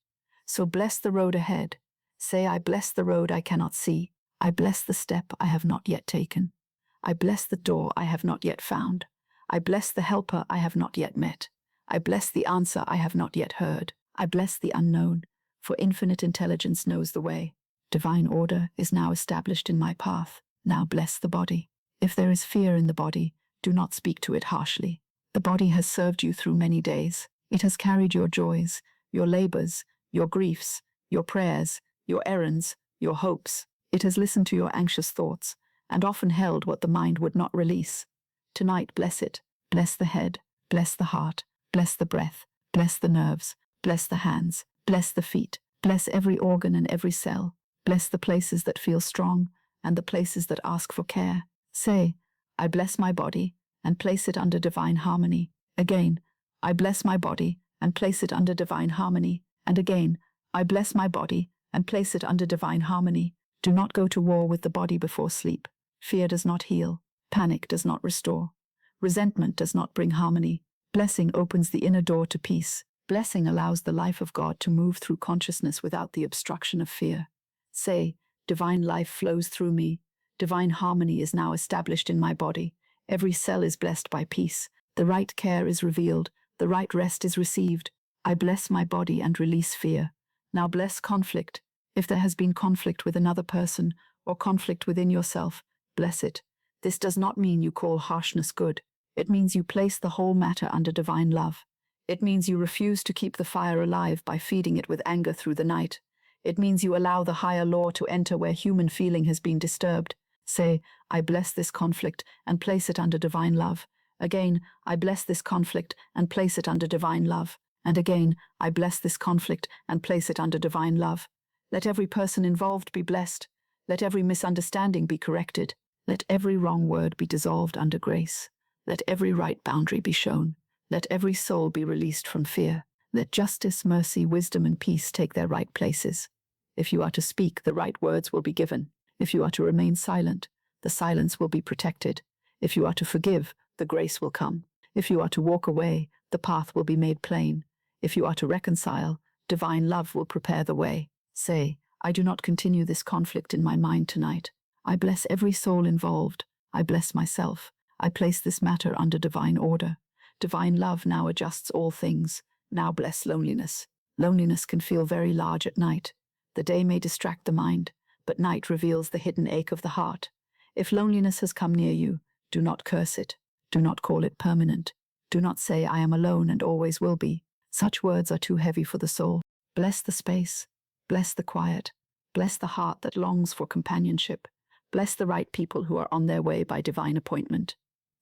S1: So bless the road ahead. Say, I bless the road I cannot see. I bless the step I have not yet taken. I bless the door I have not yet found. I bless the helper I have not yet met. I bless the answer I have not yet heard. I bless the unknown, for infinite intelligence knows the way. Divine order is now established in my path. Now bless the body. If there is fear in the body, do not speak to it harshly. The body has served you through many days. It has carried your joys, your labors, your griefs, your prayers, your errands, your hopes. It has listened to your anxious thoughts, and often held what the mind would not release. Tonight, bless it. Bless the head, bless the heart, bless the breath, bless the nerves, bless the hands, bless the feet, bless every organ and every cell. Bless the places that feel strong and the places that ask for care. Say, I bless my body and place it under divine harmony. Again, I bless my body and place it under divine harmony. And again, I bless my body and place it under divine harmony. Do not go to war with the body before sleep. Fear does not heal. Panic does not restore. Resentment does not bring harmony. Blessing opens the inner door to peace. Blessing allows the life of God to move through consciousness without the obstruction of fear. Say, divine life flows through me. Divine harmony is now established in my body. Every cell is blessed by peace. The right care is revealed. The right rest is received. I bless my body and release fear. Now bless conflict. If there has been conflict with another person or conflict within yourself, bless it. This does not mean you call harshness good. It means you place the whole matter under divine love. It means you refuse to keep the fire alive by feeding it with anger through the night. It means you allow the higher law to enter where human feeling has been disturbed. Say, I bless this conflict and place it under divine love. Again, I bless this conflict and place it under divine love. And again, I bless this conflict and place it under divine love. Let every person involved be blessed. Let every misunderstanding be corrected. Let every wrong word be dissolved under grace. Let every right boundary be shown. Let every soul be released from fear. Let justice, mercy, wisdom, and peace take their right places. If you are to speak, the right words will be given. If you are to remain silent, the silence will be protected. If you are to forgive, the grace will come. If you are to walk away, the path will be made plain. If you are to reconcile, divine love will prepare the way. Say, I do not continue this conflict in my mind tonight. I bless every soul involved. I bless myself. I place this matter under divine order. Divine love now adjusts all things. Now bless loneliness. Loneliness can feel very large at night. The day may distract the mind, but night reveals the hidden ache of the heart. If loneliness has come near you, do not curse it. Do not call it permanent. Do not say, I am alone and always will be. Such words are too heavy for the soul. Bless the space. Bless the quiet. Bless the heart that longs for companionship. Bless the right people who are on their way by divine appointment.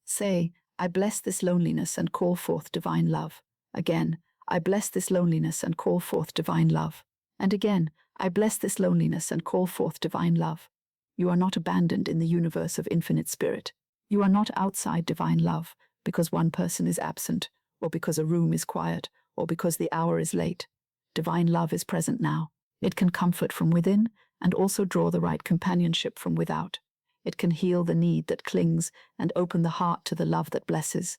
S1: Say, I bless this loneliness and call forth divine love. Again, I bless this loneliness and call forth divine love. And again, I bless this loneliness and call forth divine love. You are not abandoned in the universe of infinite spirit. You are not outside divine love because one person is absent, or because a room is quiet, or because the hour is late. Divine love is present now. It can comfort from within and also draw the right companionship from without. It can heal the need that clings and open the heart to the love that blesses.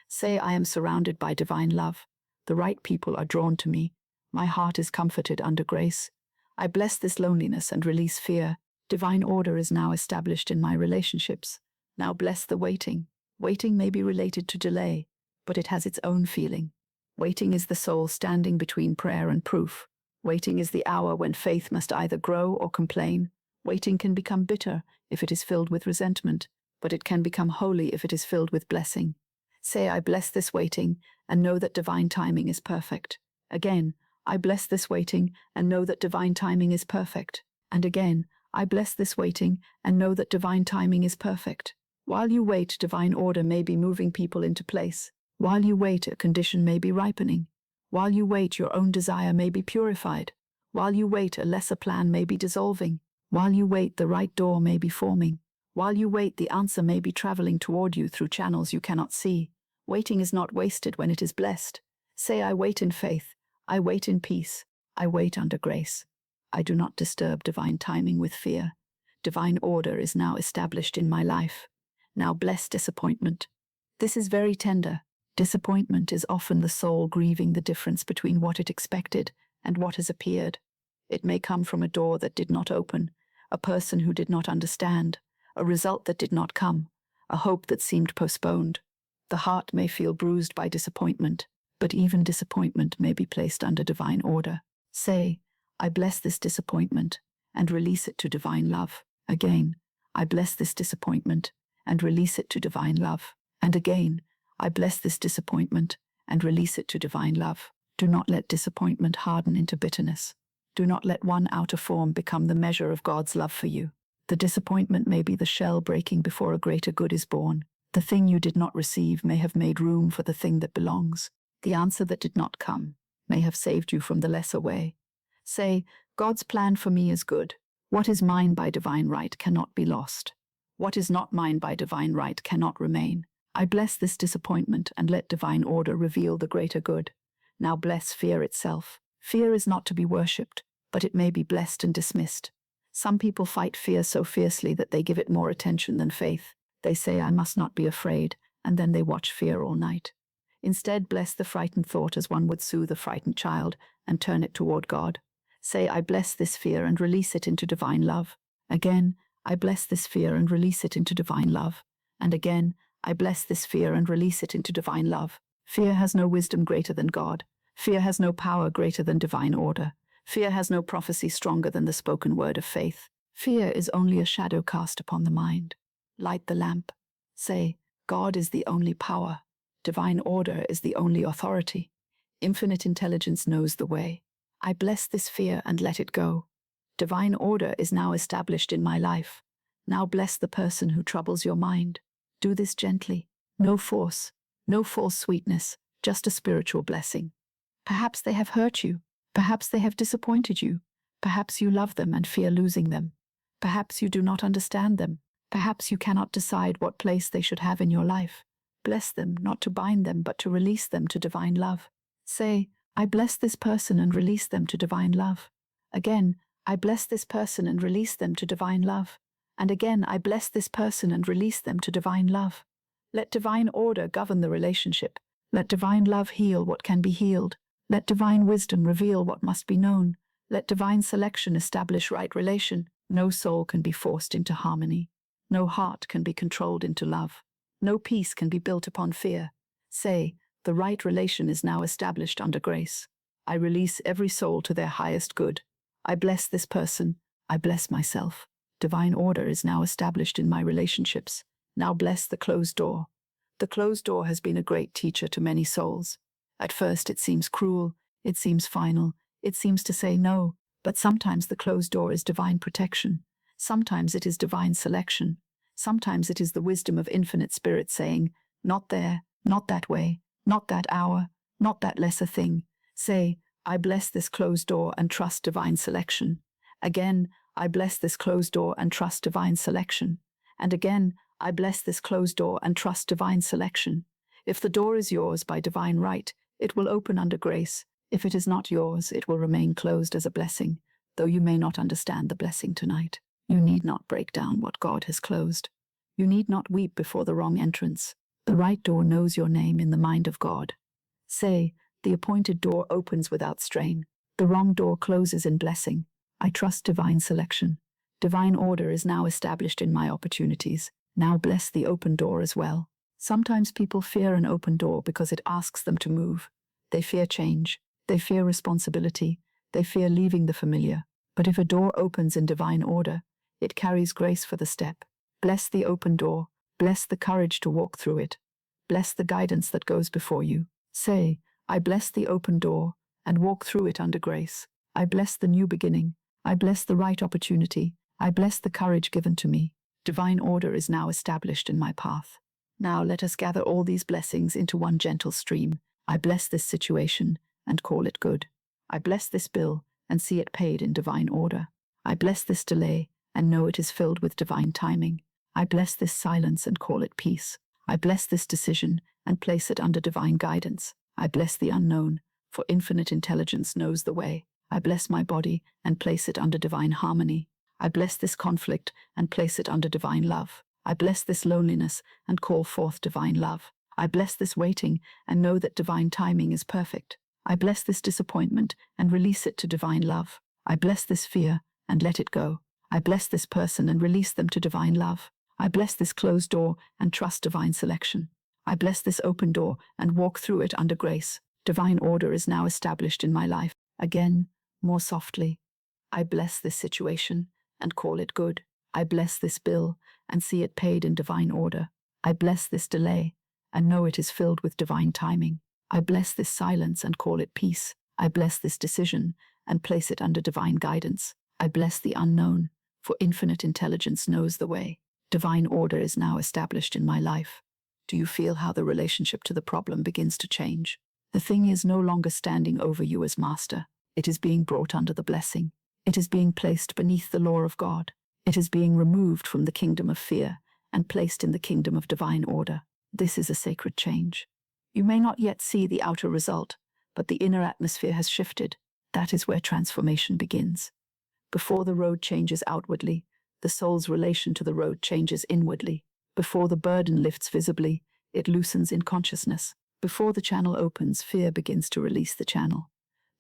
S1: Say, I am surrounded by divine love. The right people are drawn to me. My heart is comforted under grace. I bless this loneliness and release fear. Divine order is now established in my relationships. Now bless the waiting. Waiting may be related to delay, but it has its own feeling. Waiting is the soul standing between prayer and proof. Waiting is the hour when faith must either grow or complain. Waiting can become bitter if it is filled with resentment, but it can become holy if it is filled with blessing. Say, I bless this waiting and know that divine timing is perfect. Again, I bless this waiting and know that divine timing is perfect. And again, I bless this waiting and know that divine timing is perfect. While you wait, divine order may be moving people into place. While you wait, a condition may be ripening. While you wait, your own desire may be purified. While you wait, a lesser plan may be dissolving. While you wait, the right door may be forming. While you wait, the answer may be traveling toward you through channels you cannot see. Waiting is not wasted when it is blessed. Say, I wait in faith. I wait in peace. I wait under grace. I do not disturb divine timing with fear. Divine order is now established in my life. Now bless disappointment. This is very tender. Disappointment is often the soul grieving the difference between what it expected and what has appeared. It may come from a door that did not open, a person who did not understand, a result that did not come, a hope that seemed postponed. The heart may feel bruised by disappointment, but even disappointment may be placed under divine order. Say, I bless this disappointment and release it to divine love. Again, I bless this disappointment and release it to divine love. And again, I bless this disappointment and release it to divine love. Do not let disappointment harden into bitterness. Do not let one outer form become the measure of God's love for you. The disappointment may be the shell breaking before a greater good is born. The thing you did not receive may have made room for the thing that belongs. The answer that did not come may have saved you from the lesser way. Say, God's plan for me is good. What is mine by divine right cannot be lost. What is not mine by divine right cannot remain. I bless this disappointment and let divine order reveal the greater good. Now bless fear itself. Fear is not to be worshipped, but it may be blessed and dismissed. Some people fight fear so fiercely that they give it more attention than faith. They say, I must not be afraid, and then they watch fear all night. Instead, bless the frightened thought as one would soothe a frightened child and turn it toward God. Say, I bless this fear and release it into divine love. Again, I bless this fear and release it into divine love. And again, I bless this fear and release it into divine love. Fear has no wisdom greater than God. Fear has no power greater than divine order. Fear has no prophecy stronger than the spoken word of faith. Fear is only a shadow cast upon the mind. Light the lamp. Say, God is the only power. Divine order is the only authority. Infinite intelligence knows the way. I bless this fear and let it go. Divine order is now established in my life. Now bless the person who troubles your mind. Do this gently. No force, no false sweetness, just a spiritual blessing. Perhaps they have hurt you. Perhaps they have disappointed you. Perhaps you love them and fear losing them. Perhaps you do not understand them. Perhaps you cannot decide what place they should have in your life. Bless them, not to bind them, but to release them to divine love. Say, I bless this person and release them to divine love. Again, I bless this person and release them to divine love. And again, I bless this person and release them to divine love. Let divine order govern the relationship. Let divine love heal what can be healed. Let divine wisdom reveal what must be known. Let divine selection establish right relation. No soul can be forced into harmony. No heart can be controlled into love. No peace can be built upon fear. Say, the right relation is now established under grace. I release every soul to their highest good. I bless this person. I bless myself. Divine order is now established in my relationships. Now bless the closed door. The closed door has been a great teacher to many souls. At first it seems cruel, it seems final, it seems to say no, but sometimes the closed door is divine protection. Sometimes it is divine selection. Sometimes it is the wisdom of infinite spirit saying, not there, not that way, not that hour, not that lesser thing. Say, I bless this closed door and trust divine selection. Again, I bless this closed door and trust divine selection. And again, I bless this closed door and trust divine selection. If the door is yours by divine right, it will open under grace. If it is not yours, it will remain closed as a blessing, though you may not understand the blessing tonight. You need not break down what God has closed. You need not weep before the wrong entrance. The right door knows your name in the mind of God. Say, the appointed door opens without strain. The wrong door closes in blessing. I trust divine selection. Divine order is now established in my opportunities. Now bless the open door as well. Sometimes people fear an open door because it asks them to move. They fear change. They fear responsibility. They fear leaving the familiar. But if a door opens in divine order, it carries grace for the step. Bless the open door. Bless the courage to walk through it. Bless the guidance that goes before you. Say, I bless the open door and walk through it under grace. I bless the new beginning. I bless the right opportunity. I bless the courage given to me. Divine order is now established in my path. Now let us gather all these blessings into one gentle stream. I bless this situation and call it good. I bless this bill and see it paid in divine order. I bless this delay and know it is filled with divine timing. I bless this silence and call it peace. I bless this decision and place it under divine guidance. I bless the unknown, for infinite intelligence knows the way. I bless my body and place it under divine harmony. I bless this conflict and place it under divine love. I bless this loneliness and call forth divine love. I bless this waiting and know that divine timing is perfect. I bless this disappointment and release it to divine love. I bless this fear and let it go. I bless this person and release them to divine love. I bless this closed door and trust divine selection. I bless this open door and walk through it under grace. Divine order is now established in my life. Again, more softly. I bless this situation and call it good. I bless this bill and see it paid in divine order. I bless this delay and know it is filled with divine timing. I bless this silence and call it peace. I bless this decision and place it under divine guidance. I bless the unknown, for infinite intelligence knows the way. Divine order is now established in my life. Do you feel how the relationship to the problem begins to change? The thing is no longer standing over you as master. It is being brought under the blessing. It is being placed beneath the law of God. It is being removed from the kingdom of fear and placed in the kingdom of divine order. This is a sacred change. You may not yet see the outer result, but the inner atmosphere has shifted. That is where transformation begins. Before the road changes outwardly, the soul's relation to the road changes inwardly. Before the burden lifts visibly, it loosens in consciousness. Before the channel opens, fear begins to release the channel.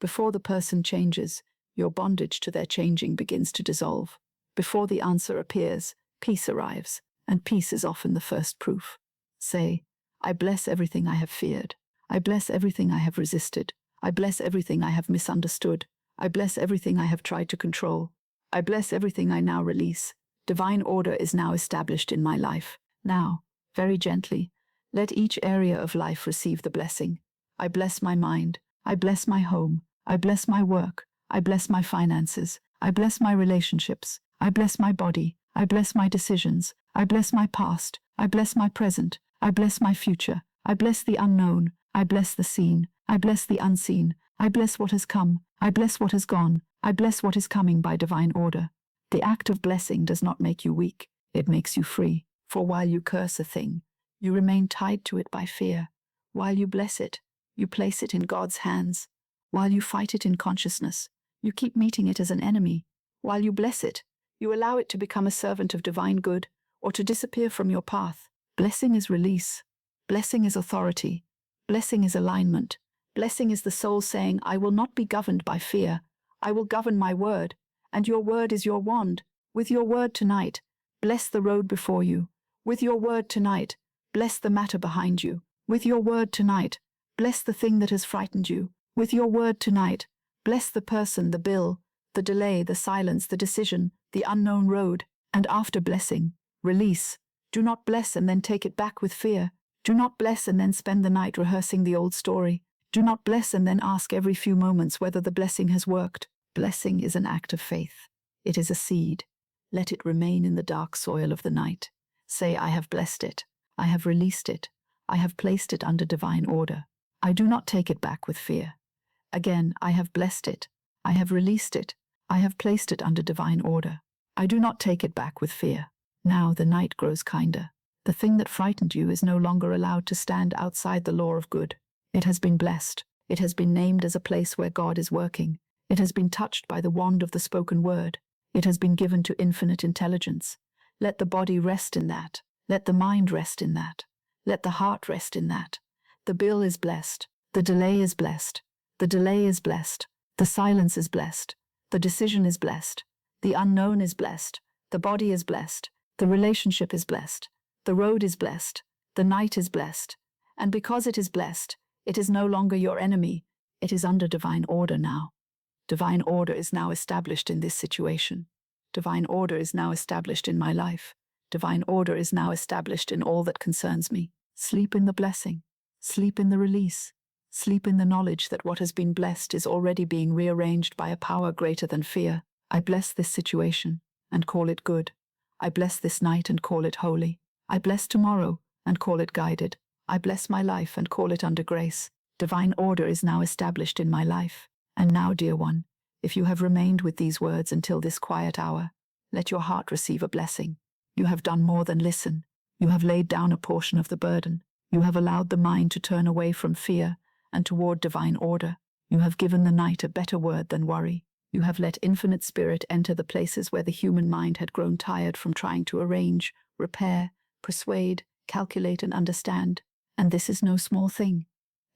S1: Before the person changes, your bondage to their changing begins to dissolve. Before the answer appears, peace arrives, and peace is often the first proof. Say, I bless everything I have feared. I bless everything I have resisted. I bless everything I have misunderstood. I bless everything I have tried to control. I bless everything I now release. Divine order is now established in my life. Now, very gently, let each area of life receive the blessing. I bless my mind. I bless my home. I bless my work. I bless my finances. I bless my relationships. I bless my body. I bless my decisions. I bless my past. I bless my present. I bless my future. I bless the unknown. I bless the seen. I bless the unseen. I bless what has come. I bless what has gone. I bless what is coming by divine order. The act of blessing does not make you weak. It makes you free. For while you curse a thing, you remain tied to it by fear. While you bless it, you place it in God's hands. While you fight it in consciousness, you keep meeting it as an enemy. While you bless it, you allow it to become a servant of divine good or to disappear from your path. Blessing is release. Blessing is authority. Blessing is alignment. Blessing is the soul saying, I will not be governed by fear. I will govern my word, and your word is your wand. With your word tonight, bless the road before you. With your word tonight, bless the matter behind you. With your word tonight, bless the thing that has frightened you. With your word tonight, bless the person, the bill, the delay, the silence, the decision, the unknown road. And after blessing, release. Do not bless and then take it back with fear. Do not bless and then spend the night rehearsing the old story. Do not bless and then ask every few moments whether the blessing has worked. Blessing is an act of faith. It is a seed. Let it remain in the dark soil of the night. Say, I have blessed it. I have released it. I have placed it under divine order. I do not take it back with fear. Again, I have blessed it. I have released it. I have placed it under divine order. I do not take it back with fear. Now the night grows kinder. The thing that frightened you is no longer allowed to stand outside the law of good. It has been blessed. It has been named as a place where God is working. It has been touched by the wand of the spoken word. It has been given to infinite intelligence. Let the body rest in that. Let the mind rest in that. Let the heart rest in that. The bill is blessed. The delay is blessed. The delay is blessed. The silence is blessed. The decision is blessed. The unknown is blessed. The body is blessed. The relationship is blessed. The road is blessed. The night is blessed. And because it is blessed, it is no longer your enemy. It is under divine order now. Divine order is now established in this situation. Divine order is now established in my life. Divine order is now established in all that concerns me. Sleep in the blessing. Sleep in the release. Sleep in the knowledge that what has been blessed is already being rearranged by a power greater than fear. I bless this situation and call it good. I bless this night and call it holy. I bless tomorrow and call it guided. I bless my life and call it under grace. Divine order is now established in my life. And now, dear one, if you have remained with these words until this quiet hour, let your heart receive a blessing. You have done more than listen. You have laid down a portion of the burden. You have allowed the mind to turn away from fear and toward divine order. You have given the night a better word than worry. You have let infinite spirit enter the places where the human mind had grown tired from trying to arrange, repair, persuade, calculate, and understand. And this is no small thing.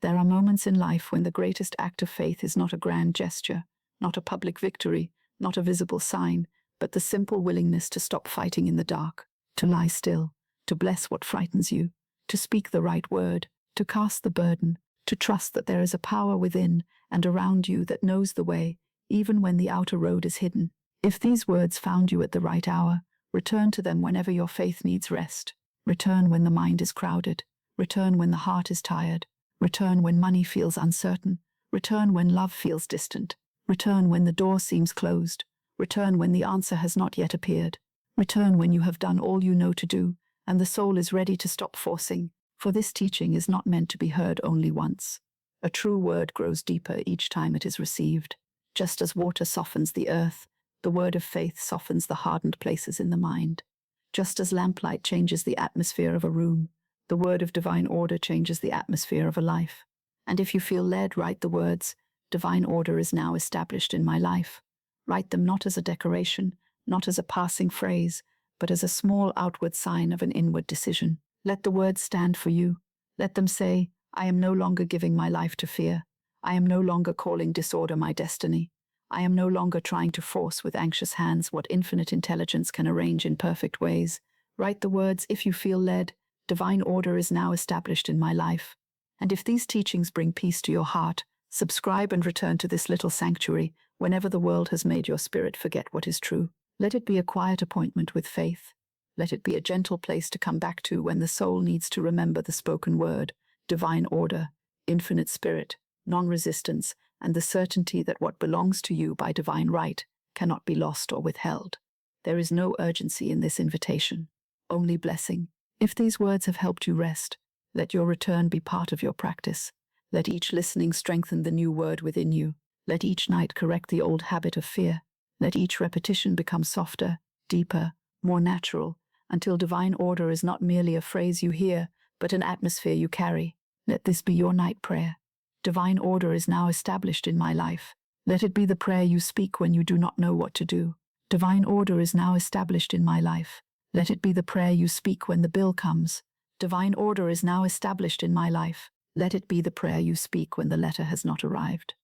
S1: There are moments in life when the greatest act of faith is not a grand gesture, not a public victory, not a visible sign, but the simple willingness to stop fighting in the dark, to lie still, to bless what frightens you, to speak the right word, to cast the burden, to trust that there is a power within and around you that knows the way, even when the outer road is hidden. If these words found you at the right hour, return to them whenever your faith needs rest. Return when the mind is crowded. Return when the heart is tired. Return when money feels uncertain. Return when love feels distant. Return when the door seems closed. Return when the answer has not yet appeared. Return when you have done all you know to do, and the soul is ready to stop forcing, for this teaching is not meant to be heard only once. A true word grows deeper each time it is received. Just as water softens the earth, The word of faith softens the hardened places in the mind. Just as lamplight changes the atmosphere of a room, the word of divine order changes the atmosphere of a life. And if you feel led, write the words, "Divine order is now established in my life." Write them not as a decoration, not as a passing phrase, but as a small outward sign of an inward decision. Let the words stand for you. Let them say, "I am no longer giving my life to fear. I am no longer calling disorder my destiny. I am no longer trying to force with anxious hands what infinite intelligence can arrange in perfect ways." Write the words, if you feel led, "Divine order is now established in my life." And if these teachings bring peace to your heart, subscribe and return to this little sanctuary whenever the world has made your spirit forget what is true. Let it be a quiet appointment with faith. Let it be a gentle place to come back to when the soul needs to remember the spoken word, divine order, infinite spirit, non-resistance, and the certainty that what belongs to you by divine right cannot be lost or withheld. There is no urgency in this invitation, only blessing. If these words have helped you rest, let your return be part of your practice. Let each listening strengthen the new word within you. Let each night correct the old habit of fear. Let each repetition become softer, deeper, more natural, until divine order is not merely a phrase you hear, but an atmosphere you carry. Let this be your night prayer. Divine order is now established in my life. Let it be the prayer you speak when you do not know what to do. Divine order is now established in my life. Let it be the prayer you speak when the bill comes. Divine order is now established in my life. Let it be the prayer you speak when the letter has not arrived.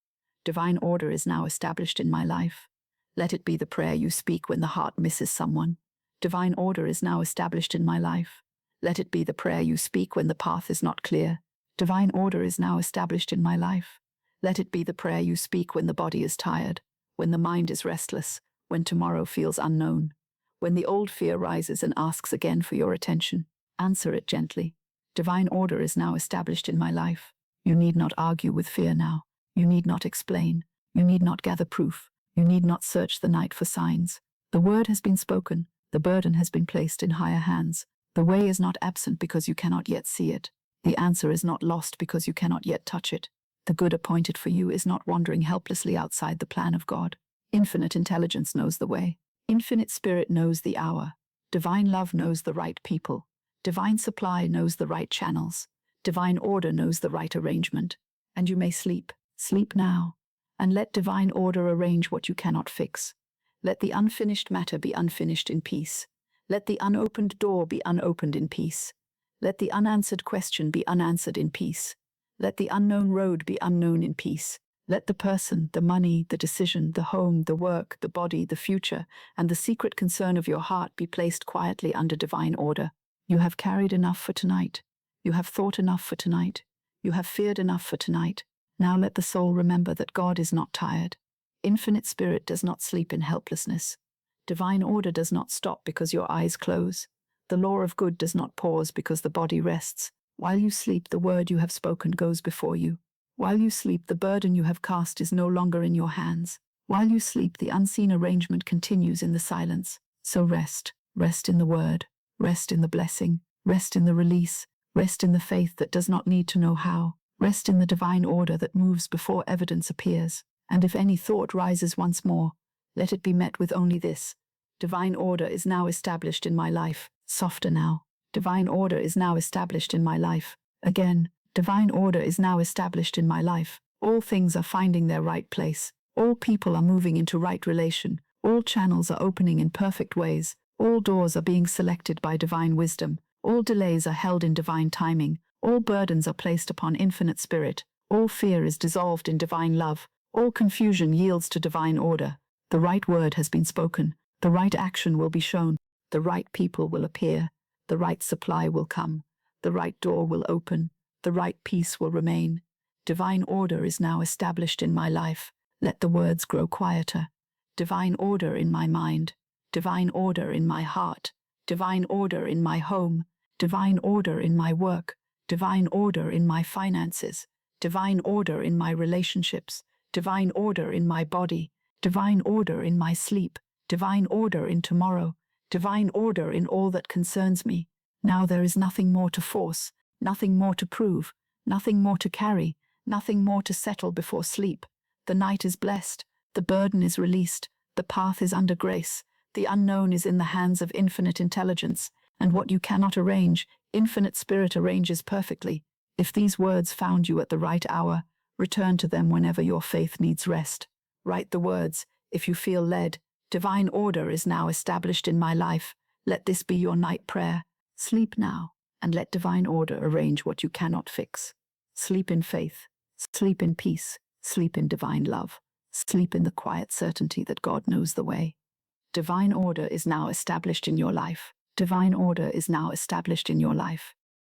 S1: Divine order is now established in my life. Let it be the prayer you speak when the heart misses someone. Divine order is now established in my life. Let it be the prayer you speak when the path is not clear. Divine order is now established in my life. Let it be the prayer you speak when the body is tired, when the mind is restless, when tomorrow feels unknown. When the old fear rises and asks again for your attention, answer it gently. Divine order is now established in my life. You need not argue with fear now. You need not explain. You need not gather proof. You need not search the night for signs. The word has been spoken. The burden has been placed in higher hands. The way is not absent because you cannot yet see it. The answer is not lost because you cannot yet touch it. The good appointed for you is not wandering helplessly outside the plan of God. Infinite intelligence knows the way. Infinite spirit knows the hour. Divine love knows the right people. Divine supply knows the right channels. Divine order knows the right arrangement. And you may sleep. Sleep now. And let divine order arrange what you cannot fix. Let the unfinished matter be unfinished in peace. Let the unopened door be unopened in peace. Let the unanswered question be unanswered in peace. Let the unknown road be unknown in peace. Let the person, the money, the decision, the home, the work, the body, the future, and the secret concern of your heart be placed quietly under divine order. You have carried enough for tonight. You have thought enough for tonight. You have feared enough for tonight. Now let the soul remember that God is not tired. Infinite spirit does not sleep in helplessness. Divine order does not stop because your eyes close. The law of good does not pause because the body rests. While you sleep, the word you have spoken goes before you. While you sleep, the burden you have cast is no longer in your hands. While you sleep, the unseen arrangement continues in the silence. So rest. Rest in the word. Rest in the blessing. Rest in the release. Rest in the faith that does not need to know how. Rest in the divine order that moves before evidence appears. And if any thought rises once more, let it be met with only this: divine order is now established in my life. Softer now. Divine order is now established in my life. Again, divine order is now established in my life. All things are finding their right place. All people are moving into right relation. All channels are opening in perfect ways. All doors are being selected by divine wisdom. All delays are held in divine timing. All burdens are placed upon infinite spirit. All fear is dissolved in divine love. All confusion yields to divine order. The right word has been spoken. The right action will be shown. The right people will appear. The right supply will come. The right door will open. The right peace will remain. Divine order is now established in my life. Let the words grow quieter. Divine order in my mind. Divine order in my heart. Divine order in my home. Divine order in my work. Divine order in my finances. Divine order in my relationships. Divine order in my body. Divine order in my sleep. Divine order in tomorrow. Divine order in all that concerns me. Now there is nothing more to force, nothing more to prove, nothing more to carry, nothing more to settle before sleep. The night is blessed, the burden is released, The path is under grace. The unknown is in the hands of infinite intelligence, and what you cannot arrange, infinite spirit arranges perfectly. If these words found you at the right hour, return to them whenever your faith needs rest. Write the words, if you feel led. Divine order is now established in my life. Let this be your night prayer. Sleep now, and let divine order arrange what you cannot fix. Sleep in faith. Sleep in peace. Sleep in divine love. Sleep in the quiet certainty that God knows the way. Divine order is now established in your life. Divine order is now established in your life.